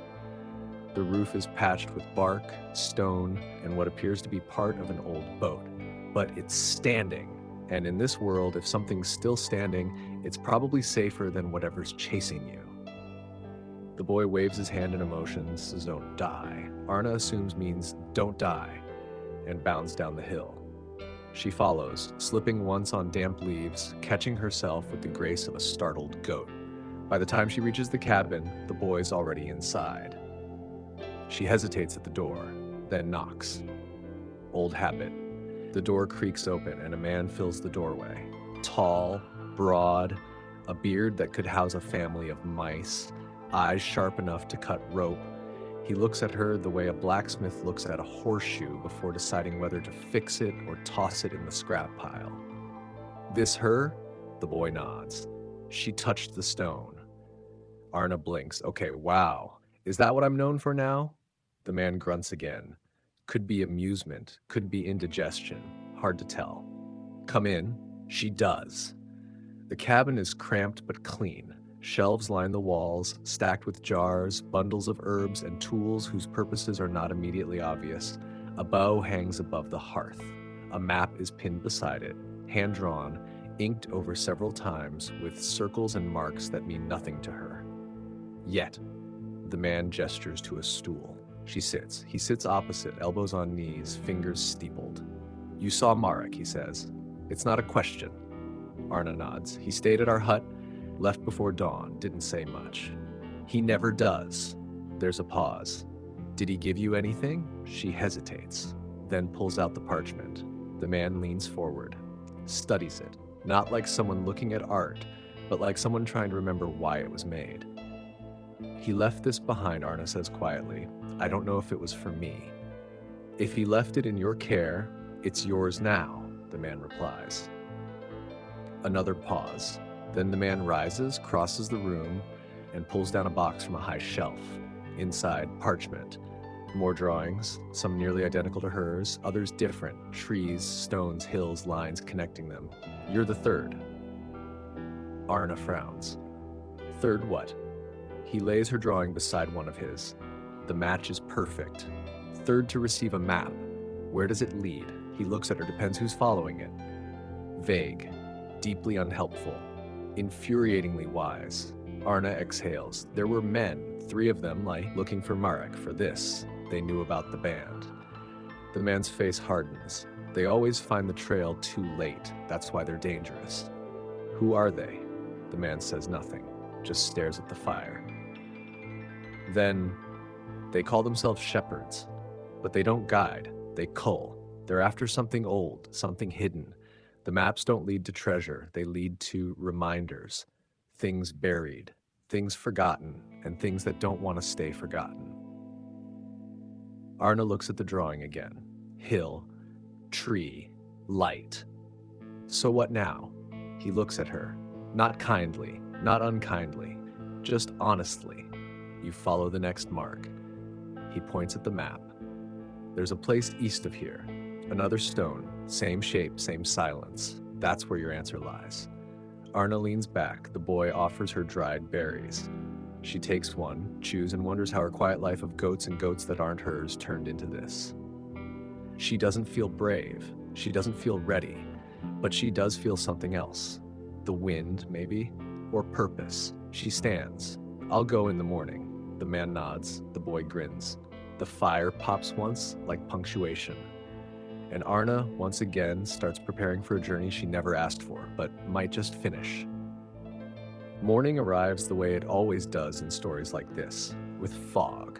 The roof is patched with bark, stone, and what appears to be part of an old boat. But it's standing. And in this world, if something's still standing, it's probably safer than whatever's chasing you. The boy waves his hand in emotion, says don't die. Arna assumes means don't die, and bounds down the hill. She follows, slipping once on damp leaves, catching herself with the grace of a startled goat. By the time she reaches the cabin, the boy's already inside. She hesitates at the door, then knocks. Old habit. The door creaks open and a man fills the doorway. Tall, broad, a beard that could house a family of mice, eyes sharp enough to cut rope. He looks at her the way a blacksmith looks at a horseshoe before deciding whether to fix it or toss it in the scrap pile. "This her?" The boy nods. "She touched the stone." Arna blinks. "Okay, wow. Is that what I'm known for now?" The man grunts again. Could be amusement, could be indigestion. Hard to tell. "Come in." She does. The cabin is cramped but clean. Shelves line the walls, stacked with jars, bundles of herbs, and tools whose purposes are not immediately obvious. A bow hangs above the hearth. A map is pinned beside it, hand-drawn, inked over several times, with circles and marks that mean nothing to her. Yet, the man gestures to a stool. She sits. He sits opposite, elbows on knees, fingers steepled. "You saw Marek," he says. "It's not a question." Arna nods. "He stayed at our hut, left before dawn, didn't say much." "He never does." There's a pause. "Did he give you anything?" She hesitates, then pulls out the parchment. The man leans forward, studies it, not like someone looking at art, but like someone trying to remember why it was made. He left this behind, Arna says quietly. I don't know if it was for me. If he left it in your care, it's yours now, the man replies. Another pause. Then the man rises, crosses the room, and pulls down a box from a high shelf. Inside, parchment. More drawings, some nearly identical to hers, others different. Trees, stones, hills, lines connecting them. You're the third. Arna frowns. Third what? He lays her drawing beside one of his. The match is perfect. Third to receive a map. Where does it lead? He looks at her, depends who's following it. Vague, deeply unhelpful, infuriatingly wise. Arna exhales. There were men, 3 of them, looking for Marek for this. They knew about the band. The man's face hardens. They always find the trail too late. That's why they're dangerous. Who are they? The man says nothing, just stares at the fire. Then, they call themselves shepherds, but they don't guide, they cull. They're after something old, something hidden. The maps don't lead to treasure, they lead to reminders. Things buried, things forgotten, and things that don't want to stay forgotten. Arna looks at the drawing again. Hill, tree, light. So what now? He looks at her. Not kindly, not unkindly, just honestly. You follow the next mark. He points at the map. There's a place east of here. Another stone, same shape, same silence. That's where your answer lies. Arna leans back. The boy offers her dried berries. She takes one, chews, and wonders how her quiet life of goats and goats that aren't hers turned into this. She doesn't feel brave. She doesn't feel ready. But she does feel something else. The wind, maybe? Or purpose. She stands. I'll go in the morning. The man nods. The boy grins. The fire pops once, like punctuation. And Arna, once again, starts preparing for a journey she never asked for, but might just finish. Morning arrives the way it always does in stories like this, with fog.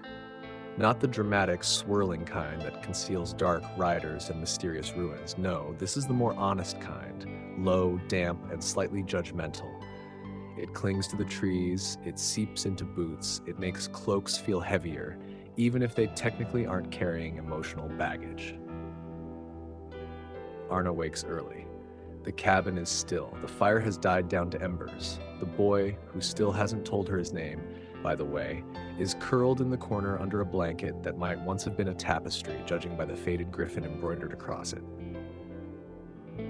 Not the dramatic, swirling kind that conceals dark riders and mysterious ruins. No, this is the more honest kind, low, damp, and slightly judgmental. It clings to the trees, it seeps into boots, it makes cloaks feel heavier, even if they technically aren't carrying emotional baggage. Arna wakes early. The cabin is still. The fire has died down to embers. The boy, who still hasn't told her his name, by the way, is curled in the corner under a blanket that might once have been a tapestry, judging by the faded griffin embroidered across it.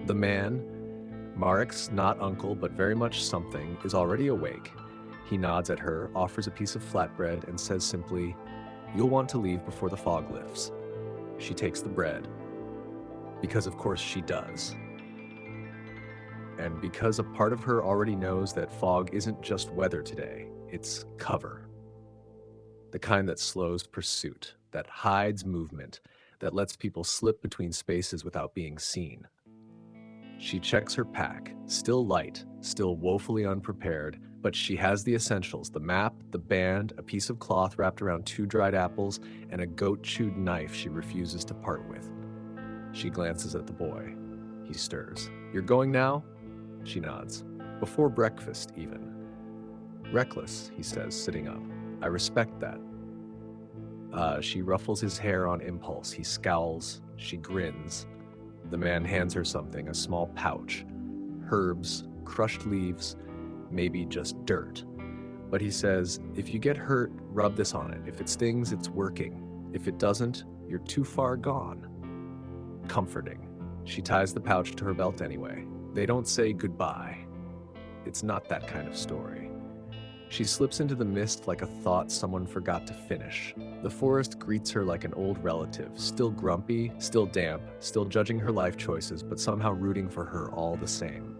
The man, Marek's not uncle but very much something, is already awake. He nods at her, offers a piece of flatbread, and says simply, "You'll want to leave before the fog lifts." She takes the bread. Because of course she does. And because a part of her already knows that fog isn't just weather today, it's cover. The kind that slows pursuit, that hides movement, that lets people slip between spaces without being seen. She checks her pack, still light, still woefully unprepared, but she has the essentials: the map, the band, a piece of cloth wrapped around 2 dried apples, and a goat-chewed knife she refuses to part with. She glances at the boy. He stirs. "You're going now?" She nods. "Before breakfast, even." "Reckless," he says, sitting up. "I respect that." She ruffles his hair on impulse. He scowls. She grins. The man hands her something, a small pouch. Herbs, crushed leaves, maybe just dirt. But he says, "If you get hurt, rub this on it. If it stings, it's working. If it doesn't, you're too far gone." Comforting. She ties the pouch to her belt anyway. They don't say goodbye. It's not that kind of story. She slips into the mist like a thought someone forgot to finish. The forest greets her like an old relative, still grumpy, still damp, still judging her life choices, but somehow rooting for her all the same.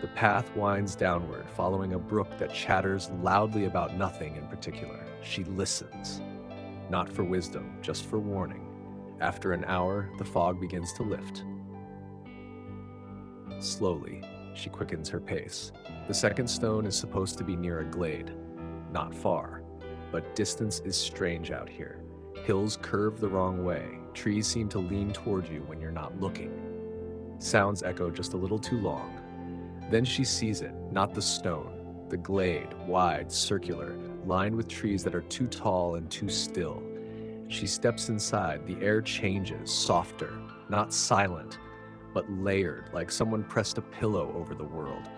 The path winds downward, following a brook that chatters loudly about nothing in particular. She listens. Not for wisdom, just for warning. After an hour, the fog begins to lift. Slowly, she quickens her pace. The second stone is supposed to be near a glade. Not far, but distance is strange out here. Hills curve the wrong way. Trees seem to lean toward you when you're not looking. Sounds echo just a little too long. Then she sees it, not the stone, The glade, wide, circular, lined with trees that are too tall and too still. She steps inside. The air changes, softer, not silent, but layered, like someone pressed a pillow over the world.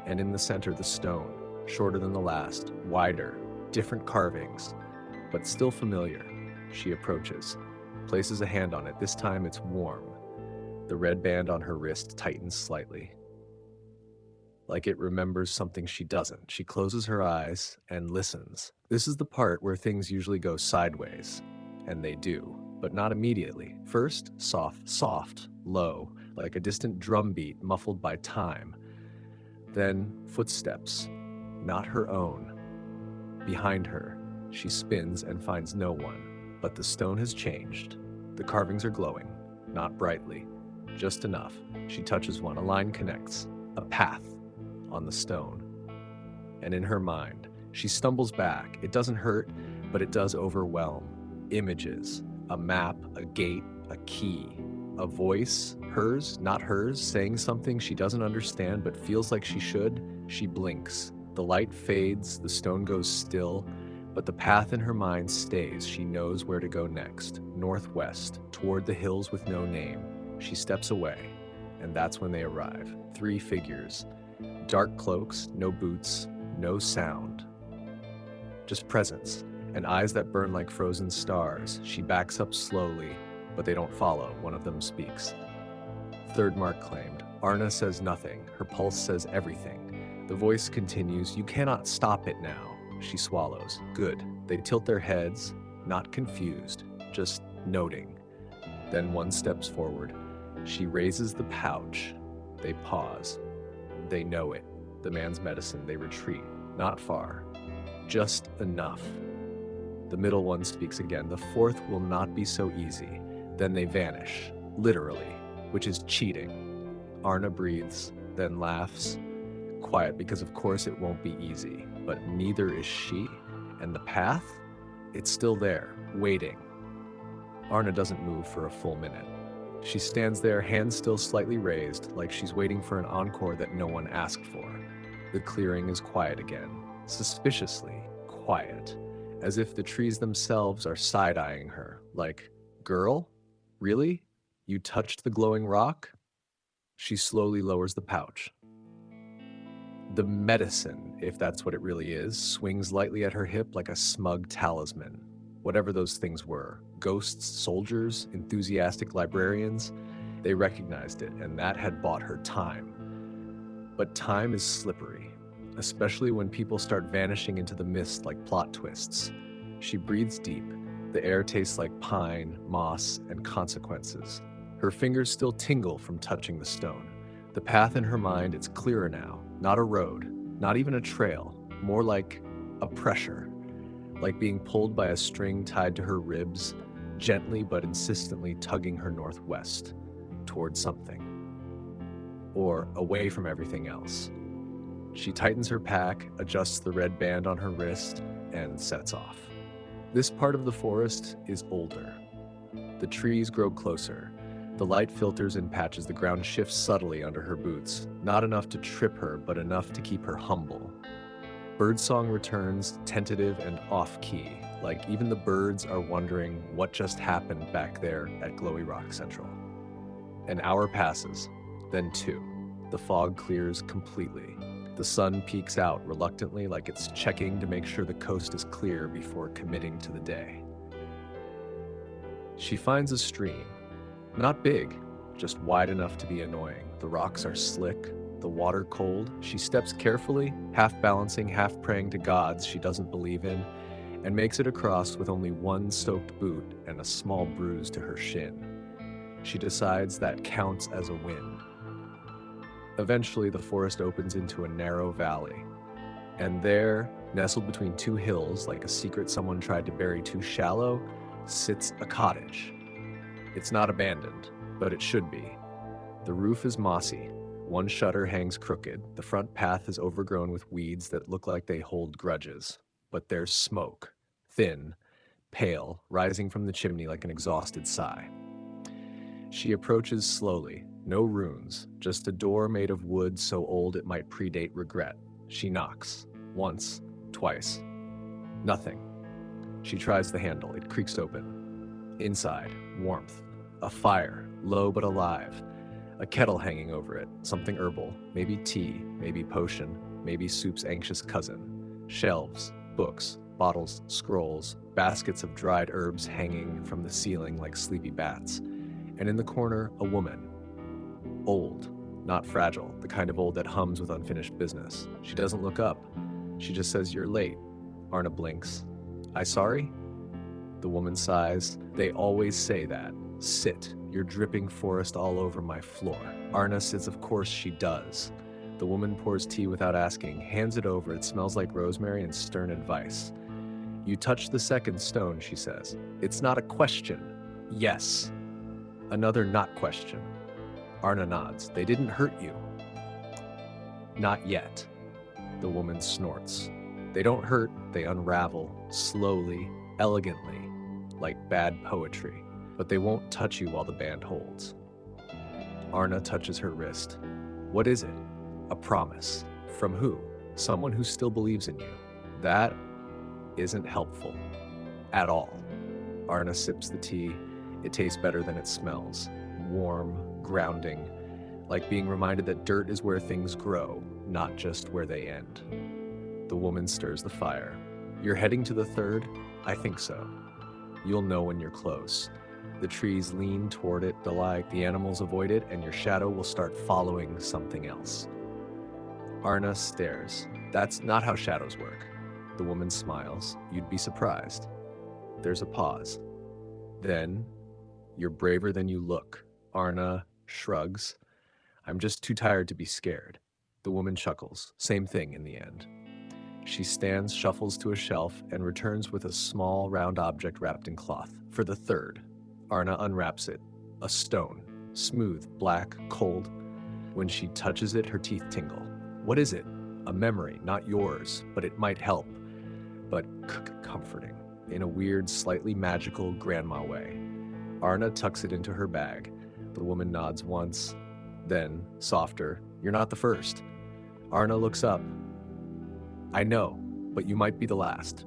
And in the center, the stone, shorter than the last, wider, different carvings, but still familiar. She approaches, places a hand on it. This time it's warm. The red band on her wrist tightens slightly, like it remembers something she doesn't. She closes her eyes and listens. This is the part where things usually go sideways, and they do, but not immediately. First, soft, low, like a distant drum beat muffled by time. Then, footsteps, not her own. Behind her, she spins and finds no one, but the stone has changed. The carvings are glowing, not brightly, just enough. She touches one. A line connects, a path on the stone. And in her mind, she stumbles back. It doesn't hurt, but it does overwhelm. Images, a map, a gate, a key, a voice, hers, not hers, saying something she doesn't understand but feels like she should. She blinks. The light fades, the stone goes still, but the path in her mind stays. She knows where to go next. Northwest, toward the hills with no name. She steps away, and that's when they arrive. 3 figures. Dark cloaks, no boots, no sound. Just presence, and eyes that burn like frozen stars. She backs up slowly, but they don't follow. One of them speaks. Third mark claimed. Arna says nothing. Her pulse says everything. The voice continues, "You cannot stop it now." She swallows. Good. They tilt their heads, not confused, just noting. Then one steps forward. She raises the pouch. They pause. They know it. The man's medicine. They retreat. Not far. Just enough. The middle one speaks again. The fourth will not be so easy. Then they vanish. Literally. Which is cheating. Arna breathes, then laughs. Quiet, because of course it won't be easy. But neither is she. And the path? It's still there, waiting. Arna doesn't move for a full minute. She stands there, hands still slightly raised, like she's waiting for an encore that no one asked for. The clearing is quiet again, suspiciously quiet, as if the trees themselves are side-eyeing her, like, "Girl? Really? You touched the glowing rock?" She slowly lowers the pouch. The medicine, if that's what it really is, swings lightly at her hip like a smug talisman. Whatever those things were, ghosts, soldiers, enthusiastic librarians, they recognized it, and that had bought her time. But time is slippery, especially when people start vanishing into the mist like plot twists. She breathes deep. The air tastes like pine, moss, and consequences. Her fingers still tingle from touching the stone. The path in her mind, it's clearer now. Not a road, not even a trail, more like a pressure. Like being pulled by a string tied to her ribs, gently but insistently tugging her northwest, toward something. Or away from everything else. She tightens her pack, adjusts the red band on her wrist, and sets off. This part of the forest is older. The trees grow closer. The light filters in patches. The ground shifts subtly under her boots. Not enough to trip her, but enough to keep her humble. Birdsong returns, tentative and off-key, like even the birds are wondering what just happened back there at Glowy Rock Central. An hour passes, then 2. The fog clears completely. The sun peeks out reluctantly, like it's checking to make sure the coast is clear before committing to the day. She finds a stream. Not big, just wide enough to be annoying. The rocks are slick, the water cold. She steps carefully, half balancing, half praying to gods she doesn't believe in, and makes it across with only one soaked boot and a small bruise to her shin. She decides that counts as a win. Eventually, the forest opens into a narrow valley, and there, nestled between 2 hills like a secret someone tried to bury too shallow, sits a cottage. It's not abandoned, but it should be. The roof is mossy. One shutter hangs crooked. The front path is overgrown with weeds that look like they hold grudges. But there's smoke, thin, pale, rising from the chimney like an exhausted sigh. She approaches slowly. No runes, just a door made of wood so old it might predate regret. She knocks. Once, twice. Nothing. She tries the handle. It creaks open. Inside, warmth. A fire, low but alive. A kettle hanging over it. Something herbal. Maybe tea, maybe potion, maybe soup's anxious cousin. Shelves, books, bottles, scrolls, baskets of dried herbs hanging from the ceiling like sleepy bats. And in the corner, a woman. Old, not fragile, the kind of old that hums with unfinished business. She doesn't look up. She just says, "You're late." Arna blinks. "I sorry?" The woman sighs. "They always say that. Sit. You're dripping forest all over my floor." Arna says of course she does. The woman pours tea without asking, hands it over. It smells like rosemary and stern advice. "You touched the second stone," she says. "It's not a question." "Yes." Another not question. Arna nods. "They didn't hurt you." "Not yet." The woman snorts. "They don't hurt, they unravel, slowly, elegantly, like bad poetry. But they won't touch you while the band holds." Arna touches her wrist. "What is it?" "A promise." "From who?" "Someone who still believes in you." "That isn't helpful. At all." Arna sips the tea. It tastes better than it smells. Warm, grounding, like being reminded that dirt is where things grow, not just where they end. The woman stirs the fire. "You're heading to the third?" "I think so. You'll know when you're close. The trees lean toward it, the animals avoid it, and your shadow will start following something else." Arna stares. "That's not how shadows work." The woman smiles. "You'd be surprised." There's a pause. Then, "You're braver than you look." Arna shrugs. "I'm just too tired to be scared." The woman chuckles. Same thing in the end. She stands, shuffles to a shelf, and returns with a small, round object wrapped in cloth. "For the third." Arna unwraps it. A stone. Smooth, black, cold. When she touches it, her teeth tingle. "What is it?" "A memory, not yours, but it might help." But comforting, in a weird, slightly magical grandma way. Arna tucks it into her bag. The woman nods once, then, softer, "You're not the first." Arna looks up. "I know, but you might be the last."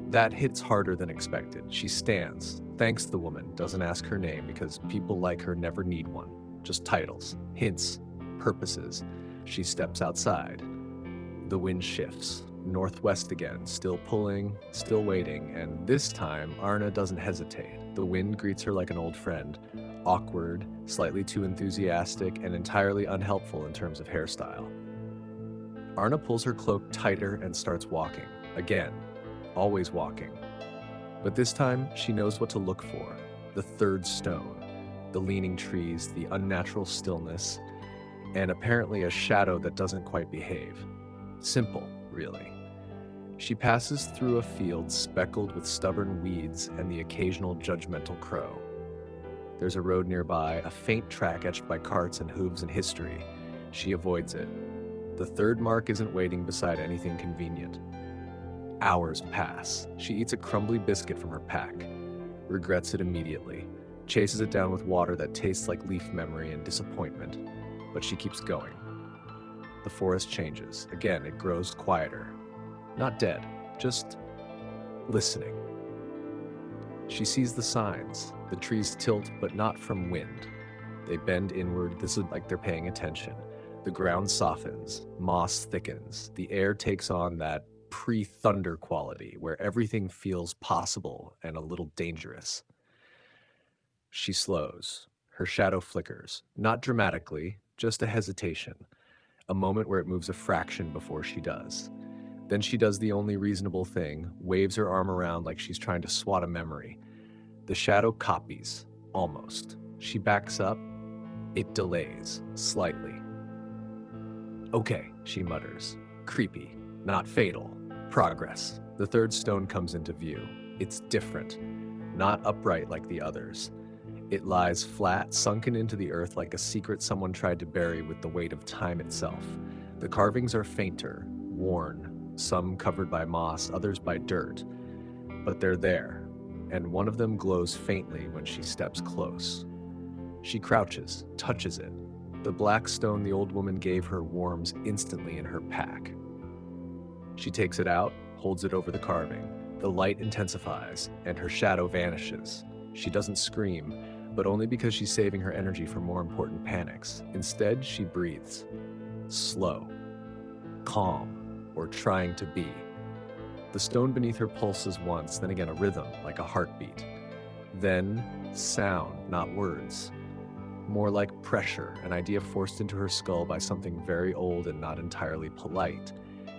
That hits harder than expected. She stands, thanks the woman, doesn't ask her name because people like her never need one. Just titles, hints, purposes. She steps outside. The wind shifts. Northwest again, still pulling, still waiting, and this time Arna doesn't hesitate. The wind greets her like an old friend, awkward, slightly too enthusiastic, and entirely unhelpful in terms of hairstyle. Arna pulls her cloak tighter and starts walking. Again, always walking. But this time, she knows what to look for. The third stone, the leaning trees, the unnatural stillness, and apparently a shadow that doesn't quite behave. Simple, really. She passes through a field speckled with stubborn weeds and the occasional judgmental crow. There's a road nearby, a faint track etched by carts and hooves and history. She avoids it. The third mark isn't waiting beside anything convenient. Hours pass. She eats a crumbly biscuit from her pack, regrets it immediately, chases it down with water that tastes like leaf memory and disappointment, but she keeps going. The forest changes. Again, it grows quieter. Not dead, just listening. She sees the signs. The trees tilt, but not from wind. They bend inward. This is like they're paying attention. The ground softens. Moss thickens. The air takes on that pre-thunder quality where everything feels possible and a little dangerous. She slows. Her shadow flickers. Not dramatically, just a hesitation. A moment where it moves a fraction before she does. Then she does the only reasonable thing, waves her arm around like she's trying to swat a memory. The shadow copies, almost. She backs up. It delays, slightly. "Okay," she mutters. Creepy, not fatal. Progress. The third stone comes into view. It's different, not upright like the others. It lies flat, sunken into the earth like a secret someone tried to bury with the weight of time itself. The carvings are fainter, worn, some covered by moss, others by dirt. But they're there, and one of them glows faintly when she steps close. She crouches, touches it. The black stone the old woman gave her warms instantly in her pack. She takes it out, holds it over the carving. The light intensifies, and her shadow vanishes. She doesn't scream, but only because she's saving her energy for more important panics. Instead, she breathes. Slow. Calm. Or trying to be. The stone beneath her pulses once, then again a rhythm, like a heartbeat. Then, sound, not words. More like pressure, an idea forced into her skull by something very old and not entirely polite.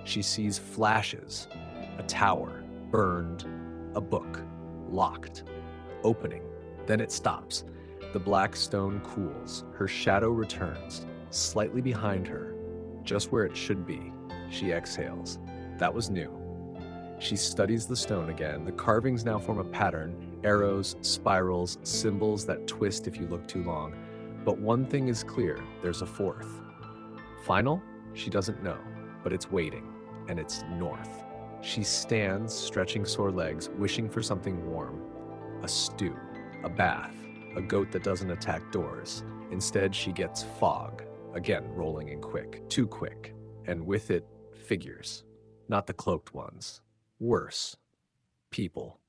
She sees flashes. A tower. Burned. A book. Locked. Opening. Then it stops. The black stone cools. Her shadow returns. Slightly behind her. Just where it should be. She exhales. That was new. She studies the stone again. The carvings now form a pattern. Arrows, spirals, symbols that twist if you look too long. But one thing is clear. There's a fourth. Final? She doesn't know. But it's waiting. And it's north. She stands, stretching sore legs, wishing for something warm. A stew. A bath. A goat that doesn't attack doors. Instead, she gets fog. Again, rolling in quick. Too quick. And with it, figures. Not the cloaked ones. Worse. People.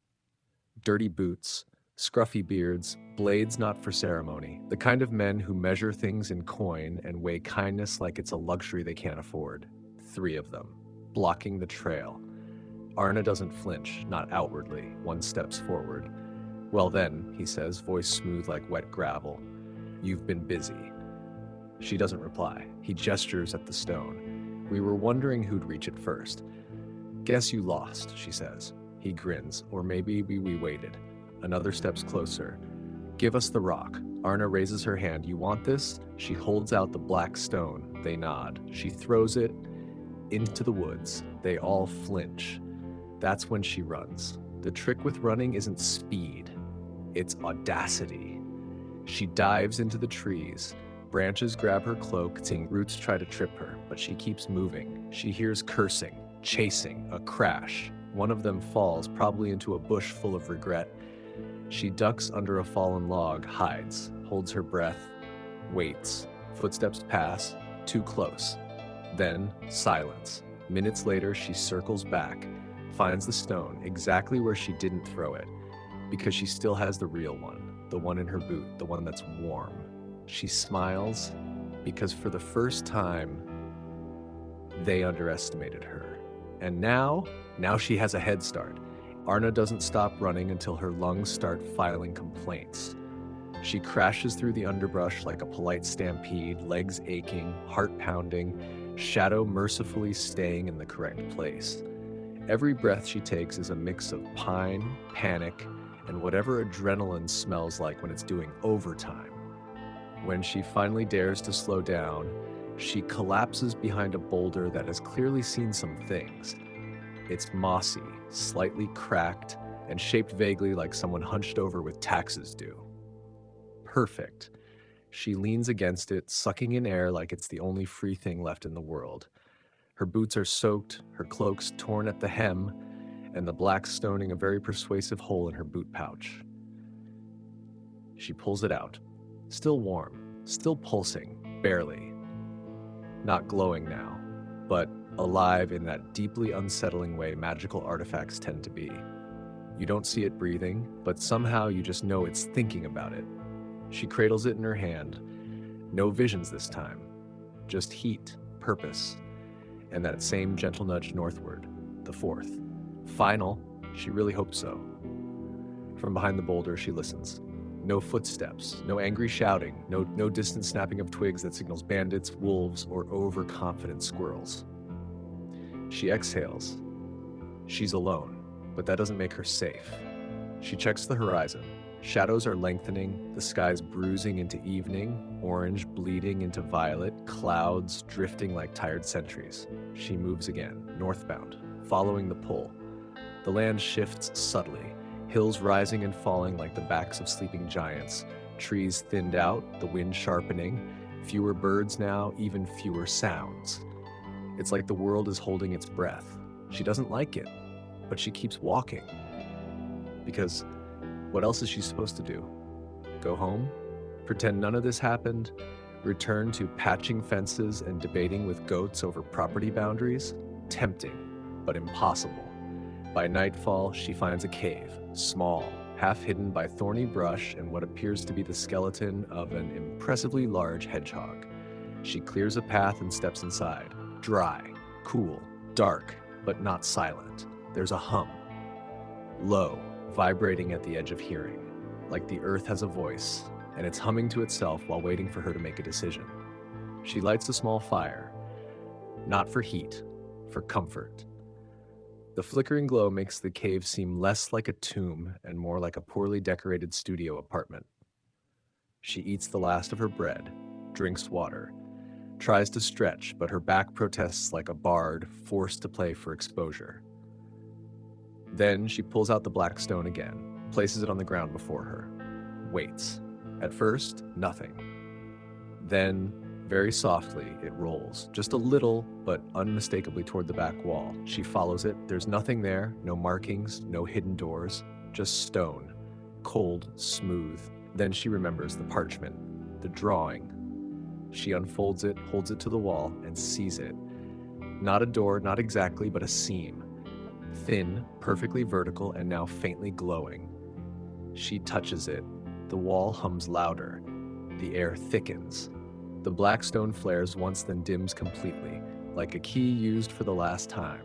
Dirty boots. Scruffy beards. Blades not for ceremony. The kind of men who measure things in coin and weigh kindness like it's a luxury they can't afford. 3 of them. Blocking the trail. Arna doesn't flinch, not outwardly. 1 steps forward. Well then, he says, voice smooth like wet gravel. You've been busy. She doesn't reply. He gestures at the stone. We were wondering who'd reach it first. Guess you lost, she says. He grins. Or maybe we waited. Another steps closer. Give us the rock. Arna raises her hand. You want this? She holds out the black stone. They nod. She throws it into the woods. They all flinch. That's when she runs. The trick with running isn't speed. It's audacity. She dives into the trees. Branches grab her cloak, roots try to trip her, but she keeps moving. She hears cursing, chasing, a crash. One of them falls, probably into a bush full of regret. She ducks under a fallen log, hides, holds her breath, waits. Footsteps pass, too close. Then, silence. Minutes later, she circles back, finds the stone, exactly where she didn't throw it, because she still has the real one, the one in her boot, the one that's warm. She smiles, because for the first time, they underestimated her. And now she has a head start. Arna doesn't stop running until her lungs start filing complaints. She crashes through the underbrush like a polite stampede, legs aching, heart pounding, shadow mercifully staying in the correct place. Every breath she takes is a mix of pine, panic, and whatever adrenaline smells like when it's doing overtime. When she finally dares to slow down, she collapses behind a boulder that has clearly seen some things. It's mossy, slightly cracked, and shaped vaguely like someone hunched over with taxes due. Perfect. She leans against it, sucking in air like it's the only free thing left in the world. Her boots are soaked, her cloak's torn at the hem, and the black stoning a very persuasive hole in her boot pouch. She pulls it out. Still warm, still pulsing, barely. Not glowing now, but alive in that deeply unsettling way magical artifacts tend to be. You don't see it breathing, but somehow you just know it's thinking about it. She cradles it in her hand. No visions this time, just heat, purpose, and that same gentle nudge northward, the fourth. Final, she really hopes so. From behind the boulder, she listens. No footsteps, no angry shouting, no distant snapping of twigs that signals bandits, wolves, or overconfident squirrels. She exhales. She's alone, but that doesn't make her safe. She checks the horizon. Shadows are lengthening, the sky's bruising into evening, orange bleeding into violet, clouds drifting like tired sentries. She moves again, northbound, following the pull. The land shifts subtly, hills rising and falling like the backs of sleeping giants, trees thinned out, the wind sharpening, fewer birds now, even fewer sounds. It's like the world is holding its breath. She doesn't like it, but she keeps walking. Because what else is she supposed to do? Go home? Pretend none of this happened? Return to patching fences and debating with goats over property boundaries? Tempting, but impossible. By nightfall, she finds a cave, small, half hidden by thorny brush and what appears to be the skeleton of an impressively large hedgehog. She clears a path and steps inside. Dry, cool, dark, but not silent. There's a hum. Low, vibrating at the edge of hearing, like the earth has a voice, and it's humming to itself while waiting for her to make a decision. She lights a small fire, not for heat, for comfort. The flickering glow makes the cave seem less like a tomb and more like a poorly decorated studio apartment. She eats the last of her bread, drinks water, tries to stretch, but her back protests like a bard forced to play for exposure. Then she pulls out the black stone again, places it on the ground before her, waits. At first, nothing. Then, very softly, it rolls, just a little, but unmistakably toward the back wall. She follows it. There's nothing there, no markings, no hidden doors, just stone, cold, smooth. Then she remembers the parchment, the drawing. She unfolds it, holds it to the wall, and sees it. Not a door, not exactly, but a seam. Thin, perfectly vertical, and now faintly glowing. She touches it. The wall hums louder. The air thickens. The black stone flares once, then dims completely, like a key used for the last time.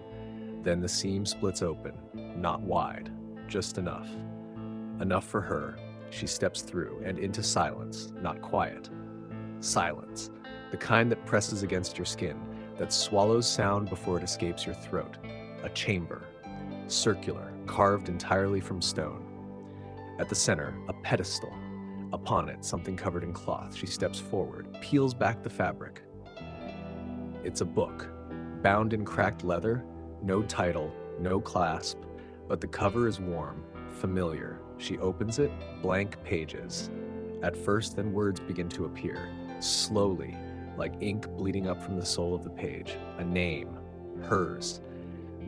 Then the seam splits open, not wide, just enough. Enough for her. She steps through and into silence, not quiet. Silence, the kind that presses against your skin, that swallows sound before it escapes your throat. A chamber, circular, carved entirely from stone. At the center, a pedestal. Upon it, something covered in cloth. She steps forward, peels back the fabric. It's a book, bound in cracked leather, no title, no clasp, but the cover is warm, familiar. She opens it, blank pages. At first, then words begin to appear, slowly, like ink bleeding up from the soul of the page. A name, hers.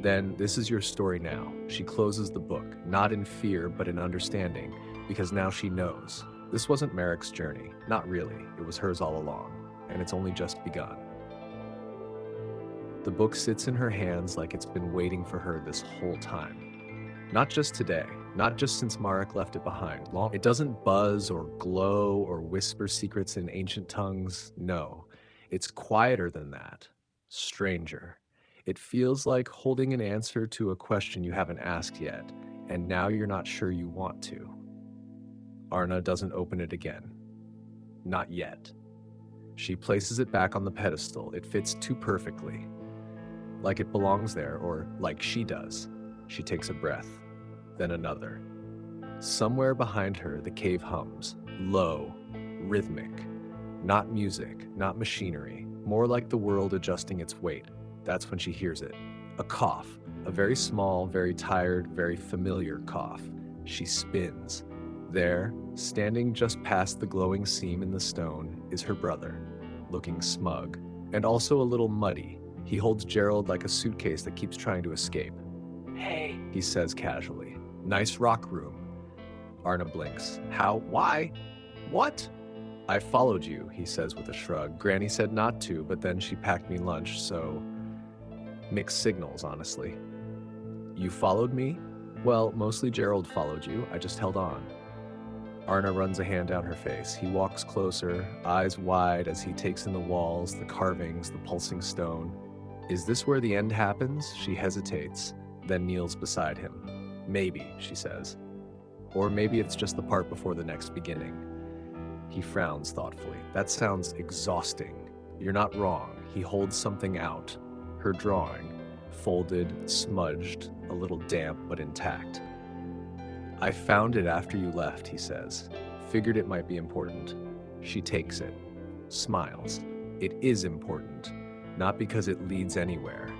Then, this is your story now. She closes the book, not in fear, but in understanding, because now she knows. This wasn't Merrick's journey, not really. It was hers all along, and it's only just begun. The book sits in her hands like it's been waiting for her this whole time. Not just today, not just since Marek left it behind. It doesn't buzz or glow or whisper secrets in ancient tongues. No, it's quieter than that. Stranger. It feels like holding an answer to a question you haven't asked yet, and now you're not sure you want to. Arna doesn't open it again. Not yet. She places it back on the pedestal. It fits too perfectly. Like it belongs there, or like she does. She takes a breath, then another. Somewhere behind her, the cave hums, low, rhythmic. Not music, not machinery, more like the world adjusting its weight. That's when she hears it. A cough, a very small, very tired, very familiar cough. She spins. There, standing just past the glowing seam in the stone, is her brother, looking smug, and also a little muddy. He holds Gerald like a suitcase that keeps trying to escape. "Hey," he says casually. "Nice rock room." Arna blinks. "How? Why? What?" "I followed you," he says with a shrug. "Granny said not to, but then she packed me lunch, so..." Mixed signals, honestly. "You followed me?" "Well, mostly Gerald followed you. I just held on." Arna runs a hand down her face. He walks closer, eyes wide as he takes in the walls, the carvings, the pulsing stone. "Is this where the end happens?" She hesitates, then kneels beside him. "Maybe," she says. "Or maybe it's just the part before the next beginning." He frowns thoughtfully. "That sounds exhausting." "You're not wrong." He holds something out. Her drawing, folded, smudged, a little damp but intact. "I found it after you left," he says. "Figured it might be important." She takes it, smiles. It is important, not because it leads anywhere,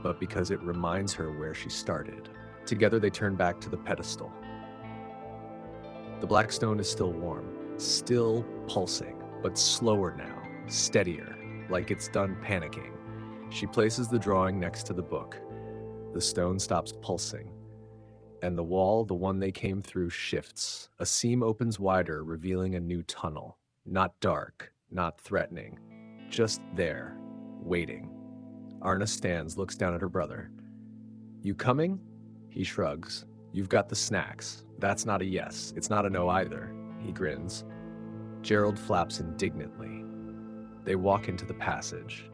but because it reminds her where she started. Together they turn back to the pedestal. The black stone is still warm, still pulsing, but slower now, steadier, like it's done panicking. She places the drawing next to the book. The stone stops pulsing. And the wall, the one they came through, shifts. A seam opens wider, revealing a new tunnel. Not dark, not threatening. Just there, waiting. Arna stands, looks down at her brother. You coming? He shrugs. You've got the snacks. That's not a yes. It's not a no either. He grins. Gerald flaps indignantly. They walk into the passage.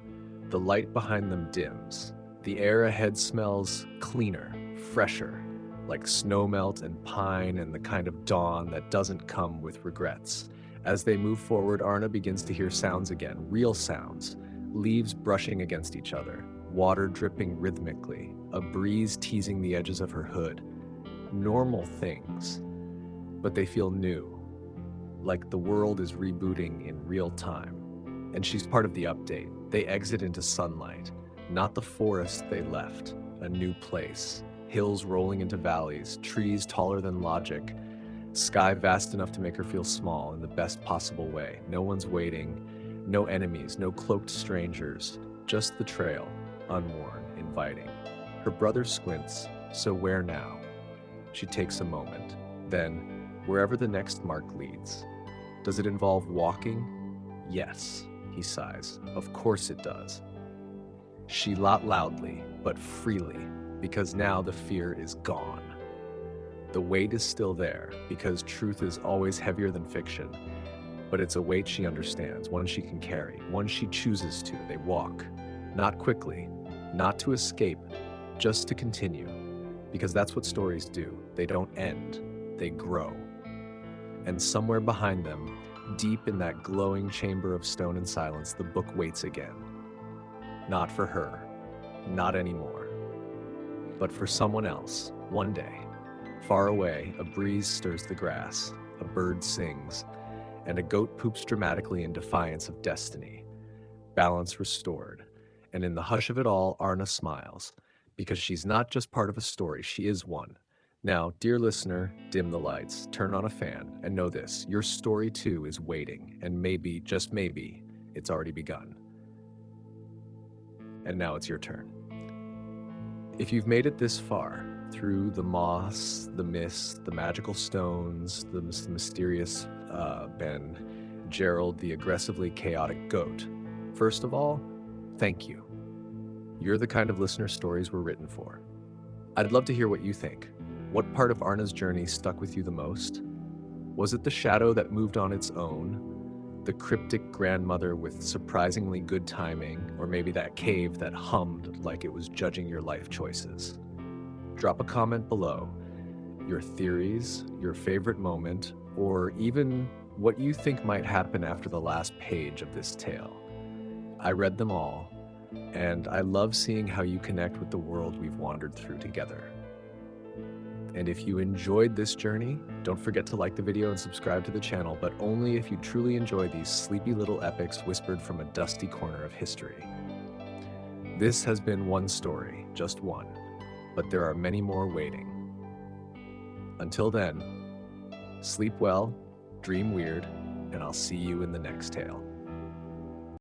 The light behind them dims. The air ahead smells cleaner, fresher, like snowmelt and pine and the kind of dawn that doesn't come with regrets. As they move forward, Arna begins to hear sounds again, real sounds. Leaves brushing against each other, water dripping rhythmically, a breeze teasing the edges of her hood. Normal things, but they feel new, like the world is rebooting in real time. And she's part of the update. They exit into sunlight, not the forest they left, a new place. Hills rolling into valleys, trees taller than logic, sky vast enough to make her feel small in the best possible way. No one's waiting, no enemies, no cloaked strangers, just the trail, unworn, inviting. Her brother squints, so where now? She takes a moment. Then, wherever the next mark leads. Does it involve walking? Yes, he sighs. Of course it does. She lot loudly, but freely, because now the fear is gone. The weight is still there, because truth is always heavier than fiction, but it's a weight she understands, one she can carry, one she chooses to. They walk, not quickly, not to escape, just to continue, because that's what stories do. They don't end, they grow. And somewhere behind them, deep in that glowing chamber of stone and silence, the book waits again. Not for her, not anymore, but for someone else, one day. Far away, a breeze stirs the grass, a bird sings, and a goat poops dramatically in defiance of destiny. Balance restored, and in the hush of it all, Arna smiles, because she's not just part of a story, she is one. Now, dear listener, dim the lights, turn on a fan, and know this, your story too is waiting, and maybe, just maybe, it's already begun. And now it's your turn. If you've made it this far, through the moss, the mist, the magical stones, the mysterious Ben, Gerald, the aggressively chaotic goat, first of all, thank you. You're the kind of listener stories we're written for. I'd love to hear what you think. What part of Arna's journey stuck with you the most? Was it the shadow that moved on its own? The cryptic grandmother with surprisingly good timing, or maybe that cave that hummed like it was judging your life choices? Drop a comment below. Your theories, your favorite moment, or even what you think might happen after the last page of this tale. I read them all, and I love seeing how you connect with the world we've wandered through together. And if you enjoyed this journey, don't forget to like the video and subscribe to the channel, but only if you truly enjoy these sleepy little epics whispered from a dusty corner of history. This has been one story, just one, but there are many more waiting. Until then, sleep well, dream weird, and I'll see you in the next tale.